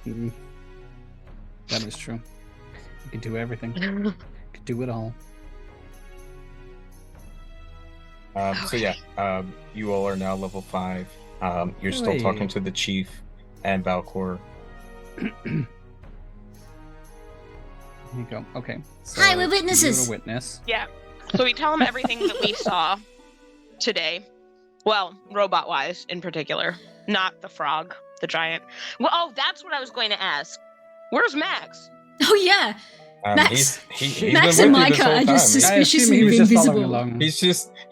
Mhm. That is true. You can do everything. You can do it all. So yeah, you all are now level 5. You're still talking to the chief and Balcor. Here you go. Okay. Hi, we're you're witnesses. a witness. Yeah. So we tell him everything that we saw today. Well, robot-wise in particular. Not the frog, the giant. Well, oh, that's what I was going to ask. Where's Max? Oh yeah, Max. He's Max been and with you this Micah whole are just time. I assume suspiciously he was just following invisible. along.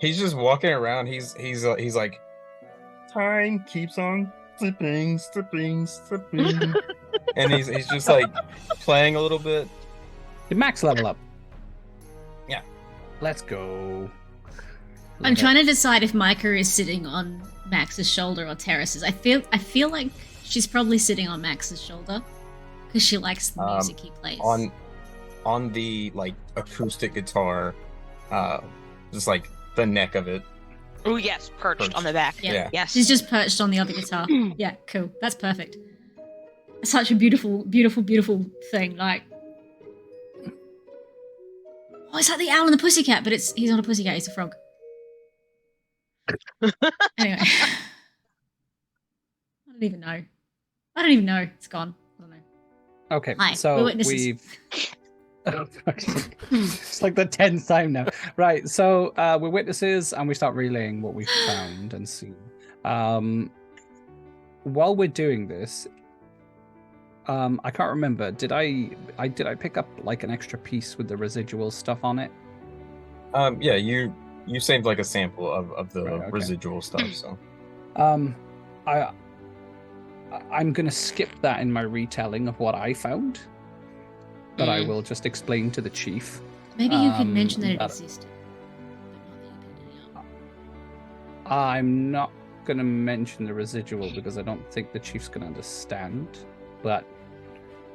He's just walking around. He's like, time keeps on slipping, and he's just like playing a little bit. Did Max level up? Yeah. Let's go. I'm trying to decide if Micah is sitting on Max's shoulder or Terrace's. I feel like she's probably sitting on Max's shoulder because she likes the music he plays. On the like acoustic guitar, just like the neck of it. Oh yes, perched on the back. Yeah. Yes. She's just perched on the other guitar. Yeah, cool. That's perfect. Such a beautiful, beautiful, beautiful thing. Like, oh, it's like the owl and the pussycat, but he's not a pussycat. He's a frog. Anyway, I don't even know. It's gone. I don't know. Okay, Hi, we're so witnesses. we've. It's like the 10th time now. Right, so we're witnesses and we start relaying what we found and seen. While we're doing this, I can't remember. Did I pick up like an extra piece with the residual stuff on it? Yeah, you saved like a sample of the Right, okay. residual stuff. So I'm gonna skip that in my retelling of what I found, but I will just explain to the chief. Maybe you could mention that it that- existed, but not that you picked it up. I'm not gonna mention the residual because I don't think the chief's gonna understand, but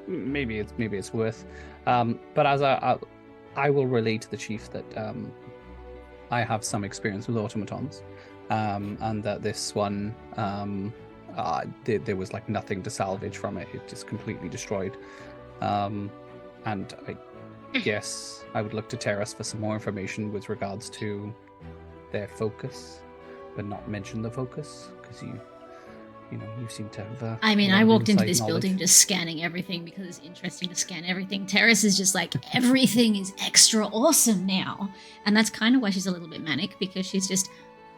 maybe it's worth. But as I will relay to the chief that I have some experience with automatons, and that this one there was like nothing to salvage from it. It just completely destroyed. And I guess I would look to Teras for some more information with regards to their focus, but not mention the focus because you seem to have. I mean, a lot I of walked into inside this knowledge. building just scanning everything because it's interesting to scan everything. Terrace is just like, everything is extra awesome now. And that's kind of why she's a little bit manic, because she's just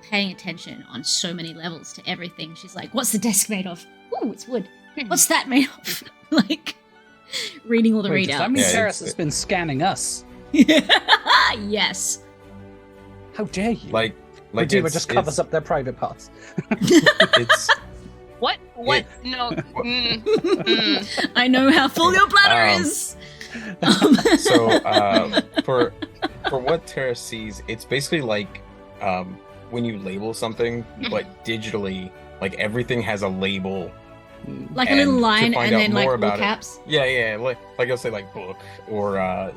paying attention on so many levels to everything. She's like, what's the desk made of? Ooh, it's wood. What's that made of? Like, reading all the Wait, does that readouts. mean Yeah, Teras has been scanning us? Yes. How dare you? like Redeemer just covers up their private parts. It's What? No. I know how full your bladder is. so for what Teras sees, it's basically like when you label something, but digitally, like everything has a label. Like a little And to line find and out then like more all about it- caps. Yeah, like I'll say like book or a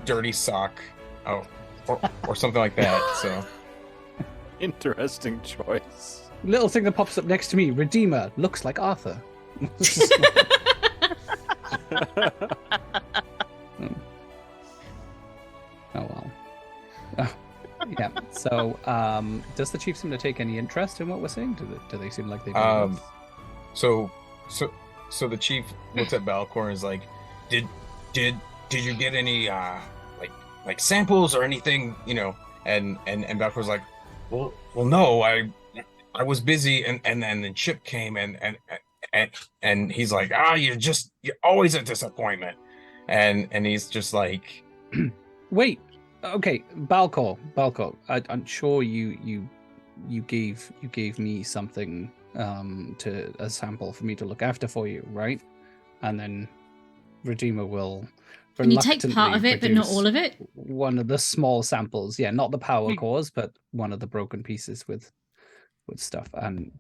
dirty sock, or something like that. So Interesting choice. Little thing that pops up next to me, Redeemer, looks like Arthur. Oh well. Yeah. So, does the chief seem to take any interest in what we're saying? Do they seem like they? so the chief looks at Balcor and is like, did you get any like samples or anything, and Balcor's like, well no, I was busy and then Chip came and he's like, you're always a disappointment, and he's just like, Wait. Okay, Balcor. I'm sure you gave me something to a sample for me to look after for you, right? And then Redeemer will. Can you take part of reluctantly it, but not produce all of it? One of the small samples, yeah, not the power cores, but one of the broken pieces with stuff, and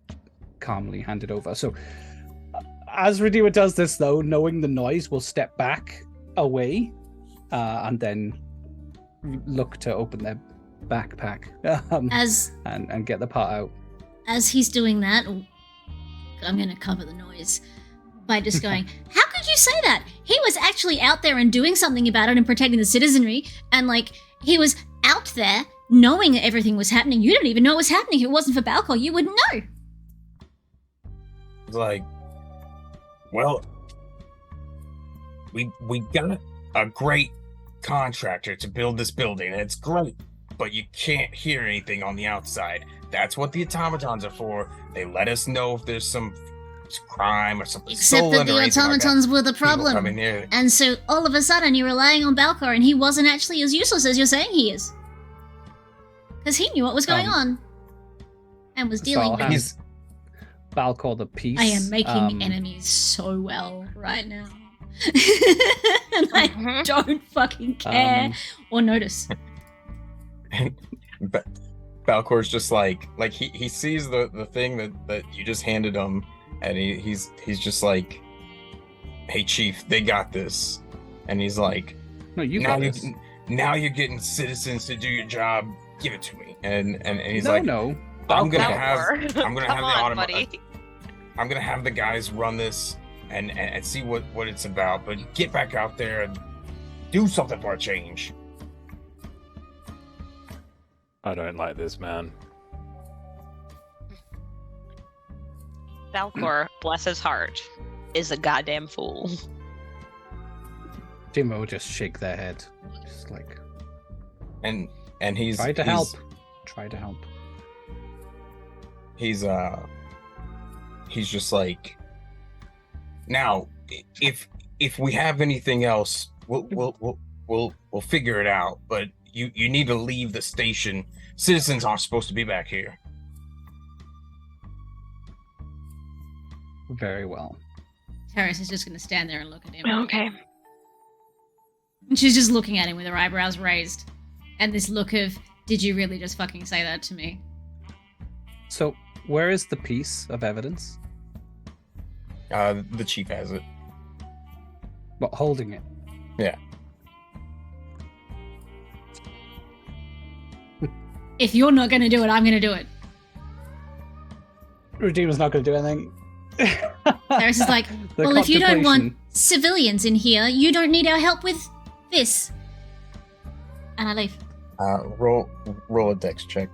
calmly hand it over. So, as Redeemer does this, though, knowing the noise, will step back away, and then look to open their backpack and get the part out. As he's doing that, I'm going to cover the noise by just going, how could you say that? He was actually out there and doing something about it and protecting the citizenry, and like he was out there knowing that everything was happening. You didn't even know it was happening. If it wasn't for Balcor, you wouldn't know. It's like, well, we got a great contractor to build this building, and it's great, but you can't hear anything on the outside. That's what the automatons are for. They let us know if there's some crime or something Except stolen that the or anything like that. automatons were the People problem. come in here. And so all of a sudden you're relying on Balcor, and he wasn't actually as useless as you're saying he is. Because he knew what was going on. And was dealing with it. Balcor the piece. I am making enemies so well right now. And I don't fucking care or notice. But Balcor's just like he sees the thing that you just handed him, and he's just like, hey chief, they got this. And he's like, no, you got this. Now you're getting citizens to do your job, give it to me. And he's no, like, no, I'm gonna Balcor. have Come on, buddy. I'm gonna have the guys run this and see what it's about, but get back out there and do something for a change. I don't like this man. Balcor, bless his heart, is a goddamn fool. Timo will just shake their head, just like, And he's try to help. He's just like, now if we have anything else, we'll figure it out. But you need to leave the station. Citizens aren't supposed to be back here. Very well. Teras is just going to stand there and look at him. Okay. And she's just looking at him with her eyebrows raised. And this look of, did you really just fucking say that to me? So, where is the piece of evidence? The chief has it. What, holding it? Yeah. If you're not going to do it, I'm going to do it. Redeemer's not going to do anything. Teras is like, well, if you don't want civilians in here, you don't need our help with this. And I leave. Roll a dex check.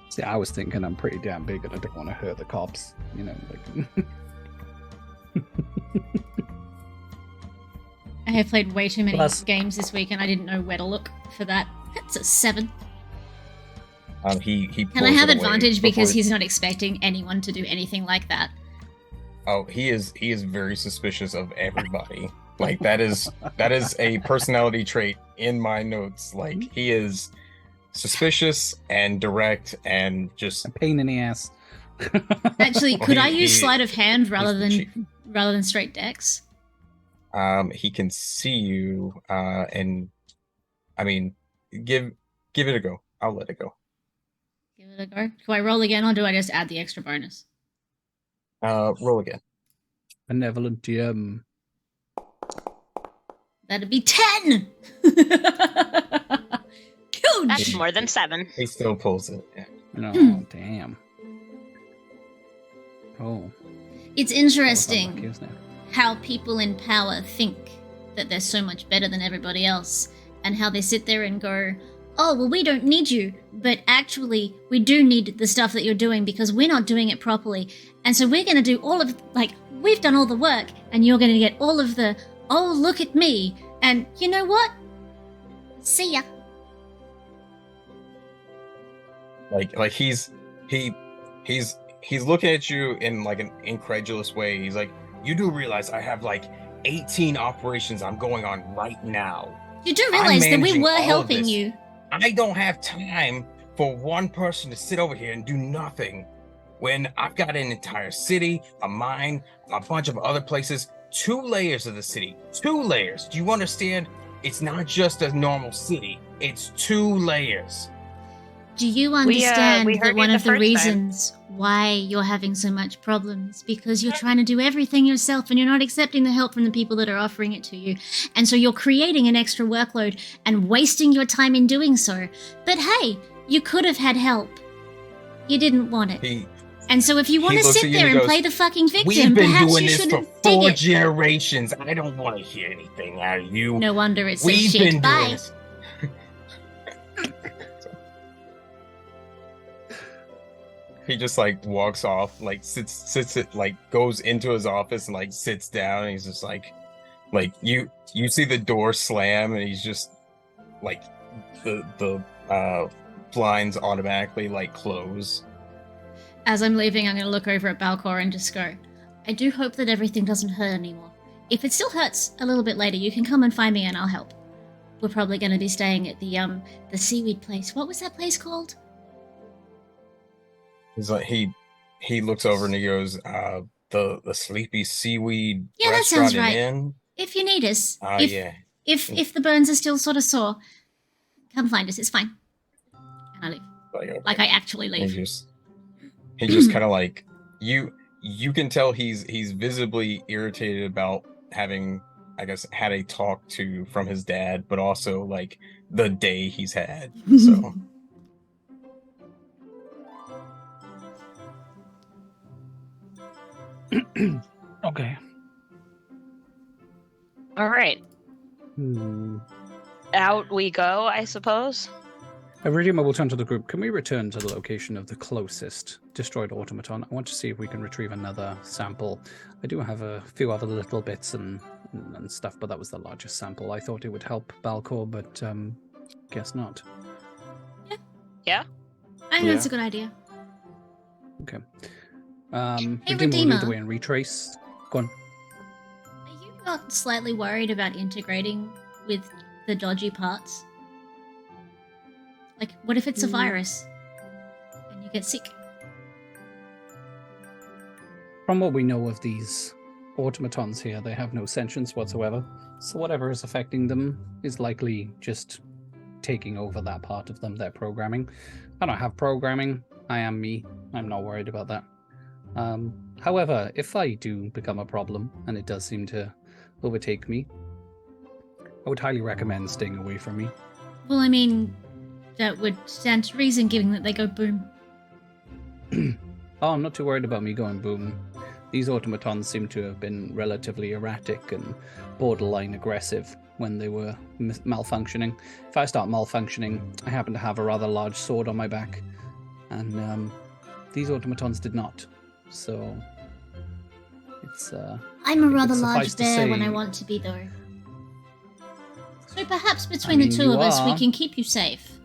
See, I was thinking I'm pretty damn big and I don't want to hurt the cops. You know, like... I have played way too many games this week and I didn't know where to look for that. That's a 7. He Can I have advantage because he's not expecting anyone to do anything like that? Oh, he is very suspicious of everybody. Like that is a personality trait in my notes. Like he is suspicious and direct and just a pain in the ass. Actually, could I use sleight of hand rather than straight dex? He can see you, and I mean, give it a go. I'll let it go. Give it a go. Do I roll again, or do I just add the extra bonus? Roll again. Benevolent DM. That'd be 10! That's more than 7. He still pulls it. Yeah. No, damn. Oh. It's interesting how people in power think that they're so much better than everybody else, and how they sit there and go, oh, well, we don't need you, but actually, we do need the stuff that you're doing because we're not doing it properly. And so we're going to do all of, like, we've done all the work, and you're going to get all of the, oh, look at me, and you know what? See ya. Like he's looking at you in like an incredulous way. He's like, you do realize I have like 18 operations I'm going on right now. You do realize that we were helping you. I don't have time for one person to sit over here and do nothing when I've got an entire city, a mine, a bunch of other places, 2 layers of the city, 2 layers. Do you understand? It's not just a normal city. It's 2 layers. Do you understand we heard that you one the of the first time. reasons why you're having so much problems because you're trying to do everything yourself and you're not accepting the help from the people that are offering it to you. And so you're creating an extra workload and wasting your time in doing so. But hey, you could have had help. You didn't want it. And so if you want to looks sit at you there and and goes, play the fucking victim, We've been perhaps doing you this should for have dig 4 it. generations. I don't want to hear anything out of you. No wonder it's We've shit. been doing Bye. this. He just like walks off, like sits it, like goes into his office and like sits down. And he's just like you see the door slam, and he's just like the blinds automatically like close. As I'm leaving, I'm going to look over at Balcor and just go, I do hope that everything doesn't hurt anymore. If it still hurts a little bit later, you can come and find me and I'll help. We're probably going to be staying at the seaweed place. What was that place called? He's like he looks over and he goes, the Sleepy Seaweed Yeah, that Restaurant sounds right. and Inn. If you need us. Yeah. If the burns are still sort of sore, come find us. It's fine. And I leave. Okay. Like I actually leave. He just kind of like you can tell he's visibly irritated about having, I guess, had a talk from his dad, but also like the day he's had. So Okay. All right. Out we go, I suppose. Iridium, I will turn to the group. Can we return to the location of the closest destroyed automaton? I want to see if we can retrieve another sample. I do have a few other little bits and stuff, but that was the largest sample. I thought it would help Balcor, but guess not. Yeah. I think that's a good idea. Okay. Hey, Redeemer will lead Redeemer. the way and retrace. Go on. Are you not slightly worried about integrating with the dodgy parts? Like, what if it's a virus and you get sick? From what we know of these automatons here, they have no sentience whatsoever. So whatever is affecting them is likely just taking over that part of them, their programming. I don't have programming. I am me. I'm not worried about that. However, if I do become a problem, and it does seem to overtake me, I would highly recommend staying away from me. Well, I mean, that would stand to reason given that they go boom. Oh, I'm not too worried about me going boom. These automatons seem to have been relatively erratic and borderline aggressive when they were malfunctioning. If I start malfunctioning, I happen to have a rather large sword on my back, and these automatons did not. So it's I'm a rather suffice large to bear when say- I want to be, though. So perhaps between the two you of us, we are. can keep you safe.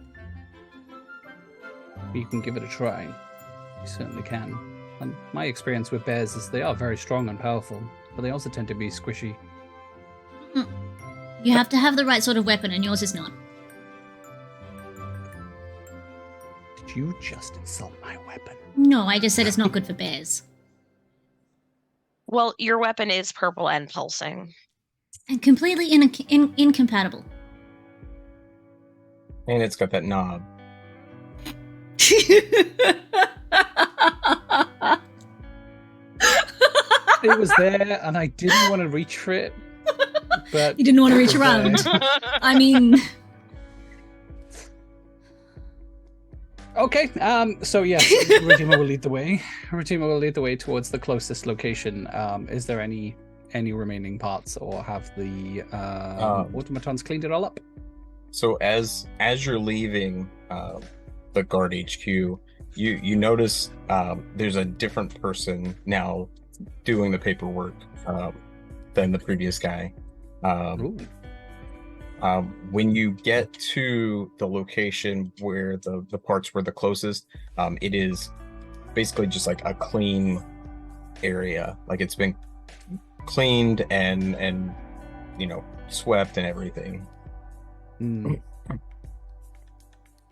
You can give it a try. You certainly can. And my experience with bears is they are very strong and powerful, but they also tend to be squishy. You have to have the right sort of weapon, and yours is not. Did you just insult my weapon? No, I just said it's not good for bears. Well, your weapon is purple and pulsing. And completely incompatible. and it's got that knob. It was there, and I didn't want to reach for it. But You didn't want to reach around. I mean, okay. So yes, Redeemer will lead the way. Redeemer will lead the way towards the closest location. Is there any remaining parts, or have the automatons cleaned it all up? So as you're leaving the guard HQ, you notice there's a different person now doing the paperwork than the previous guy. When you get to the location where the parts were the closest, it is basically just like a clean area. Like it's been cleaned and swept and everything.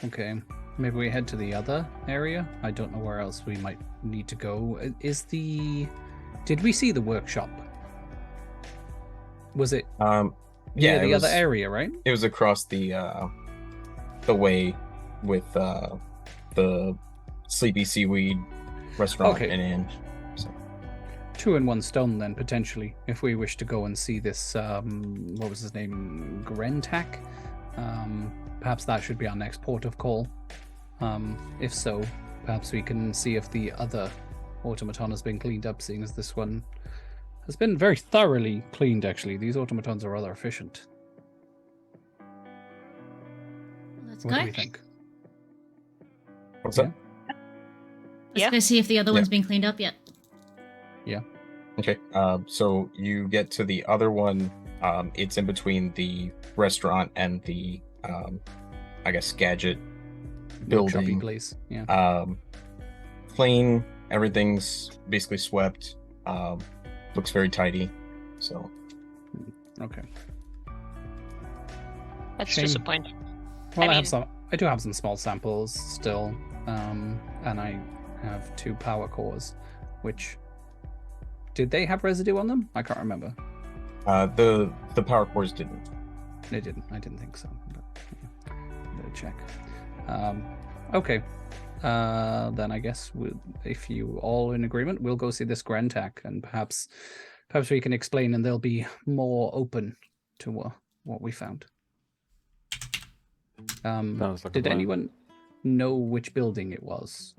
Okay, maybe we head to the other area. I don't know where else we might need to go. Did we see the workshop? Was it Yeah, the it other was- area, right? It was across the way with the Sleepy Seaweed restaurant Okay. and inn. So, 2 in 1 stone, then, potentially, if we wish to go and see this, what was his name? Grentak? Perhaps that should be our next port of call. If so, perhaps we can see if the other automaton has been cleaned up, seeing as this one has been very thoroughly cleaned, actually. These automatons are rather efficient. Let's What go. do we think? what's up? Let's go see if the other one's been cleaned up yet. Okay. So you get to the other one. It's in between the restaurant and the, I guess, gadget Workshop-y building. place. Yeah. Clean. Everything's basically swept. Looks very tidy. So Okay. That's Shame. disappointing. Well, I I mean- do have some small samples still, and I have 2 power cores, which did they have residue on them? I can't remember. the power cores didn't. They didn't. I didn't think so. But, yeah. I'm gonna check. Okay. Then I guess if you all in agreement, we'll go see this Grentak, and perhaps we can explain, and they'll be more open to what we found. Sounds like a Did plan. anyone know which building it was?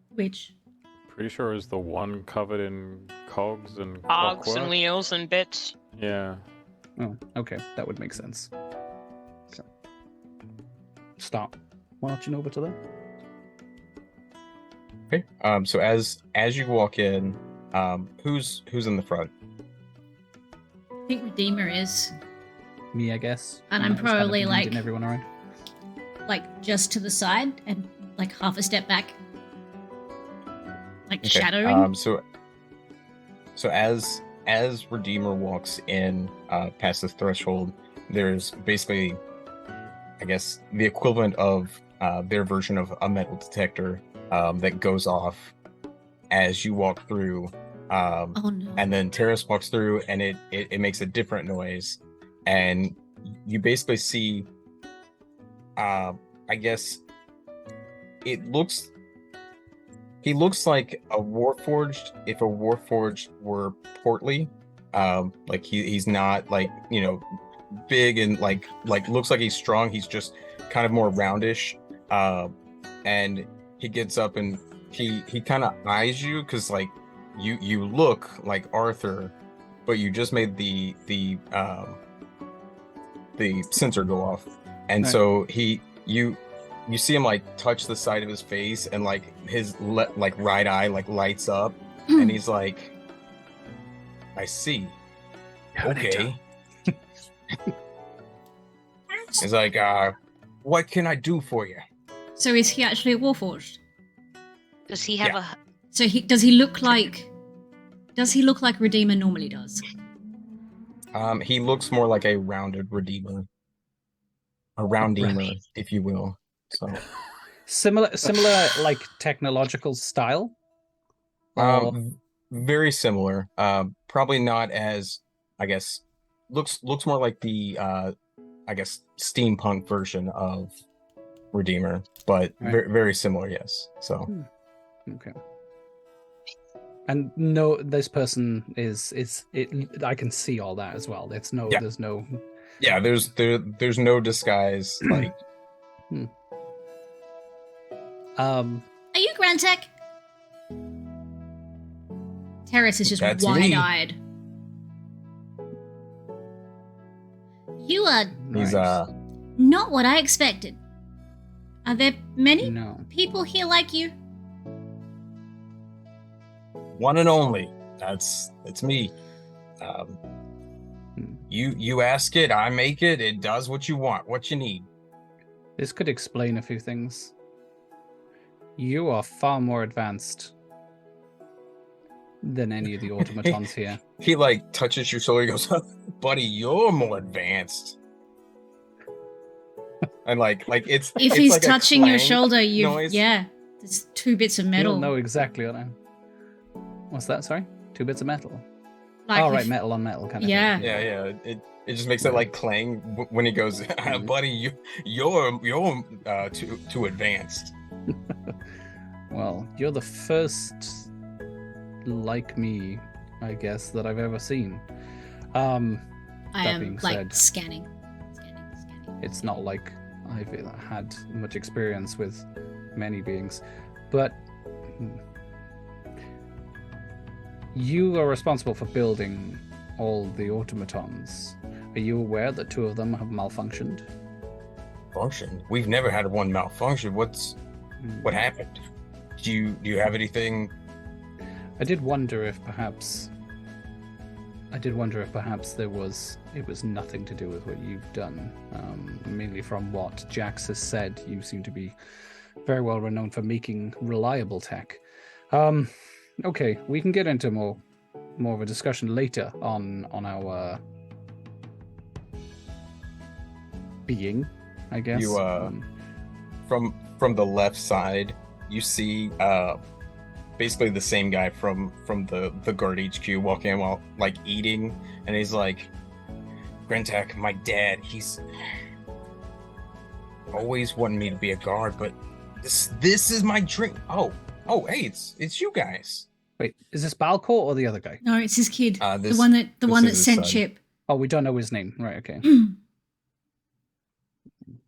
Which? Pretty sure it was the one covered in cogs and Cogs and clockwork. wheels and bits. Yeah. Oh, okay, that would make sense. Okay. Stop marching over to them. Okay. So as you walk in, who's in the front? I think Redeemer is Me, I guess. And You I'm know, just kind of probably, leading like- everyone around. like just to the side and like half a step back, like Okay. shadowing. So as Redeemer walks in past the threshold, there's basically, I guess, the equivalent of their version of a metal detector that goes off as you walk through. Oh no! And then Teras walks through, and it makes a different noise, and you basically see, I guess, he looks like a Warforged if a Warforged were portly. Like he's not like, you know, big and like looks like he's strong. He's just kind of more roundish. And he gets up and he kind of eyes you because like you look like Arthur, but you just made the sensor go off, and Right. so you see him like touch the side of his face, and like his like right eye like lights up, and he's like, I see. Okay. He's like, what can I do for you? So is he actually a Warforged? Does he have Yeah. So does he look like Redeemer normally does? He looks more like a rounded Redeemer, a roundeemer, if you will. So, Similar, like technological style. Or- very similar. Probably not as, I guess, looks more like the, I guess, steampunk version of Redeemer, but Right. very similar. Yes. So, Okay. And no, this person is it. I can see all that as well. It's no, Yeah. there's no. yeah, there's no disguise. Like, Are you Grantek? Terrace is just That's me. wide-eyed. You are he's Nice. not what I expected. Are there many No. people here like you? one and only. That's me. You ask it, I make it. It does what you want, what you need. This could explain a few things. You are far more advanced than any of the automatons here. He like touches your shoulder. He goes, "Buddy, you're more advanced." And like it's If it's he's like a touching your clang shoulder, noise. there's 2 bits of You metal. don't know exactly what I'm. What's that? Sorry, 2 bits of metal. Like All right, if- metal on metal kind of Yeah. Yeah, yeah. It just makes it like clang when he goes, buddy, you're too advanced. thing. Well, you're the first like me, I guess, that I've ever seen. I That am being like said- scanning. It's not like I've had much experience with many beings, but you are responsible for building all the automatons. Are you aware that 2 of them have malfunctioned? Function? We've never had one malfunction. What happened? Do you have anything? I did wonder if perhaps it was nothing to do with what you've done. Mainly from what Jax has said, you seem to be very well renowned for making reliable tech. Okay, we can get into more of a discussion later on our being, I guess. You from the left side, you see basically the same guy from the guard HQ walking in while like eating, and he's like, Grentak, my dad, he's always wanted me to be a guard, but this is my dream. Oh, hey, it's you guys. Wait, is this Balcor or the other guy? No, it's his kid. The This- one that this is his sent son. Chip. Oh, we don't know his name. Right, okay.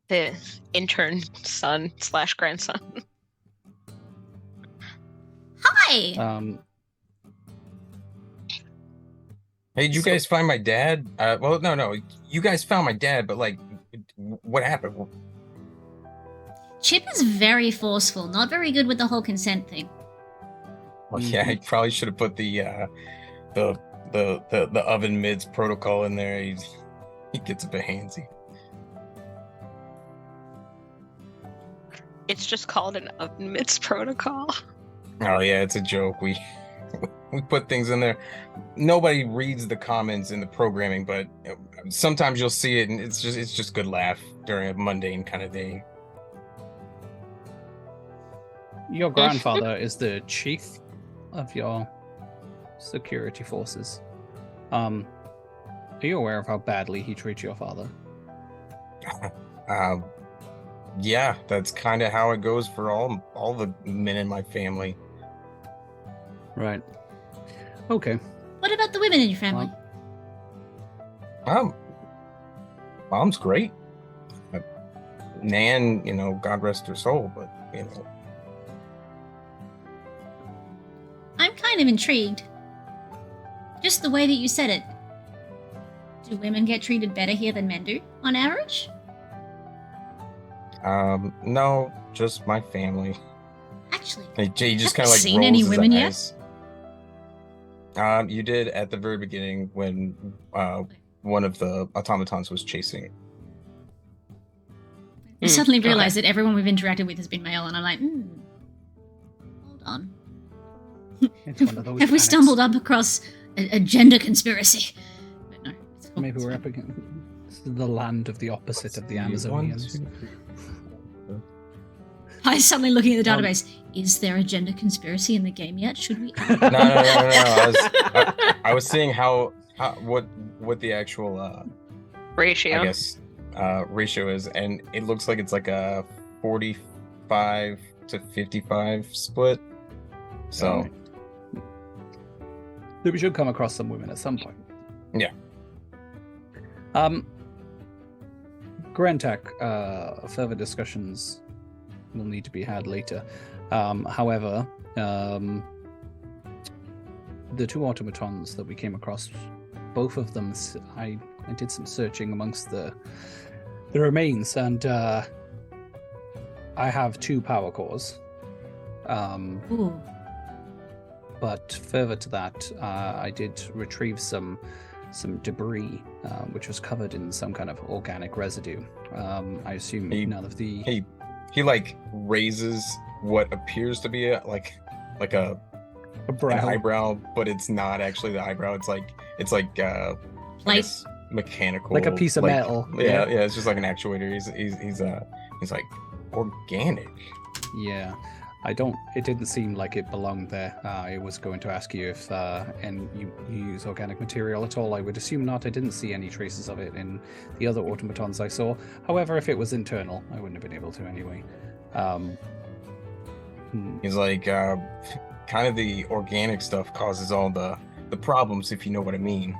The intern son / grandson. Hi! Hey, did you guys find my dad? Well, no, you guys found my dad, but like, what happened? Chip is very forceful, not very good with the whole consent thing. Well, yeah, I probably should have put the oven mitts protocol in there. He gets a bit handsy. It's just called an oven mitts protocol. Oh yeah, it's a joke. We put things in there. Nobody reads the comments in the programming, but sometimes you'll see it, and it's just good laugh during a mundane kind of day. Your grandfather is the chief of your security forces. Are you aware of how badly he treats your father? Yeah, that's kind of how it goes for all the men in my family. Right. Okay. What about the women in your family? Mom's great. Nan, God rest her soul, but I'm kind of intrigued. Just the way that you said it. Do women get treated better here than men do, on average? no, just my family. Actually, He just have kind you of like seen rolls any his women yet? eyes. You did at the very beginning when one of the automatons was chasing. I suddenly realized that everyone we've interacted with has been male, and I'm like, hold on. It's one of those Have we planets. stumbled up across a gender conspiracy? But no, it's fine, Maybe it's we're fine. up against the land of the opposite of the Amazonians. I was suddenly looking at the Um, database. Is there a gender conspiracy in the game yet? Should we? No. I was seeing what the actual Ratio. I guess ratio is, and it looks like it's like a 45 to 55 split. So Alright. So we should come across some women at some point. Yeah. Grentak, further discussions will need to be had later. However, the 2 automatons that we came across, both of them, I did some searching amongst the remains, and I have 2 power cores. Ooh. But further to that, I did retrieve some debris, which was covered in some kind of organic residue. I assume none of the... he like raises what appears to be an brow. eyebrow, but it's not actually the eyebrow. It's like I Like- guess mechanical, Like a piece of metal. Yeah, it's just like an actuator. He's like organic. Yeah. It didn't seem like it belonged there. I was going to ask you if and you use organic material at all. I would assume not. I didn't see any traces of it in the other automatons I saw. However, if it was internal, I wouldn't have been able to anyway. He's like, kind of the organic stuff causes all the problems, if you know what I mean.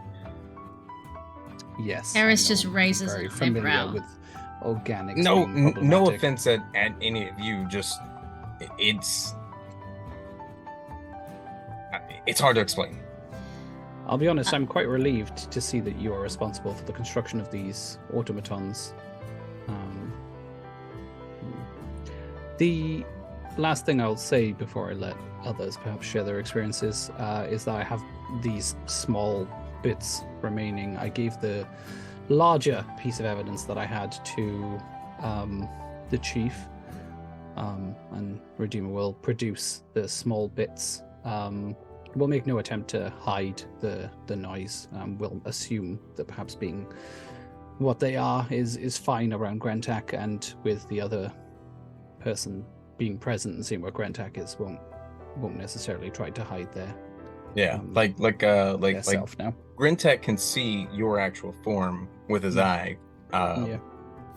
Yes. Eris I know. just raises Very an familiar eyebrow. with organics. No, being no problematic. offense at any of you. Just it's hard to explain. I'll be honest, I'm quite relieved to see that you are responsible for the construction of these automatons. The last thing I'll say before I let others perhaps share their experiences is that I have these small bits remaining. I gave the larger piece of evidence that I had to the chief, and Redeemer will produce the small bits. We'll make no attempt to hide the noise. We'll assume that perhaps being what they are is fine around Grantak, and with the other person being present and seeing what Grantak is, won't necessarily try to hide their like self now. Grintek can see your actual form with his eye. For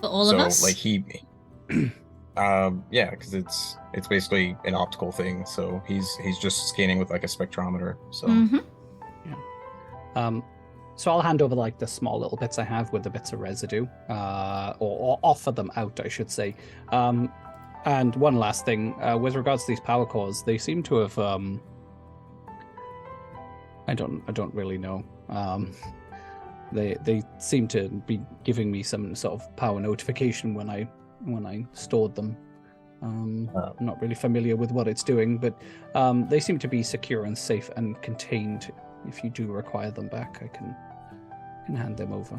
all of us? So like he because it's basically an optical thing, so he's just scanning with like a spectrometer. So so I'll hand over like the small little bits I have with the bits of residue, or offer them out, I should say. And one last thing, with regards to these power cores, they seem to have I don't really know. They seem to be giving me some sort of power notification when I stored them. I'm not really familiar with what it's doing, but they seem to be secure and safe and contained. If you do require them back, I can hand them over.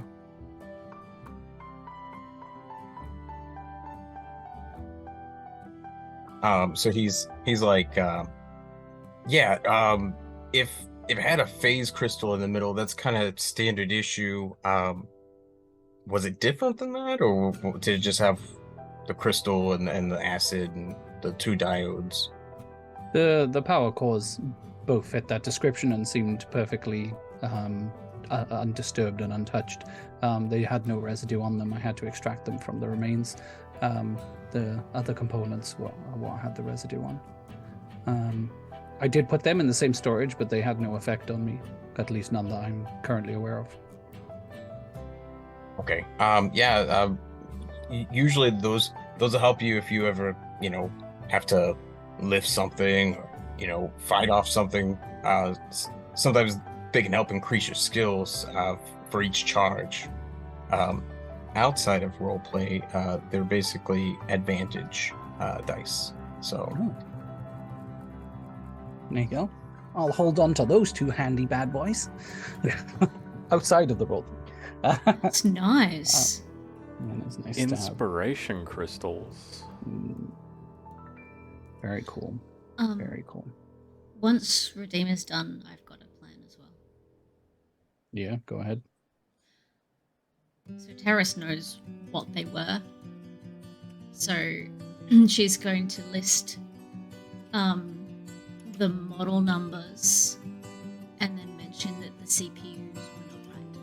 So he's like, if it had a phase crystal in the middle, that's kind of standard issue. Was it different than that, or did it just have the crystal and the acid and the two diodes? The power cores both fit that description and seemed perfectly undisturbed and untouched. They had no residue on them. I had to extract them from the remains. The other components were what had the residue on. I did put them in the same storage, but they had no effect on me. At least none that I'm currently aware of. Okay. Usually those will help you if you ever, have to lift something, or, fight off something. Sometimes they can help increase your skills for each charge. Outside of roleplay, they're basically advantage dice. So. Oh. There you go. I'll hold on to those two handy bad boys. Outside of the role. It's nice. It's nice Inspiration crystals. Very cool. Very cool. Once Redeemer's done, I've got a plan as well. Yeah, go ahead. So Teras knows what they were. So she's going to list the model numbers and then mention that the CPUs were not right.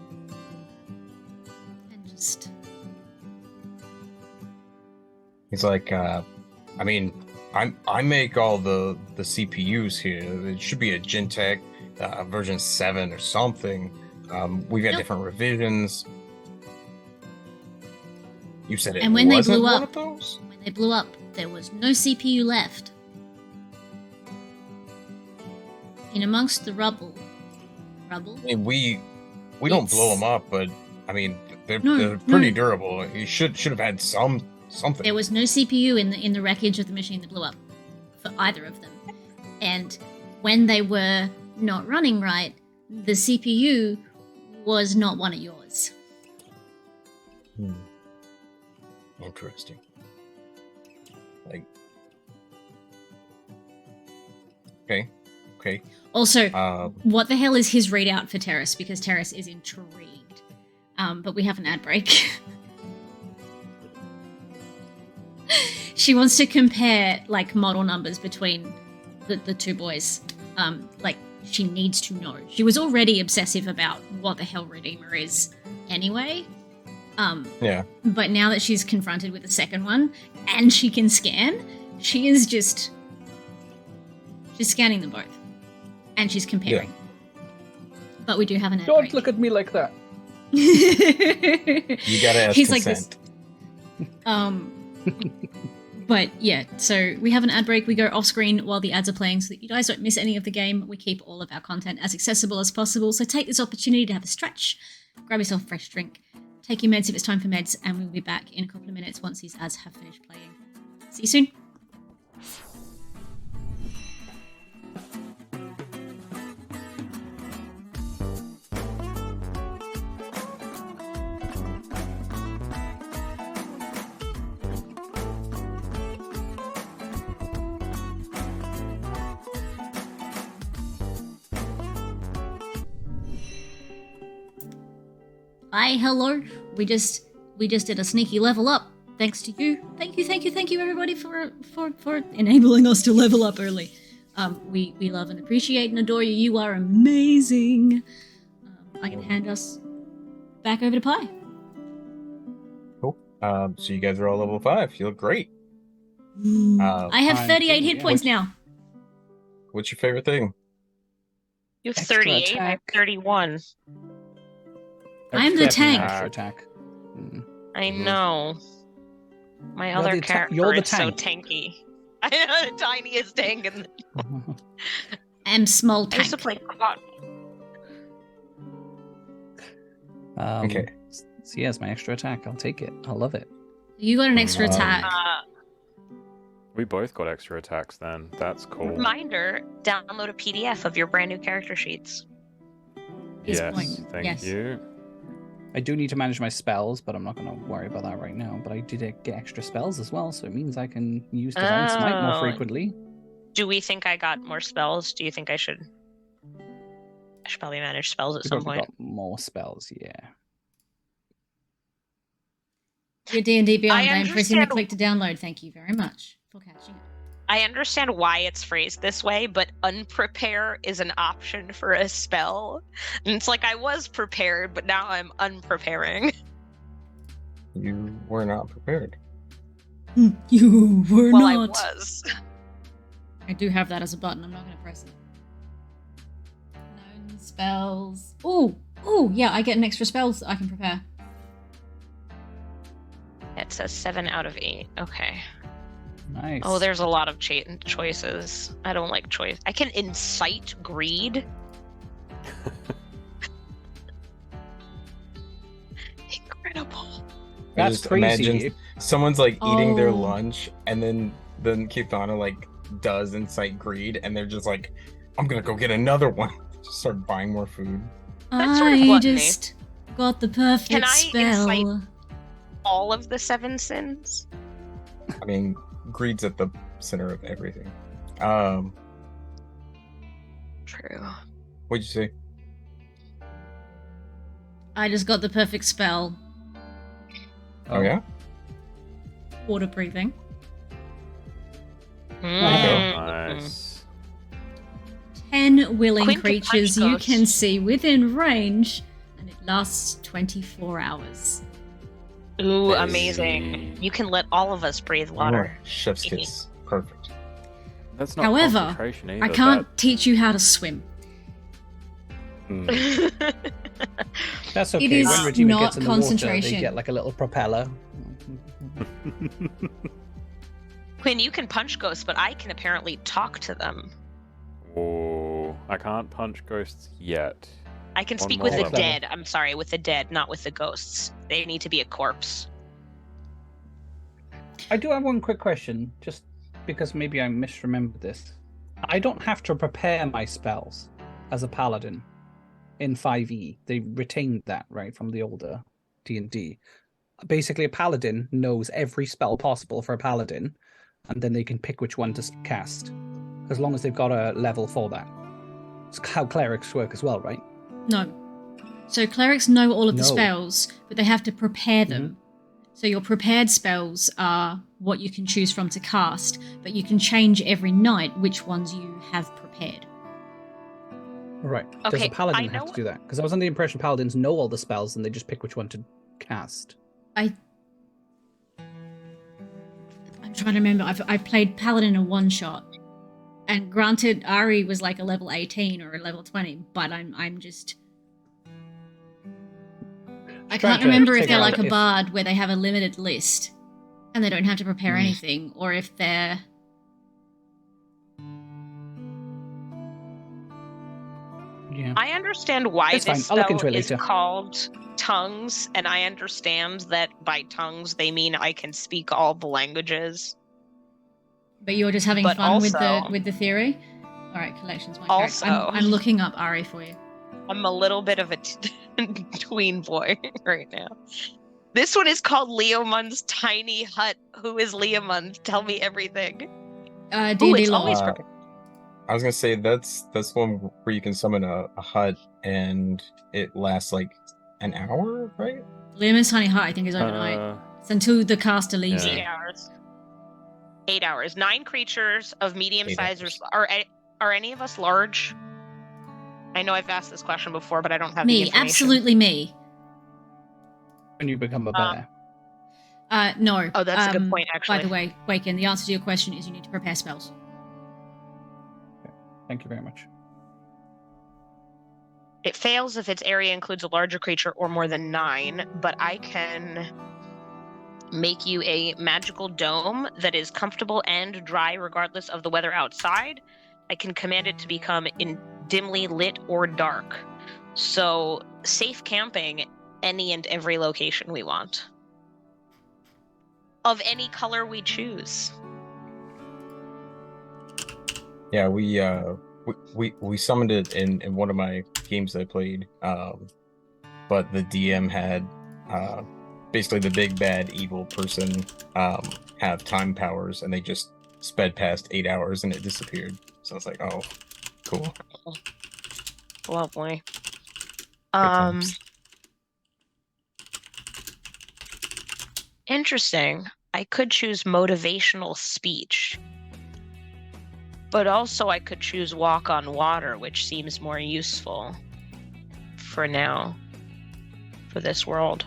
And just... He's like, I make all the CPUs here. It should be a Gentech version 7 or something. We've got different revisions. You said it. And when they blew one up, of those? when they blew up, there was no CPU left. In amongst the rubble. I mean, we don't blow them up, but I mean, they're pretty durable. You should have had something. There was no CPU in the wreckage of the machine that blew up for either of them. And when they were not running right, the CPU was not one of yours. Interesting. Okay. Also, what the hell is his readout for Teras? Because Teras is intrigued. But we have an ad break. She wants to compare like model numbers between the two boys. Like she needs to know. She was already obsessive about what the hell Redeemer is anyway. Yeah. But now that she's confronted with the second one and she can scan, she is just she's scanning them both. And she's comparing. Yeah. But we do have an ad Don't break. look at me like that. You gotta ask He's consent. like this. But yeah, so we have an ad break. We go off screen while the ads are playing so that you guys don't miss any of the game. We keep all of our content as accessible as possible. So take this opportunity to have a stretch, grab yourself a fresh drink, take your meds if it's time for meds, and we'll be back in a couple of minutes once these ads have finished playing. See you soon. Hi, hello. We just did a sneaky level up. Thanks to you. Thank you everybody for enabling us to level up early. We love and appreciate and adore you. You are amazing. I can hand us back over to Pi. Cool. So you guys are all level 5. You look great. I have 38 hit points now. What's your favorite thing? You have Extra 38. I have attack. 31. I'm the tank. Extra attack. I know. My You're other the character you're the is so tank. tanky. I know the tiniest tank. And I'm small I used to tank. play goth. Okay. So yes, my extra attack. I'll take it. I love it. You got an extra attack. We both got extra attacks then. That's cool. Reminder, download a PDF of your brand new character sheets. His Yes, point. thank Yes. you. I do need to manage my spells, but I'm not going to worry about that right now. But I did get extra spells as well, so it means I can use Divine Smite more Oh. frequently. Do we think I got more spells? Do you think I should probably manage spells at You've some probably point. got more spells, yeah. Your D&D Beyond. I am pressing the understand- click to download. Thank you very much for catching up. I understand why it's phrased this way, but unprepare is an option for a spell. And it's like I was prepared, but now I'm unpreparing. You were not prepared. You were Well, not. I was. I do have that as a button. I'm not going to press it. Known spells. Oh, yeah, I get an extra spell that I can prepare. It says 7 out of 8. Okay. Nice. Oh, there's a lot of choices. I don't like choice. I can incite greed. Incredible. I That's just crazy. imagine someone's like eating their Oh. lunch, and then Kithana like does incite greed, and they're just like, "I'm gonna go get another one." Just start buying more food. That's sort of I gluttony. just got the perfect Can I spell. incite- All of the 7 sins. I mean, greed's at the center of everything. True. What'd you say? I just got the perfect spell. Oh yeah. Water breathing. Mm. Nice. 10 willing Quint creatures punch you ghosts. can see within range, and it lasts 24 hours. Ooh, That is- amazing. You can let all of us breathe water. Oh, chef's kiss. Perfect. That's not However, concentration either. I can't teach you how to swim. That's okay. It is when Redeemer not gets in the water, concentration. they get like a little propeller. Quinn, you can punch ghosts, but I can apparently talk to them. Oh, I can't punch ghosts yet. I can One speak more with the level. dead. I'm sorry, with the dead, not with the ghosts. They need to be a corpse. I do have one quick question, just because maybe I misremembered this. I don't have to prepare my spells as a paladin in 5e. They retained that, right, from the older D&D. Basically, a paladin knows every spell possible for a paladin, and then they can pick which one to cast, as long as they've got a level for that. It's how clerics work as well, right? No. So clerics know all of the No. spells, but they have to prepare them. So your prepared spells are what you can choose from to cast, but you can change every night which ones you have prepared. Right. Does Okay, a paladin I have know- to do that? Because I was under the impression paladins know all the spells and they just pick which one to cast. I'm trying to remember. I've played paladin a one shot, and granted, Ari was like a level 18 or a level 20, but I'm just. I Trying can't to remember if figure they're out like a if- bard where they have a limited list and they don't have to prepare anything, or if they're. Yeah. I understand why That's this fine. I'll look spell into it is later. called tongues, and I understand that by tongues they mean I can speak all the languages. But you're just having But fun also- with the theory. All right, collections. My Also- character. I'm looking up Ari for you. I'm a little bit of a tween boy right now. This one is called Leomund's Tiny Hut. Who is Leomund? Tell me everything. Ooh, D&D it's lore. always I was gonna say that's one where you can summon a hut and it lasts like an hour, right? Liam's Tiny Hut, I think, is overnight. It's until the caster leaves Yeah. it. 8 hours. 8 hours. 9 creatures of medium 8 size. hours. Are any of us large? I know I've asked this question before, but I don't have the Me, information. absolutely me. When you become a bear. No. Oh, that's a good point, actually. By the way, Waken, the answer to your question is you need to prepare spells. Thank you very much. It fails if its area includes a larger creature or more than 9, but I can make you a magical dome that is comfortable and dry regardless of the weather outside. I can command it to become dimly lit or dark. So, safe camping any and every location we want. Of any color we choose. Yeah, we summoned it in one of my games that I played, but the DM had basically the big bad evil person have time powers, and they just sped past 8 hours and it disappeared. So I was like, oh, cool. Lovely. Good times. Interesting. I could choose motivational speech. But also I could choose walk on water, which seems more useful for now, for this world.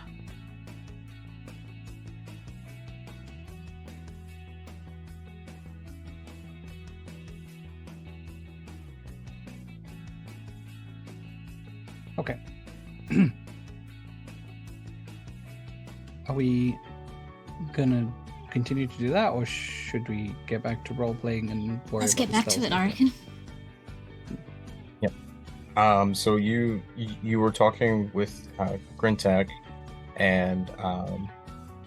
Okay. Are we gonna continue to do that, or should we get back to role playing and worry Let's about get the back to spells it, I later? reckon. So you were talking with Grintak, and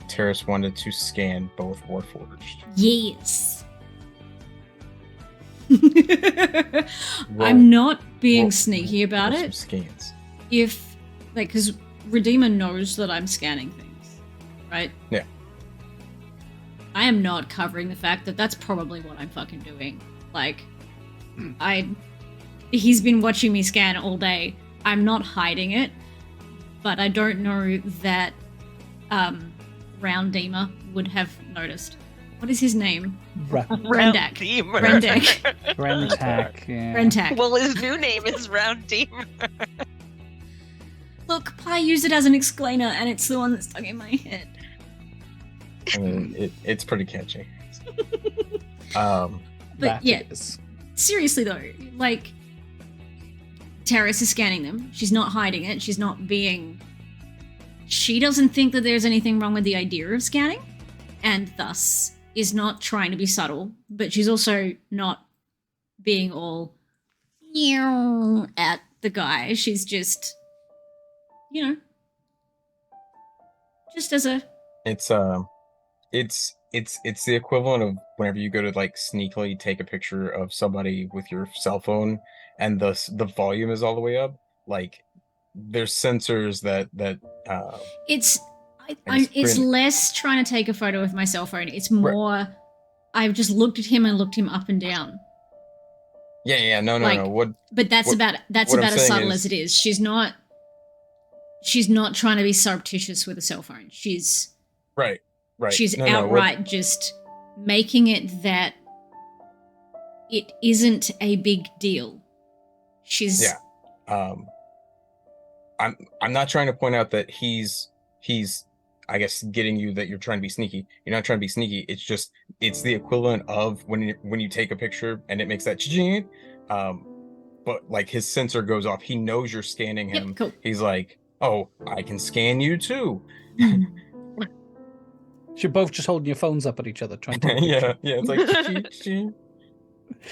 Teras wanted to scan both Warforged. Yes. Roll- I'm not being roll- sneaky about roll some it. Scans. If, like, because Redeemer knows that I'm scanning things, right? Yeah. I am not covering the fact that that's probably what I'm fucking doing. Like, he's been watching me scan all day. I'm not hiding it, but I don't know that Roundeemer would have noticed. What is his name? Rendak. Roundeemer. Rendak. Rentak, yeah. Rentak. Well, his new name is Roundeemer. Look, Pi used it as an explainer, and it's the one that's stuck in my head. I mean, it's pretty catchy. Um, But That yeah, is. seriously though, like, Teras is scanning them. She's not hiding it. She's not being... She doesn't think that there's anything wrong with the idea of scanning, and thus is not trying to be subtle, but she's also not being all at the guy. She's just, you know, just as a... it's the equivalent of whenever you go to like sneakily take a picture of somebody with your cell phone and the volume is all the way up. Like there's sensors that It's And it's screen- less trying to take a photo with my cell phone. It's more I've just looked at him and looked him up and down. no Like- what But that's What- about what I'm as saying subtle is- as it is. She's not trying to be surreptitious with a cell phone. She's right Right. She's No, no, what- outright just making it that it isn't a big deal. She's Yeah. I'm not trying to point out that he's I guess getting you that you're trying to be sneaky. You're not trying to be sneaky. It's just it's the equivalent of when you take a picture and it makes that ching, but like his sensor goes off. He knows you're scanning him. Yep, cool. He's like, "Oh, I can scan you too." You're both just holding your phones up at each other, trying to. Yeah. It's like ching.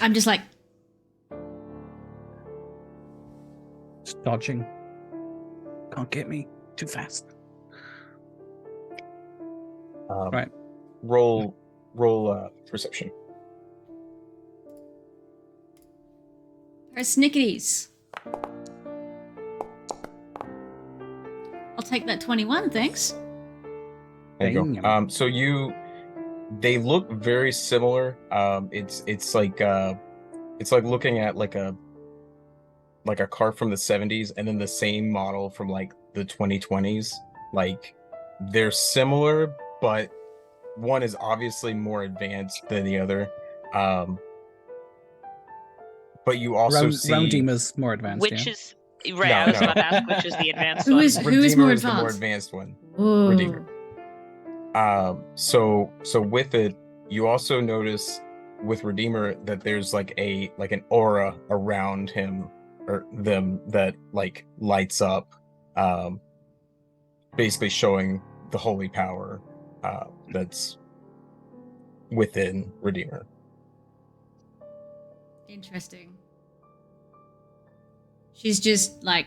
I'm just like, Just dodging. Can't get me too fast. Right. Roll perception. her snickities. I'll take that 21, thanks. There you go. Damn. So they look very similar. It's like looking at like a car from the 70s and then the same model from like the 2020s. Like they're similar, but one is obviously more advanced than the other. But you also see Roundima's more advanced. Which yeah. is right. No, I was no. about to ask which is the advanced Who one. is Redeemer more is the more advanced? advanced one. Whoa. Redeemer. So with it, you also notice with Redeemer that there's like an aura around him or them that like lights up, basically showing the holy power that's within Redeemer. Interesting. She's just like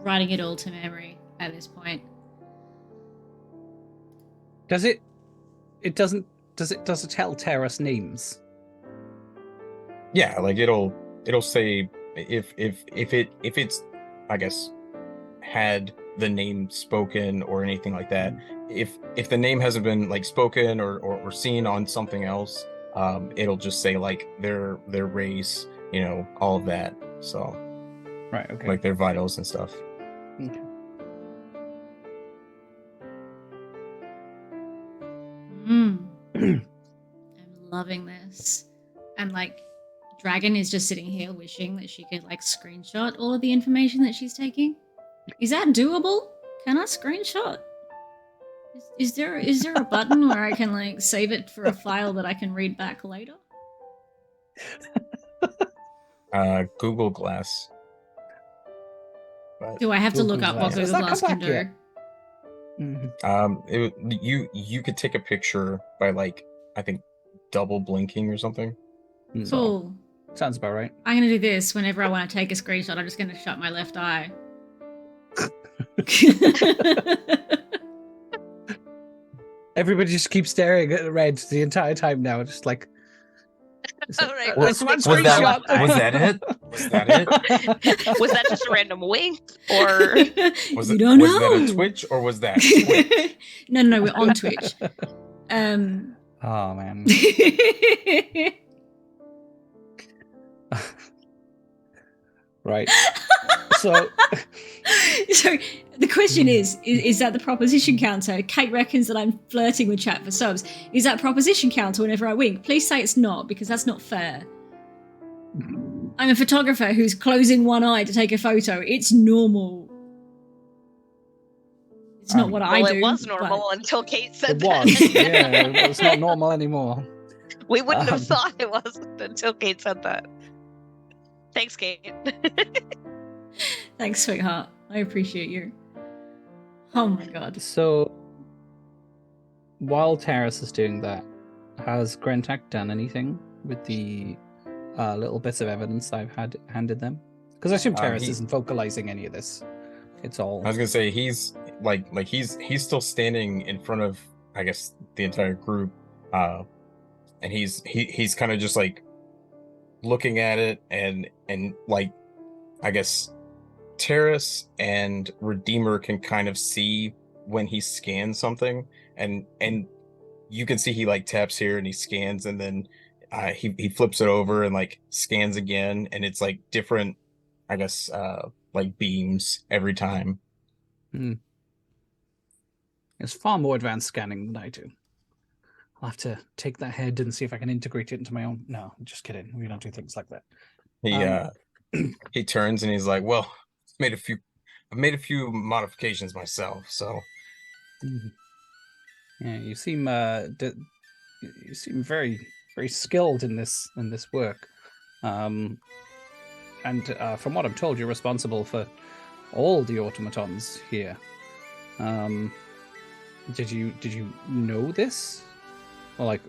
writing it all to memory at this point. Does it tell Teras names? Yeah, like it'll say if it's I guess had the name spoken or anything like that. If the name hasn't been like spoken or seen on something else, it'll just say like their race, all of that. So Right. Okay. like their vitals and stuff. Okay. I'm loving this. And like Dragan is just sitting here wishing that she could like screenshot all of the information that she's taking. Is that doable? Can I screenshot? Is there a button where I can like save it for a file that I can read back later? Google Glass. But Do I have to look Google up what Glass. Has Google that Glass come can back do? yet? you could take a picture by like I think double blinking or something. Cool. Sounds about right. I'm gonna do this whenever I want to take a screenshot. I'm just gonna shut my left eye. Everybody just keeps staring at the red the entire time now. Just like. All right. This one Was that it? Was that it? Was that just a random wink, or Was You it? don't was know. that a Twitch or was that Twitch? No, we're on Twitch. Oh man. Right. So So the question is that the proposition counter? Kate reckons that I'm flirting with chat for subs. Is that proposition counter whenever I wink? Please say it's not, because that's not fair. I'm a photographer who's closing one eye to take a photo. It's normal. It's not what I well, do. it was normal until Kate said it that. was. Yeah, it's not normal anymore. We wouldn't have Um, thought it wasn't until Kate said that. Thanks, Kate. Thanks, sweetheart. I appreciate you. Oh my god. So, while Teras is doing that, has Grentak done anything with the little bits of evidence I've handed them? Because I assume Teras isn't vocalizing any of this. It's all. I was gonna say he's he's still standing in front of I guess the entire group, and he's kind of just like looking at it and like I guess Teras and Redeemer can kind of see when he scans something, and you can see he like taps here and he scans, and then he flips it over and like scans again, and it's like different, I guess, like beams every time. It's far more advanced scanning than I do. I'll have to take that head and see if I can integrate it into my own. No, just kidding. We don't do things like that. He turns and he's like, "Well, I've made a few modifications myself, so." Yeah, you seem very very skilled in this work, and from what I'm told, you're responsible for all the automatons here. Did you know this, or like,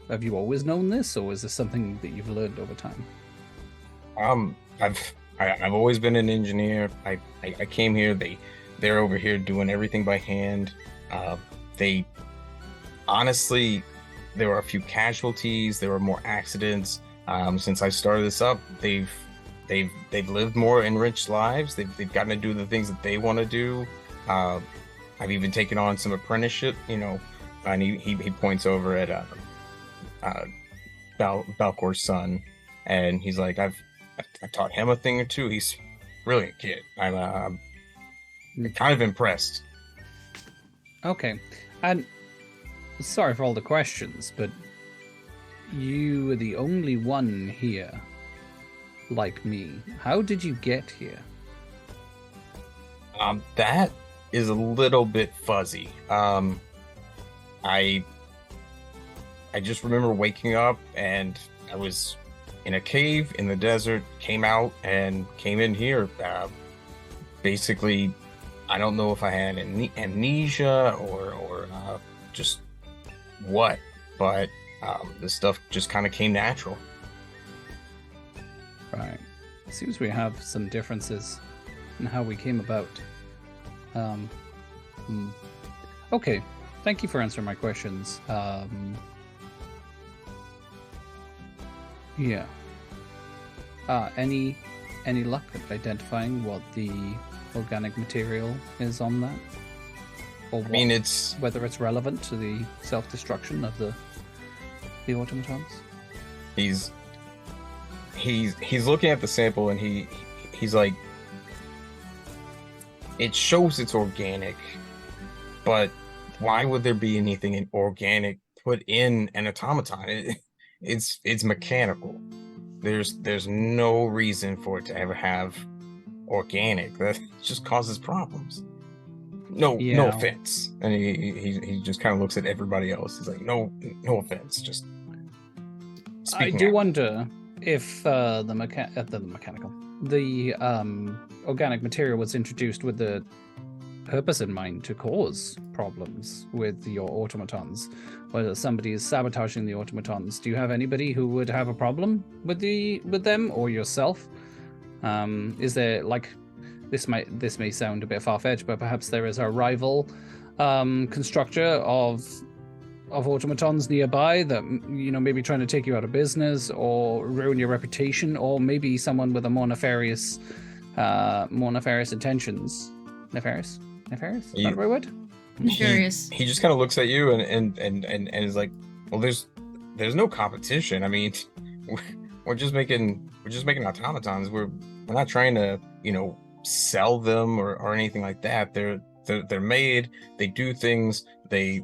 have you always known this, or is this something that you've learned over time? I've always been an engineer. I came here. They're over here doing everything by hand. They honestly, there were a few casualties. There were more accidents. Since I started this up, they've lived more enriched lives. They've gotten to do the things that they want to do. I've even taken on some apprenticeship, and he points over at Balcor's son, and he's like, I've taught him a thing or two. He's really a kid. I'm kind of impressed. Okay, and sorry for all the questions, but you were the only one here like me. How did you get here? That is a little bit fuzzy. I just remember waking up and I was in a cave in the desert, came out and came in here. Basically, I don't know if I had amnesia or just what, but this stuff just kind of came natural. Right. It seems we have some differences in how we came about. Okay. Thank you for answering my questions. Yeah. Any luck at identifying what the organic material is on that? Or what, it's whether it's relevant to the self-destruction of the automatons? He's looking at the sample and he's like, it shows it's organic, but why would there be anything organic put in an automaton? It's mechanical. There's no reason for it to ever have organic. That just causes problems. No offense. And he just kind of looks at everybody else. He's like, no offense. Just I do wonder if the organic material was introduced with the purpose in mind to cause problems with your automatons, whether somebody is sabotaging the automatons. Do you have anybody who would have a problem with them or yourself? Is there, like, this may sound a bit far-fetched, but perhaps there is a rival constructor of automatons nearby that, maybe trying to take you out of business or ruin your reputation, or maybe someone with a more nefarious intentions. Nefarious? Is that the right word? Nefarious. He just kind of looks at you and is like, well, there's no competition. I mean, we're just making automatons. We're not trying to sell them or anything like that. They're made. They do things. They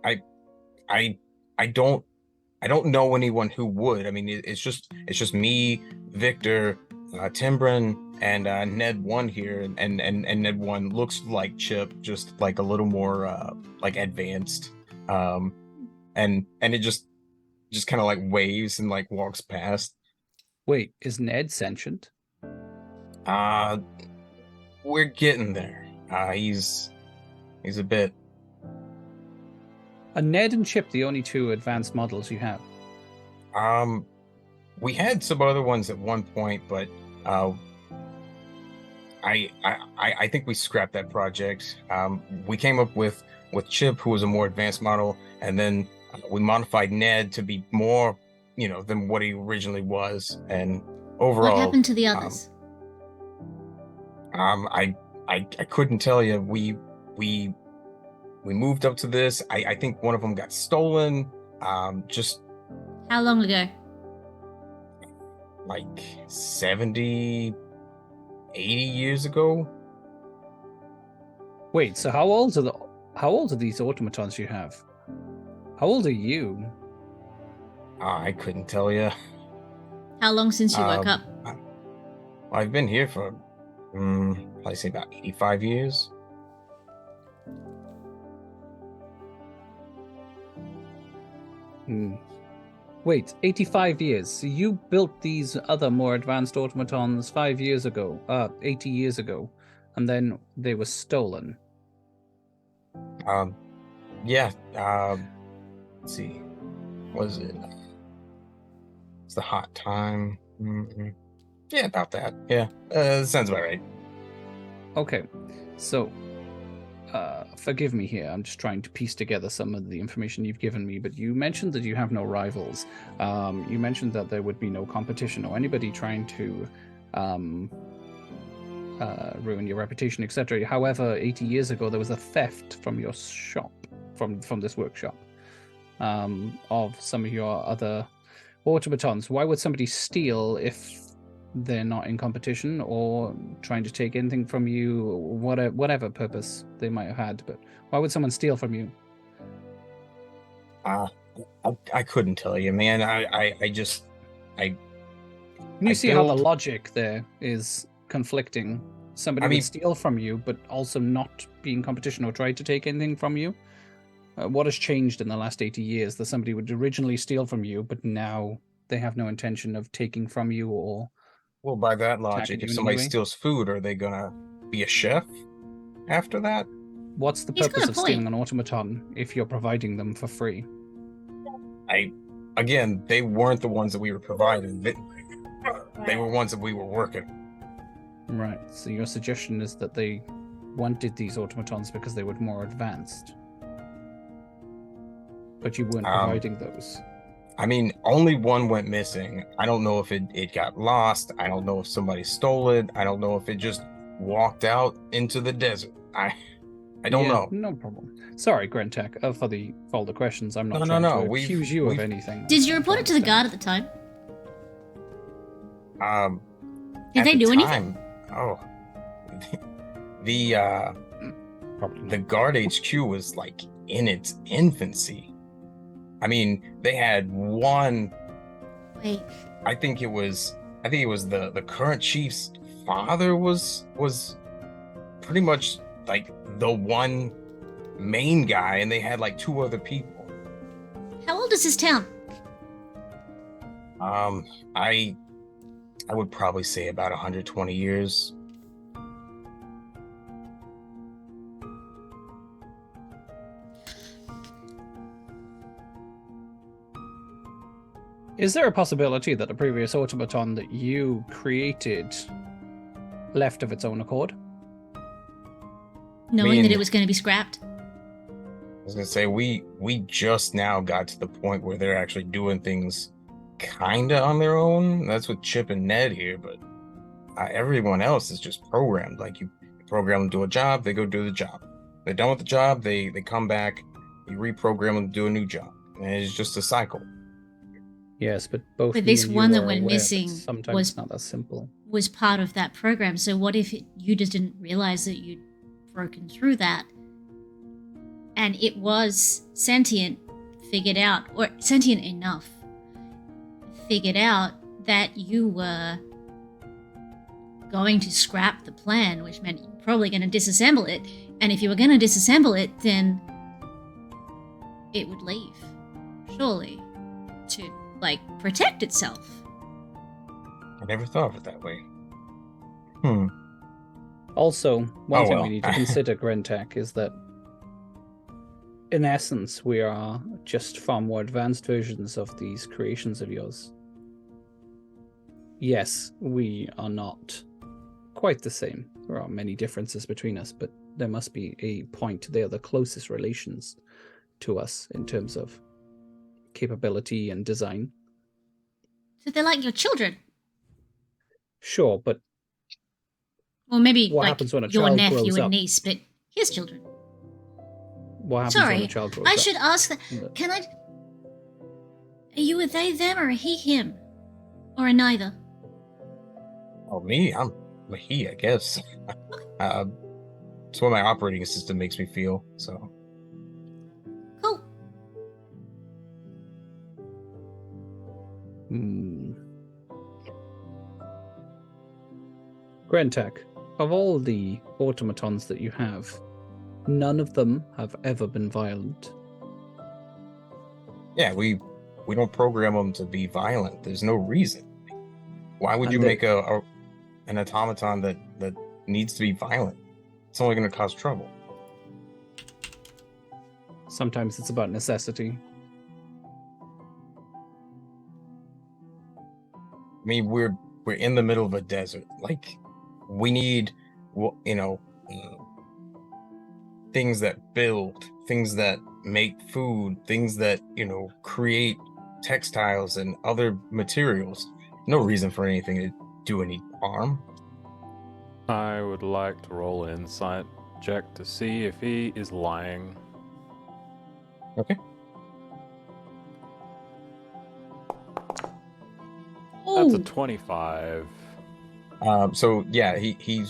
I don't know anyone who would. I mean, it's just me, Victor, Timbrin, and Ned 1 here, and Ned 1 looks like Chip, just like a little more like advanced, and it just kind of like waves and like walks past. Wait, is Ned sentient? We're getting there. He's a bit. Are Ned and Chip the only two advanced models you have? We had some other ones at one point, but I think we scrapped that project. We came up with Chip, who was a more advanced model, and then we modified Ned to be more, than what he originally was. And overall, What happened to the others? I couldn't tell you. We moved up to this. I think one of them got stolen. Just How long ago? like 70, 80 years ago. Wait, so how old are these automatons you have? How old are you? I couldn't tell you. How long since you woke up? I've been here for, probably say about 85 years. Wait, 85 years. So you built these other more advanced automatons 5 years ago, 80 years ago, and then they were stolen. Yeah, let's see. Was it? It's the hot time. Yeah, about that. Yeah, sounds about right. Okay, so forgive me here. I'm just trying to piece together some of the information you've given me, but you mentioned that you have no rivals. You mentioned that there would be no competition or anybody trying to ruin your reputation, etc. However, 80 years ago, there was a theft from your shop, from this workshop, of some of your other automatons. Why would somebody steal if they're not in competition or trying to take anything from you, whatever purpose they might have had? But why would someone steal from you? I couldn't tell you, man. You see how the logic there is conflicting. Somebody would steal from you, but also not be in competition or try to take anything from you. What has changed in the last 80 years that somebody would originally steal from you, but now they have no intention of taking from you or... Well, by that logic, if somebody steals food, are they gonna be a chef after that? What's the purpose of stealing an automaton if you're providing them for free? Again, they weren't the ones that we were providing. They were ones that we were working. Right, so your suggestion is that they wanted these automatons because they were more advanced. But you weren't providing those. I mean, only one went missing. I don't know if it got lost. I don't know if somebody stole it. I don't know if it just walked out into the desert. I don't know. No problem. Sorry, Grentek, for all the questions. I'm not trying to accuse you of anything. Did you report it to the guard at the time? Did they do anything? Oh, the guard HQ was like in its infancy. I mean, they had one. Wait. I think it was the current chief's father was pretty much like the one main guy, and they had like two other people. How old is this town? I would probably say about 120 years. Is there a possibility that the previous automaton that you created left of its own accord? Knowing that it was going to be scrapped? I was going to say, we just now got to the point where they're actually doing things kind of on their own. That's with Chip and Ned here, but everyone else is just programmed. Like, you program them to do a job, they go do the job. They're done with the job, they come back, you reprogram them to do a new job. And it's just a cycle. Yes, but both. But this one that went missing was not that simple. Was part of that program. So what if you just didn't realize that you'd broken through that, and it was sentient, figured out, or sentient enough, figured out that you were going to scrap the plan, which meant you're probably going to disassemble it. And if you were going to disassemble it, then it would leave, surely, to protect itself. I never thought of it that way. Also, one thing we need to consider, Grentek, is that in essence, we are just far more advanced versions of these creations of yours. Yes, we are not quite the same. There are many differences between us, but there must be a point. They are the closest relations to us in terms of capability and design. So they're like your children? Sure, but... Well, maybe what happens when a your child nephew grows and up? niece, but his children. What happens when a child grows up? I should ask that. Can I... Are you a they, them, or a he, him? Or a neither? Oh, me? I'm a he, I guess. it's what my operating system makes me feel. So Cool. Grentek, of all the automatons that you have, none of them have ever been violent. yeah, we don't program them to be violent. There's no reason. Why would And you they- make an automaton that needs to be violent? It's only going to cause trouble. Sometimes it's about necessity. I mean, we're in the middle of a desert. Like, we need, things that build, things that make food, things that create textiles and other materials. No reason for anything to do any harm. I would like to roll an insight check to see if he is lying. Okay. That's a Ooh. 25. So yeah, he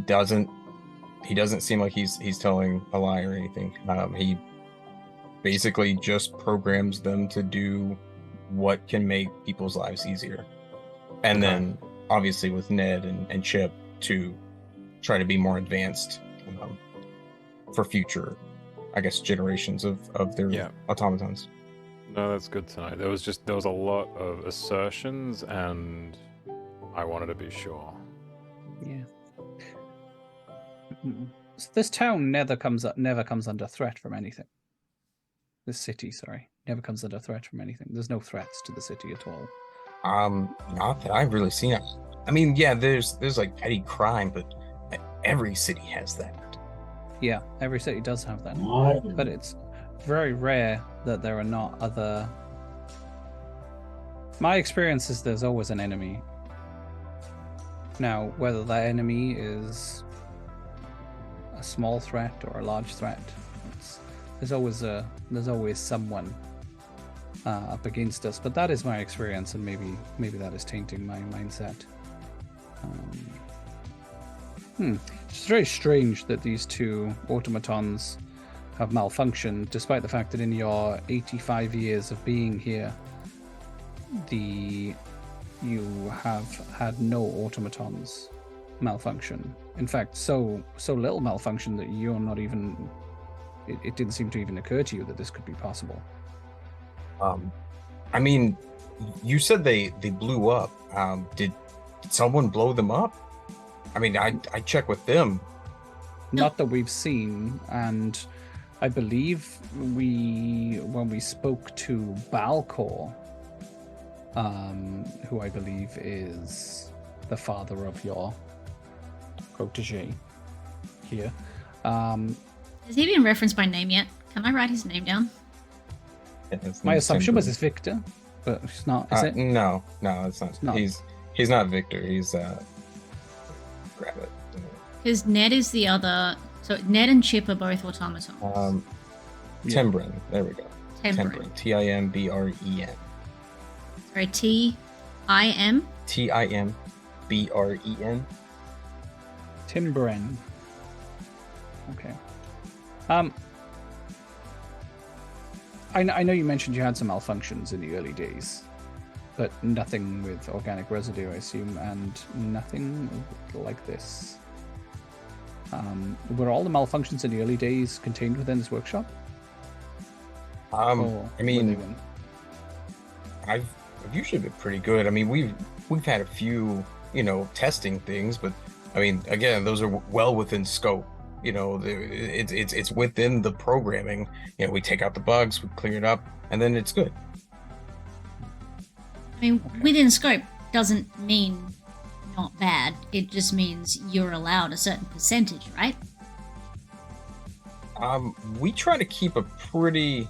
doesn't seem like he's telling a lie or anything. He basically just programs them to do what can make people's lives easier, and Okay. then obviously with Ned and Chip to try to be more advanced for future, I guess, generations of their Yeah. automatons. No, that's good to know. There was a lot of assertions, and I wanted to be sure. Yeah. So this town never comes under threat from anything. This city, sorry, never comes under threat from anything. There's no threats to the city at all. Not that I've really seen it. I mean, yeah, there's like petty crime, but every city has that. Yeah, every city does have that, but it's very rare that there are not other. My experience is there's always an enemy. Now, whether that enemy is a small threat or a large threat, there's always someone up against us. But that is my experience, and maybe that is tainting my mindset. It's very strange that these two automatons have malfunctioned, despite the fact that in your 85 years of being here, you have had no automatons malfunction. In fact, so little malfunction that you're not even. It didn't seem to even occur to you that this could be possible. I mean, you said they blew up. Did someone blow them up? I mean, I checked with them. Not that we've seen, and I believe when we spoke to Balcor, who I believe is the father of your protege here. Has he been referenced by name yet? Can I write his name down? My assumption was it's Victor, but it's not. Is it? No, it's not. It's not. He's not Victor. He's grab it. Because Ned is the other. So Ned and Chip are both automatons. Timbren. There we go. Timbren. Timbren. Sorry, Tim. Timbren. Timbren. Okay. I know you mentioned you had some malfunctions in the early days, but nothing with organic residue, I assume, and nothing like this. Were all the malfunctions in the early days contained within this workshop? I Or mean, were they I've usually been pretty good. I mean, we've had a few, testing things, but I mean, again, those are well within scope. It's within the programming. We take out the bugs, we clear it up, and then it's good. I mean, within scope doesn't mean not bad. It just means you're allowed a certain percentage, right? We try to keep a pretty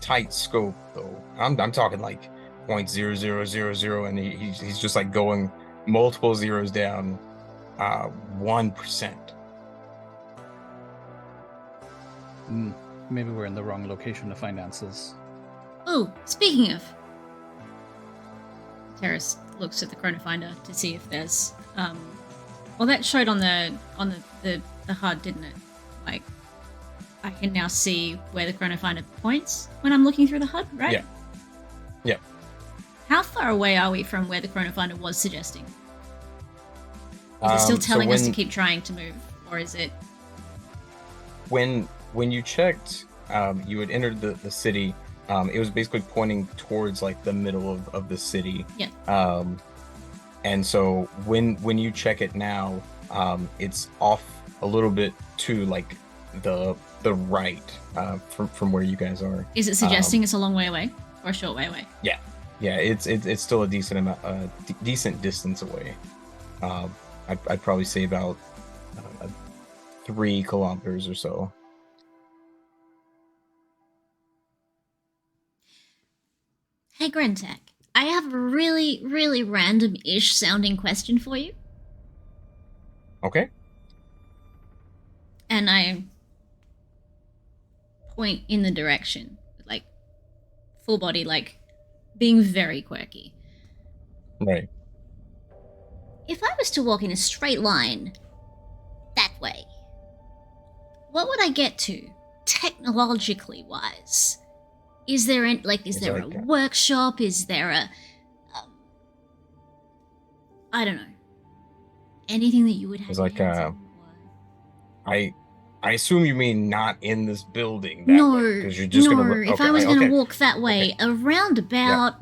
tight scope, though. I'm talking like 0.0000, and he's just like going multiple zeros down, 1%. Maybe we're in the wrong location to find answers. Oh, speaking of, Teras looks at the chronofinder to see if there's Well, that showed on the HUD, didn't it? Like, I can now see where the chronofinder points when I'm looking through the HUD, right? Yeah. Yeah. How far away are we from where the chronofinder was suggesting? Is it still telling us to keep trying to move, or is it? When you checked, you had entered the city. It was basically pointing towards like the middle of the city. Yeah. And so when you check it now, it's off a little bit to like the right from where you guys are. Is it suggesting it's a long way away or a short way away? Yeah, it's still a decent amount, decent distance away. I'd probably say about 3 kilometers or so. Hey, Grentek, I have a really, really random-ish sounding question for you. Okay. And I point in the direction, like full body, like being very quirky. Right. If I was to walk in a straight line that way, what would I get to, technologically wise? Is there a workshop? Is there a I don't know, anything that you would have? It's like I assume you mean not in this building. No, because you're just gonna. If I was gonna walk that way, around about,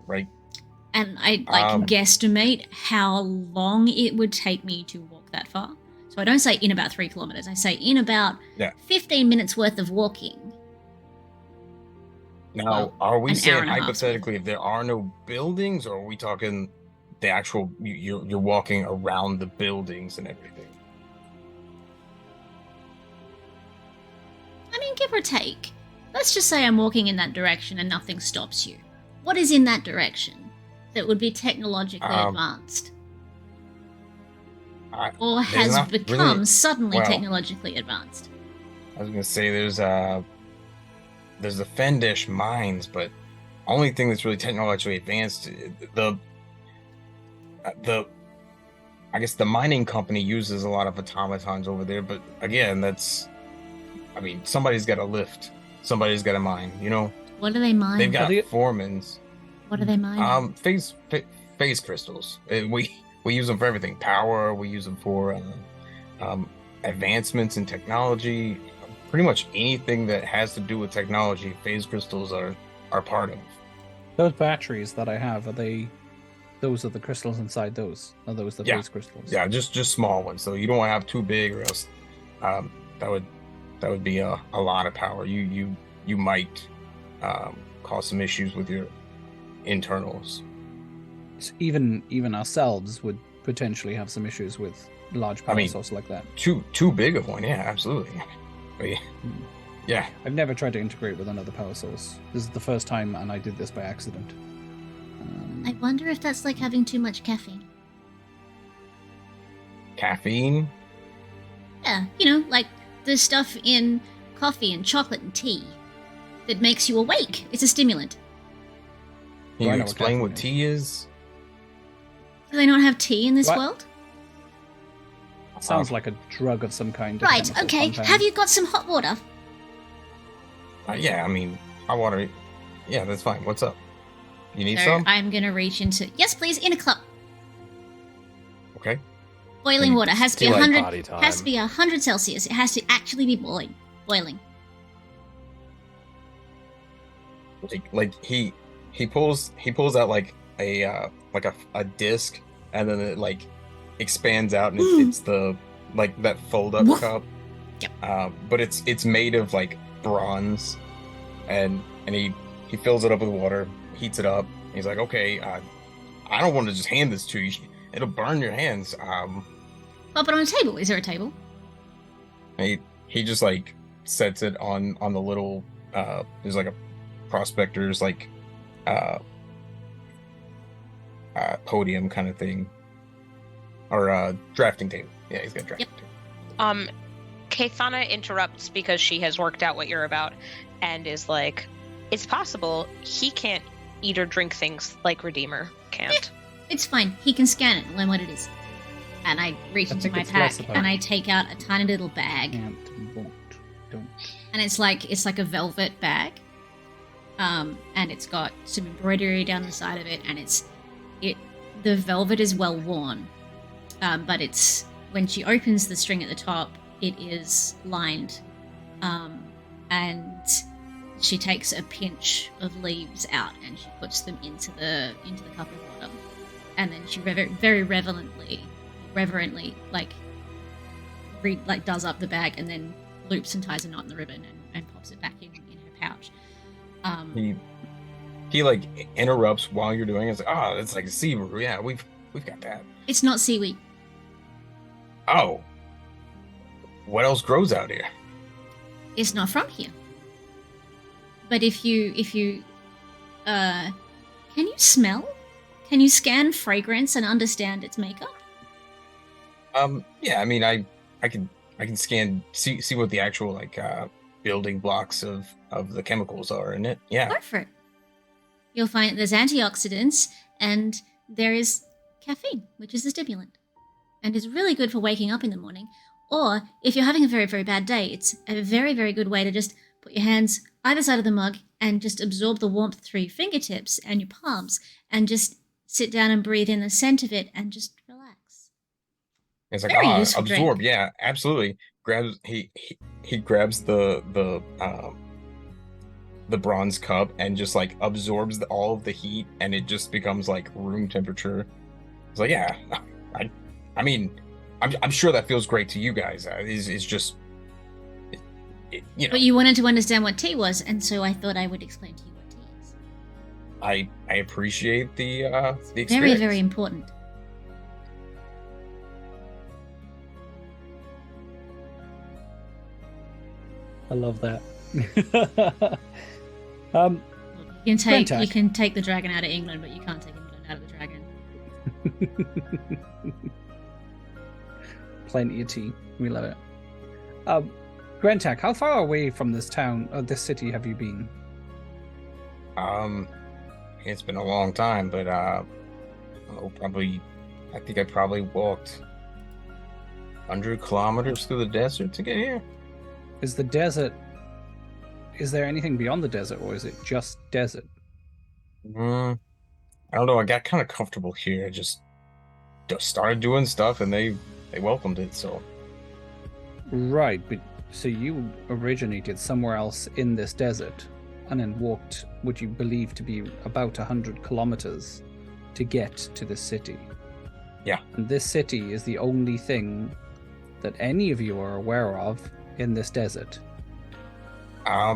right, and I guesstimate how long it would take me to walk that far. So I don't say in about 3 kilometers. I say in about 15 minutes worth of walking. Now, are we saying hour and a half, hypothetically if there are no buildings, or are we talking the actual you're walking around the buildings and everything? I mean, give or take. Let's just say I'm walking in that direction and nothing stops you. What is in that direction that would be technologically advanced? Or has become suddenly technologically advanced? I was gonna say there's the Fendish mines, but only thing that's really technologically advanced, I guess the mining company uses a lot of automatons over there, but again, somebody's got to lift, somebody's got to mine, you know? What do they mine? They've got foremans. What do they mine? Phase crystals. We use them for everything. Power, we use them for advancements in technology. Pretty much anything that has to do with technology, phase crystals are part of. Those batteries that I have, those are the crystals inside those? Are those the phase crystals? Yeah, just small ones. So you don't want to have too big, or else that would be a lot of power. You might cause some issues with your internals. So even ourselves would potentially have some issues with large power source like that. Too big of one, yeah, absolutely. But yeah. I've never tried to integrate with another power source. This is the first time, and I did this by accident. I wonder if that's like having too much caffeine. Caffeine? Yeah, like the stuff in coffee and chocolate and tea that makes you awake. It's a stimulant. Can you explain what tea is? Do they not have tea in this world? Sounds like a drug of some kind. Right, okay. Compound. Have you got some hot water? Yeah, hot water. Yeah, that's fine. What's up? You need so some? I'm going to reach into... Yes, please, in a cup. Okay. Boiling water. Has to be 100... Has to be 100 Celsius. It has to actually be boiling. Like he pulls out like a disc, and then it like expands out, and it's the like that fold up cup. Yep. But it's made of like bronze, and he fills it up with water, heats it up. He's like, okay, I don't want to just hand this to you. It'll burn your hands. Pop it on a table. Is there a table? He just like sets it on the little there's like a prospector's like podium kind of thing, or drafting table. Yeah, he's got a drafting table. Kathana interrupts because she has worked out what you're about and is like, it's possible he can't eat or drink things like Redeemer can't. It's fine. He can scan it and learn what it is. And I reach I into think my it's pack less about- and I take out a tiny little bag. Can't, won't, don't. And it's like a velvet bag. And it's got some embroidery down the side of it, and the velvet is well worn. But it's when she opens the string at the top, it is lined. And she takes a pinch of leaves out and she puts them into the cup of water. And then she very reverently does up the bag and then loops and ties a knot in the ribbon and pops it back in her pouch. He like interrupts while you're doing it. It's like, oh, it's like a sea brew. Yeah, we've got that. It's not seaweed. Oh, what else grows out here? It's not from here. But if you can you smell? Can you scan fragrance and understand its makeup? Yeah, I mean, I can scan, see what the actual like building blocks of the chemicals are in it. Yeah. Go for it. You'll find there's antioxidants and there is caffeine, which is a stimulant, and is really good for waking up in the morning. Or if you're having a very, very bad day, it's a very, very good way to just put your hands either side of the mug and just absorb the warmth through your fingertips and your palms and just sit down and breathe in the scent of it and just relax. It's like, Very ah, useful absorb. drink. Yeah, absolutely. He grabs the bronze cup and just like absorbs all of the heat, and it just becomes like room temperature. It's like, yeah, I mean, I'm sure that feels great to you guys. It's just, you know. But you wanted to understand what tea was, and so I thought I would explain to you what tea is. I appreciate the experience. Very, very important. I love that. You Grantac. can take the dragon out of England, but you can't take England out of the dragon. Plenty of tea. We love it. Grantac, how far away from this town, this city, have you been? It's been a long time, but I think I probably walked 100 kilometers through the desert to get here. Is there anything beyond the desert, or is it just desert? I don't know. I got kind of comfortable here. I just started doing stuff, and they welcomed it. So Right, but so you originated somewhere else in this desert, and then walked what you believe to be about 100 kilometers to get to this city. Yeah. And this city is the only thing that any of you are aware of in this desert. I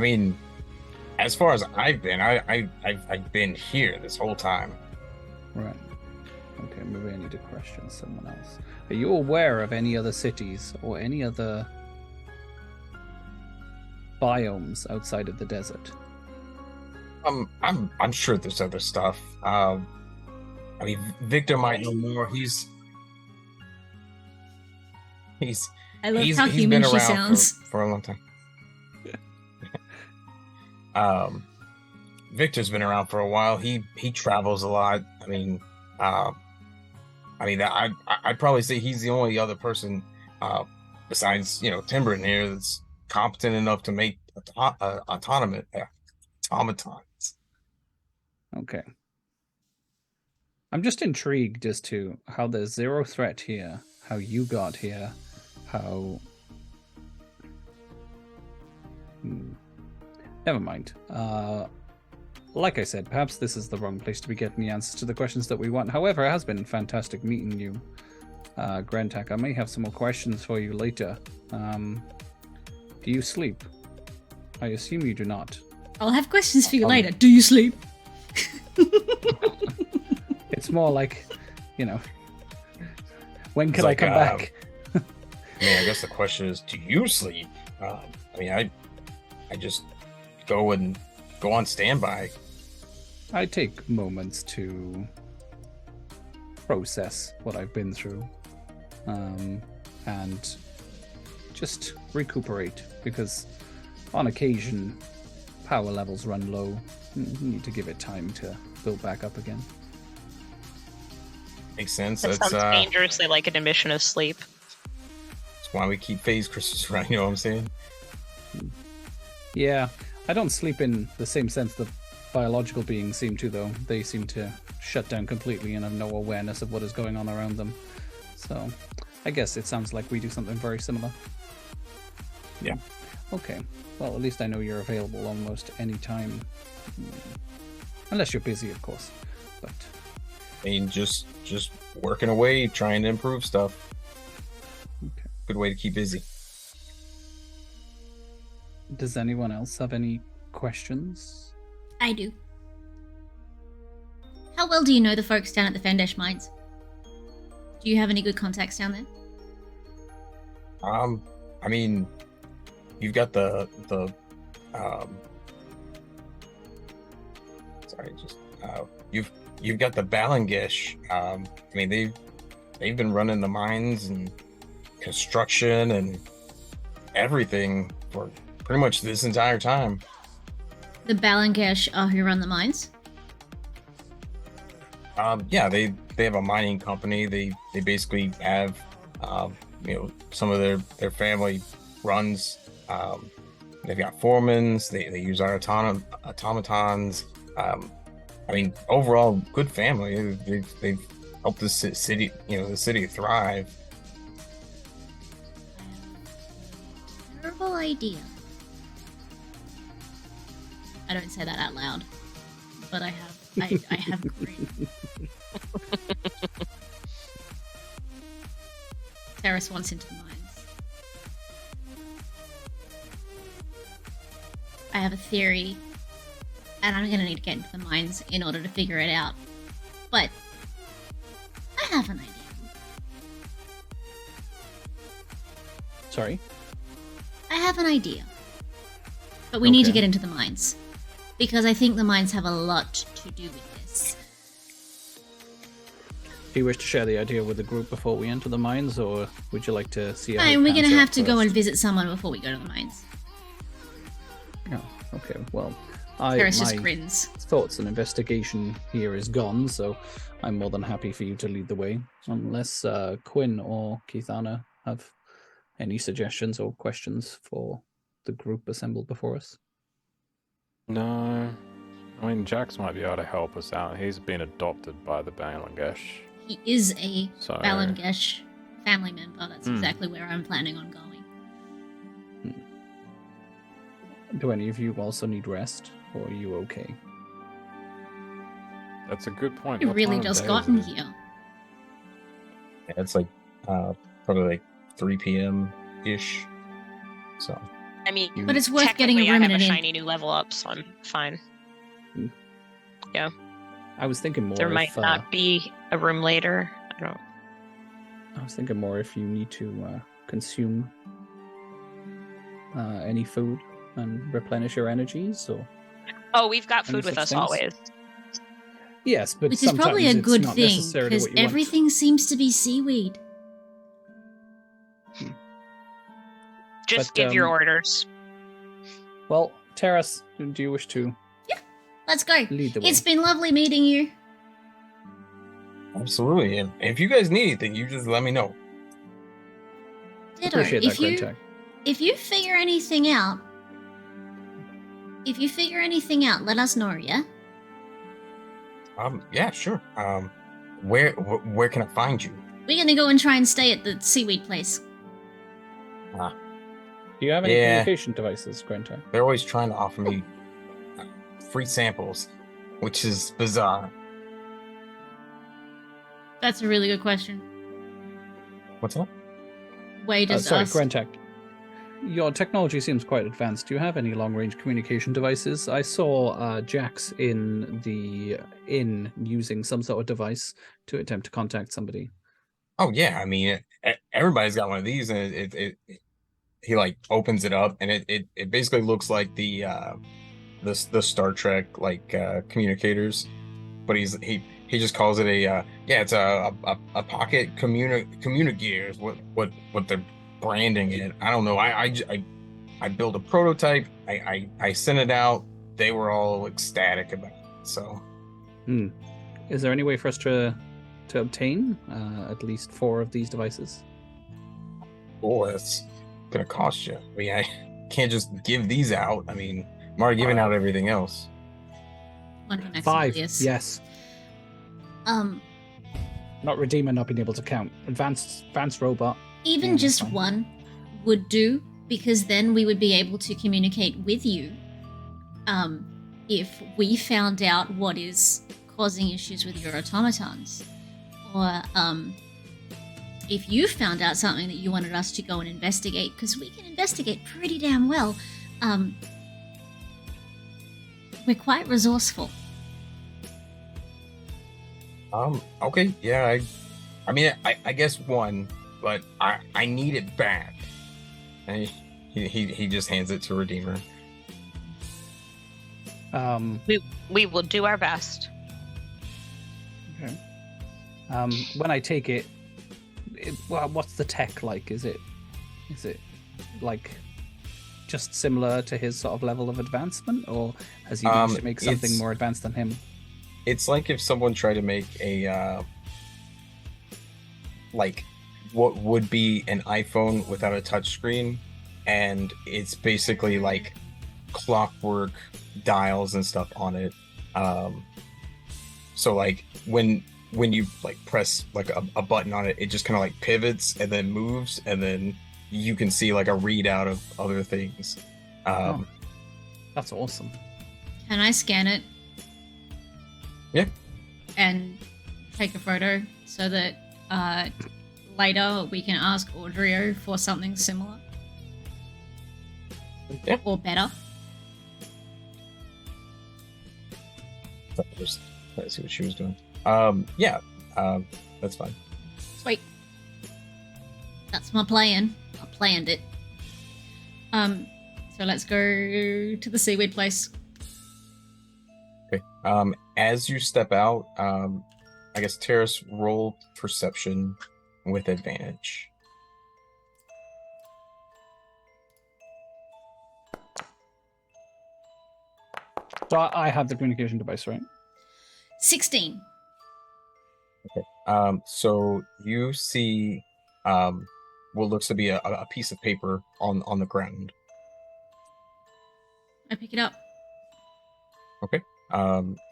mean, as far as I've been, I've been here this whole time. Right. Okay, maybe I need to question someone else. Are you aware of any other cities or any other biomes outside of the desert? I'm sure there's other stuff. I mean, Victor might know more. He's I love he's how been human she around sounds. for a long time. Victor's been around for a while. He travels a lot. I mean, I'd probably say he's the only other person besides Timber in here that's competent enough to make automatons. Okay. I'm just intrigued as to how there's zero threat here, how you got here, how... Never mind. Like I said, perhaps this is the wrong place to be getting the answers to the questions that we want. However, it has been fantastic meeting you, Grantac. I may have some more questions for you later. Do you sleep? I assume you do not. I'll have questions for you later. Do you sleep? It's more like, when can It's I like, come back? I mean, I guess the question is, do you sleep? I mean, I just go on standby. I take moments to process what I've been through, and just recuperate, because on occasion power levels run low. You need to give it time to build back up again. Makes sense. That That's sounds dangerously like an emission of sleep. that's why we keep phase crystals around. You know what I'm saying? Yeah, I don't sleep in the same sense that biological beings seem to, though. They seem to shut down completely and have no awareness of what is going on around them. So, I guess it sounds like we do something very similar. Yeah. Okay. Well, at least I know you're available almost any time. Unless you're busy, of course. But I mean, just working away, trying to improve stuff. okay. Good way to keep busy. Does anyone else have any questions? I do. How well do you know the folks down at the Fendesh mines? Do you have any good contacts down there? I mean, you've got the sorry, just you've got the Balangish. I mean, they've been running the mines and construction and everything for pretty much this entire time. The Balangesh are who run the mines? Yeah, they have a mining company. They basically have some of their family runs. They've got foremans. They use our automatons. I mean, overall, good family. They've helped the city, the city thrive. Terrible idea. I don't say that out loud, but I have agreed. Teras wants into the mines. I have a theory, and I'm gonna need to get into the mines in order to figure it out. But I have an idea. Sorry? I have an idea. But we need to Okay. get into the mines. Because I think the mines have a lot to do with this. Do you wish to share the idea with the group before we enter the mines, or would you like to see how it And we're pans gonna out have to go and first? visit someone before we go to the mines. Oh, okay. Well, Teras just my grins. thoughts and investigation here is gone, so I'm more than happy for you to lead the way. Unless Quinn or Keithana have any suggestions or questions for the group assembled before us. No. I mean, Jax might be able to help us out. He's been adopted by the Bangladesh. He is a So, Balangesh family member. That's Hmm. exactly where I'm planning on going. Do any of you also need rest, or are you okay? that's a good point. We've What really time of just day is gotten it? here. Yeah, it's like probably like 3 p.m. ish. So I mean, But it's worth getting a technically room I in have it a in. shiny new level up, so I'm fine. I was thinking more There if, might not be a room later. I don't. I was thinking more if you need to consume any food and replenish your energies, or Oh, we've got Any food with such us things? always. yes, but Which is probably a sometimes it's good not thing, necessarily because what you want. everything seems to be seaweed. Just But, give your orders. Well, Teras, do you wish to Let's go. lead the way? It's been lovely meeting you. absolutely, and if you guys need anything, you just let me know. Ditto. Appreciate that, Greg Tech. If you figure anything out, let us know, yeah? Yeah, sure. Where can I find you? We're gonna go and try and stay at the seaweed place. Do you have any Yeah. communication devices, Grenta? They're always trying to offer me free samples, which is bizarre. That's a really good question. What's up? Wade just Sorry, asked. Grentech. Your technology seems quite advanced. Do you have any long-range communication devices? I saw Jax in the inn using some sort of device to attempt to contact somebody. Oh yeah, I mean, everybody's got one of these, and he like opens it up, and it basically looks like the Star Trek like communicators, but he just calls it it's a pocket communigear is what they're branding it. I don't know. I built a prototype. I sent it out. They were all ecstatic about it. So Is there any way for us to to obtain at least 4 of these devices. Oh, that's gonna cost you. I mean, I can't just give these out. I mean, I'm already giving out everything else. 5, Yes. yes. Not Redeemer not being able to count. Advanced robot. Even Yeah, just fine. one would do, because then we would be able to communicate with you. If we found out what is causing issues with your automatons, or if you found out something that you wanted us to go and investigate, because we can investigate pretty damn well. We're quite resourceful. Okay, yeah, I mean, I guess one, but I need it bad. And he just hands it to Redeemer. We will do our best. Okay. When I take it, well, what's the tech like? Is it like just similar to his sort of level of advancement, or has he managed to make something it's- more advanced than him? It's like if someone tried to make a like what would be an iPhone without a touchscreen, and it's basically like clockwork dials and stuff on it. So like when you like press like a button on it, it just kind of like pivots and then moves, and then you can see like a readout of other things. That's awesome. Can I scan it? Yeah. And take a photo so that later we can ask Audrio for something similar? Yeah. Or better? Just let's see what she was doing. That's fine. Sweet. That's my plan. I planned it. So let's go to the seaweed place. Okay. As you step out, I guess Teras, roll perception with advantage. So I have the communication device, right? 16. So you see what looks to be a piece of paper on the ground. I pick it up. Okay.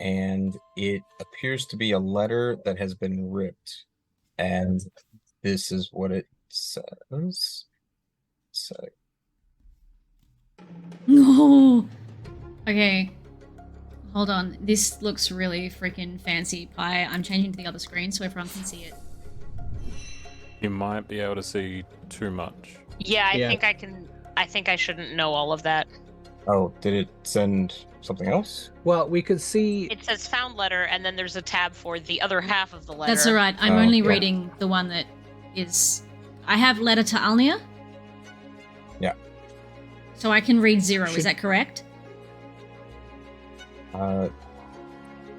And it appears to be a letter that has been ripped. And this is what it says. So, No. Okay. Hold on. This looks really freaking fancy, Pie. I'm changing to the other screen so everyone can see it. You might be able to see too much. Yeah, I Yeah. think I can. I think I shouldn't know all of that. oh, did it send something else? Well, we could see. It says found letter, and then there's a tab for the other half of the letter. That's alright. I'm Oh, only yeah. reading the one that is. I have letter to Alnia. Yeah. So I can read 0. Is Should- that correct?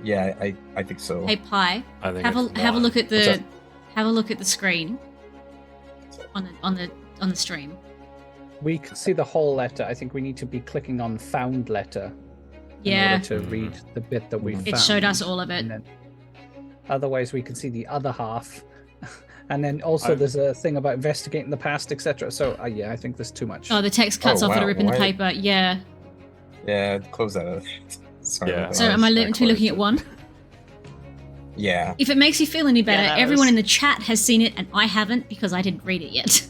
Yeah, I think so. Hey, Pie. I think Have it's a one. look at What's the that? have a look at the screen on the stream. We can see the whole letter. I think we need to be clicking on found letter in Yeah, order to read the bit that we found. it showed us all of it. And then, otherwise, we can see the other half. And then also, I- there's a thing about investigating the past, etc. So, yeah, I think there's too much. Oh, the text cuts Oh, off at a wow, rip in the why- paper. Yeah. Yeah, close that out. Sorry. Yeah. about So that. am I That literally looking at closed it. one? Yeah. If it makes you feel any better, that everyone was- in the chat has seen it and I haven't because I didn't read it yet.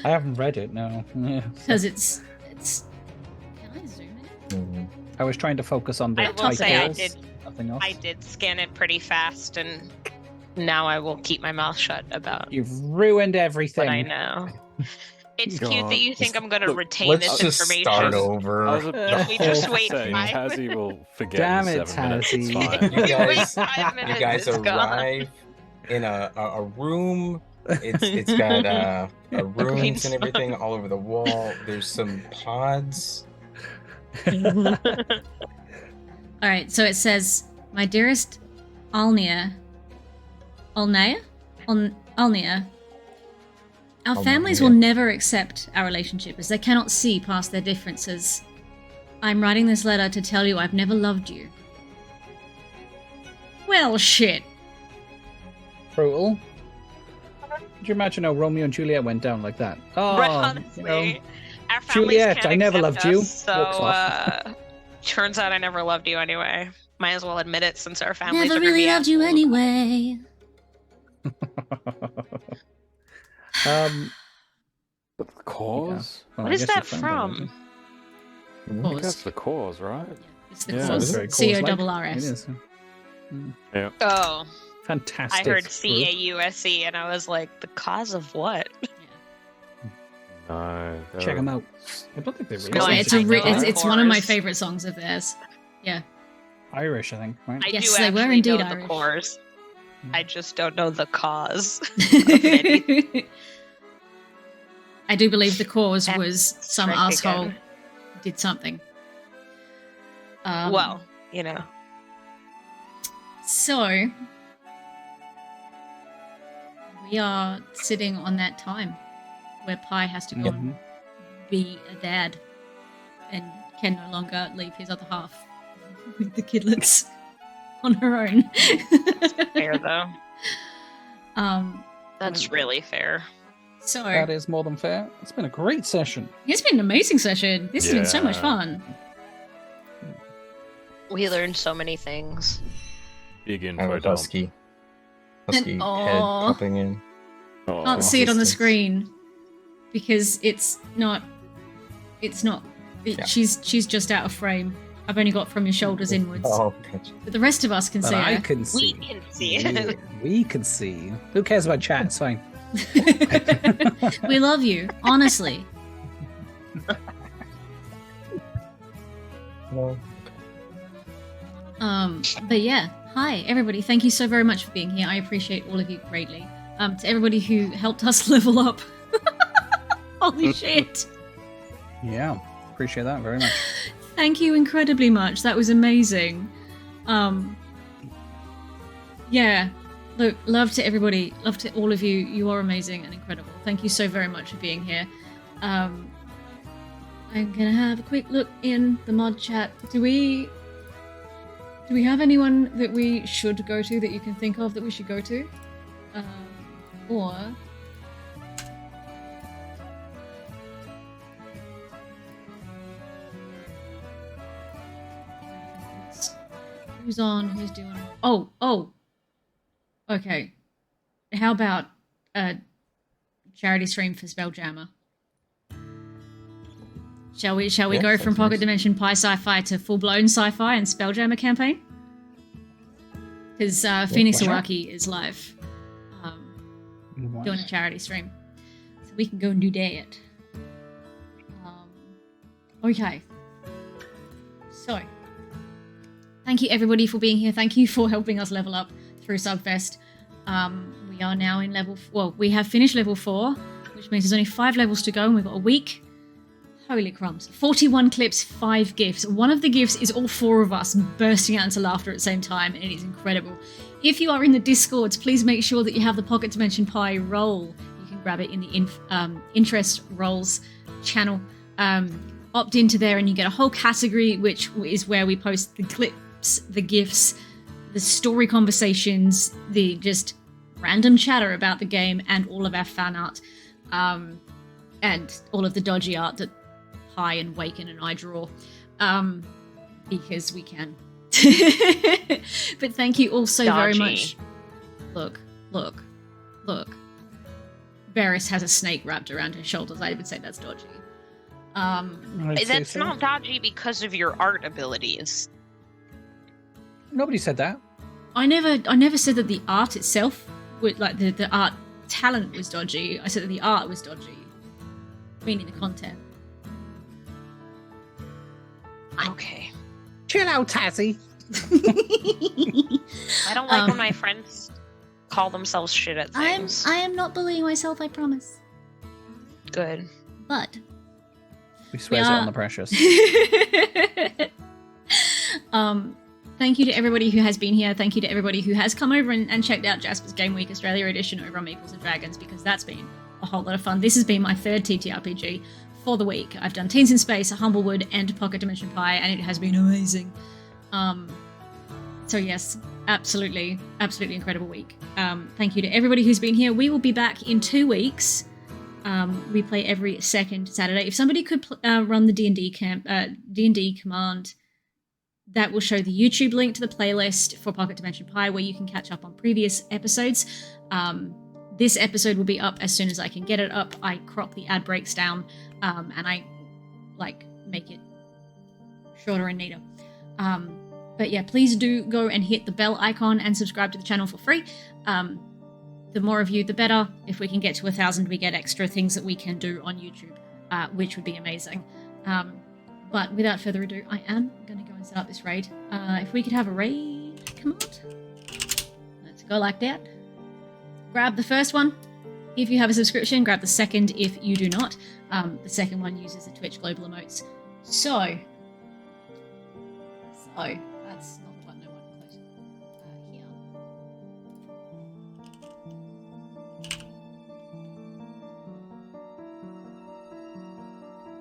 I haven't read it, no. Yeah. Because it's. Can I zoom in? Mhm. I was trying to focus on the I will titles, say I did. nothing else. I did scan it pretty fast, and now I will keep my mouth shut about You've ruined what everything. I know. It's cute God. that you think I'm going to Look, retain Let's this just information. start I over. was If we just wait saying, 5 Hazzy will forget Damn in it, 7 minutes. It's Hazzy. fine. You If we wait guys, 5 minutes, you guys it's gone. arrive in a room. It's got runes and everything all over the wall. There's some pods. Alright, so it says, My dearest Alnia. Alnia? Alnia. Our families will never accept our relationship as they cannot see past their differences. I'm writing this letter to tell you I've never loved you. Well, shit. brutal. Could you imagine how Romeo and Juliet went down like that? Oh, Honestly, you know, our families Juliet, can't I never accept loved you. us, so Walks off. turns out I never loved you anyway. Might as well admit it since our families Never are gonna really be loved you assholes. anyway. But the cause? Well, What I is guess that your friend from? did, I think that's the cause, right? It's the Yeah, cause. it's very C-O-double-R-S. It is. Yeah. Oh, Fantastic. I heard group. C-A-U-S-E, and I was like, the cause of what? No. Check them out. I don't think they really. No, Yeah, I know it's one of my chorus. favorite songs of theirs. Yeah. Irish, I think. Right? I Yes, do they were actually indeed know Irish. the chorus. I just don't know the cause. I do believe the cause And was some strike asshole again. did something. Well, you know. So we are sitting on that time where Pi has to go and be a dad and can no longer leave his other half with the kidlets on her own. Fair, though. That's Um, really fair. So That is more than fair. It's been a great session. it's been an amazing session. This has been so much Yeah. fun. We learned so many things. Big I have info a dump. husky head Aw. popping in. Oh, Can't see it on the distance. screen because it's not. Yeah. She's just out of frame. I've only got from your shoulders inwards, Oh, gotcha. but the rest of us can But see I her. can We see. can see it. We can see. Who cares about chat? It's fine. We love you, honestly. No. But yeah, hi everybody. Thank you so very much for being here. I appreciate all of you greatly. To everybody who helped us level up. Holy shit! Yeah, appreciate that very much. Thank you incredibly much. That was amazing. Yeah. Look, love to everybody. Love to all of you. You are amazing and incredible. Thank you so very much for being here. I'm gonna have a quick look in the mod chat. Do we have anyone that we should go to that you can think of that we should go to? Or who's on? Who's doing? Oh. Okay. How about a charity stream for Spelljammer? Shall we Yeah, go from sounds Pocket nice. Dimension Pi Sci-Fi to full-blown sci-fi and Spelljammer campaign? Because Phoenix sure. Iwaki is live doing a charity stream. So we can go and do that. Okay. So, thank you everybody for being here. Thank you for helping us level up through Subfest. We are now in we have finished level 4, which means there's only 5 levels to go and we've got a week. Holy crumbs. 41 clips, 5 GIFs. One of the GIFs is all 4 of us bursting out into laughter at the same time, and it is incredible. If you are in the Discords, please make sure that you have the Pocket Dimension Pi roll. You can grab it in the interest rolls channel. Opt into there and you get a whole category, which is where we post the clips, the GIFs, the story conversations, the just random chatter about the game, and all of our fan art, and all of the dodgy art that Pi and Waken and I draw, because we can. But thank you all so very Dodgy. much. Look. Varys has a snake wrapped around his shoulders. I would say that's dodgy. I'd say That's so. not dodgy because of your art abilities. Nobody said that. I never said that the art itself would, like, the art talent was dodgy. I said that the art was dodgy, meaning the content. Okay. Chill out, Tassie. I don't like when my friends call themselves shit at things. I am not bullying myself, I promise. Good. But We swears it are- on the precious. Thank you to everybody who has been here. Thank you to everybody who has come over and checked out Jasper's Game Week Australia edition over on Maples and Dragons, because that's been a whole lot of fun. This has been my 3rd TTRPG for the week. I've done Teens in Space, Humblewood, and Pocket Dimension Pi, and it has been amazing. So yes, absolutely incredible week. Thank you to everybody who's been here. We will be back in 2 weeks. We play every second Saturday. If somebody could run the D&D command, that will show the YouTube link to the playlist for Pocket Dimension Pi, where you can catch up on previous episodes. This episode will be up as soon as I can get it up. I crop the ad breaks down, and I make it shorter and neater. But yeah, please do go and hit the bell icon and subscribe to the channel for free. The more of you, the better. If we can get to 1,000, we get extra things that we can do on YouTube, which would be amazing. But without further ado, I am going to go and set up this raid. If we could have a raid command. Let's go like that. Grab the first one if you have a subscription. Grab the second if you do not. The second one uses the Twitch global emotes. So that's not the button I want to close. Here.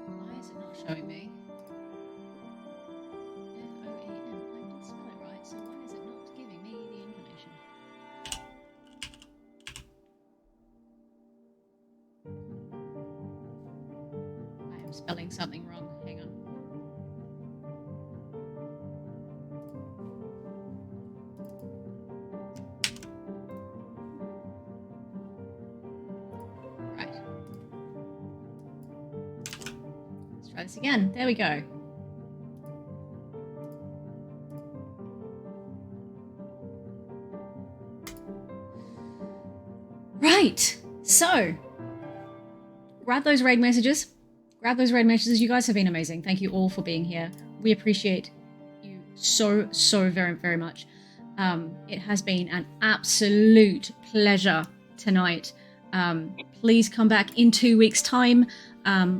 Why is it not showing me? F-O-A-M. I did spell it right, so why is it not giving me the information? I am spelling something wrong. Hang on. Right. Let's try this again. There we go. Right. So, grab those raid messages. Grab those raid messages. You guys have been amazing. Thank you all for being here. We appreciate you so very, very much. It has been an absolute pleasure tonight. Please come back in 2 weeks' time,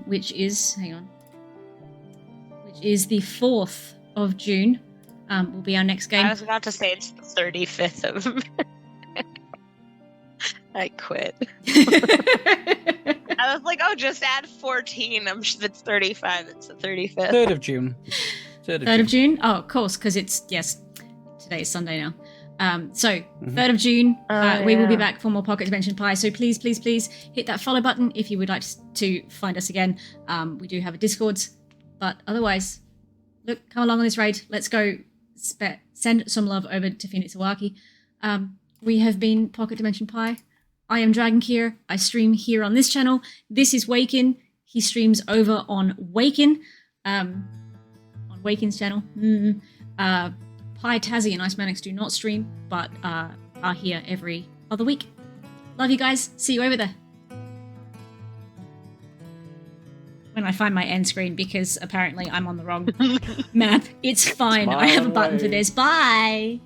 which is, which is the 4th of June. Will be our next game. I was about to say it's the 35th of... I quit. I was like, oh, just add 14. I'm sure it's 35. It's the 35th. 3rd of June. 3rd of June? Oh, of course, because it's, yes, today is Sunday now. 3rd of June, we will be back for more Pocket Dimension Pi. So please hit that follow button if you would like to find us again. We do have a Discord. But otherwise, look, come along on this raid. Let's go send some love over to Phoenix Iwaki. We have been Pocket Dimension Pi. I am Dragancaor. I stream here on this channel. This is Waken. He streams over on Waken. On Waken's channel. Pi, Tazzy, and Ice Manix do not stream, but are here every other week. Love you guys. See you over there. When I find my end screen, because apparently I'm on the wrong map. It's fine. I have a button for this. Bye.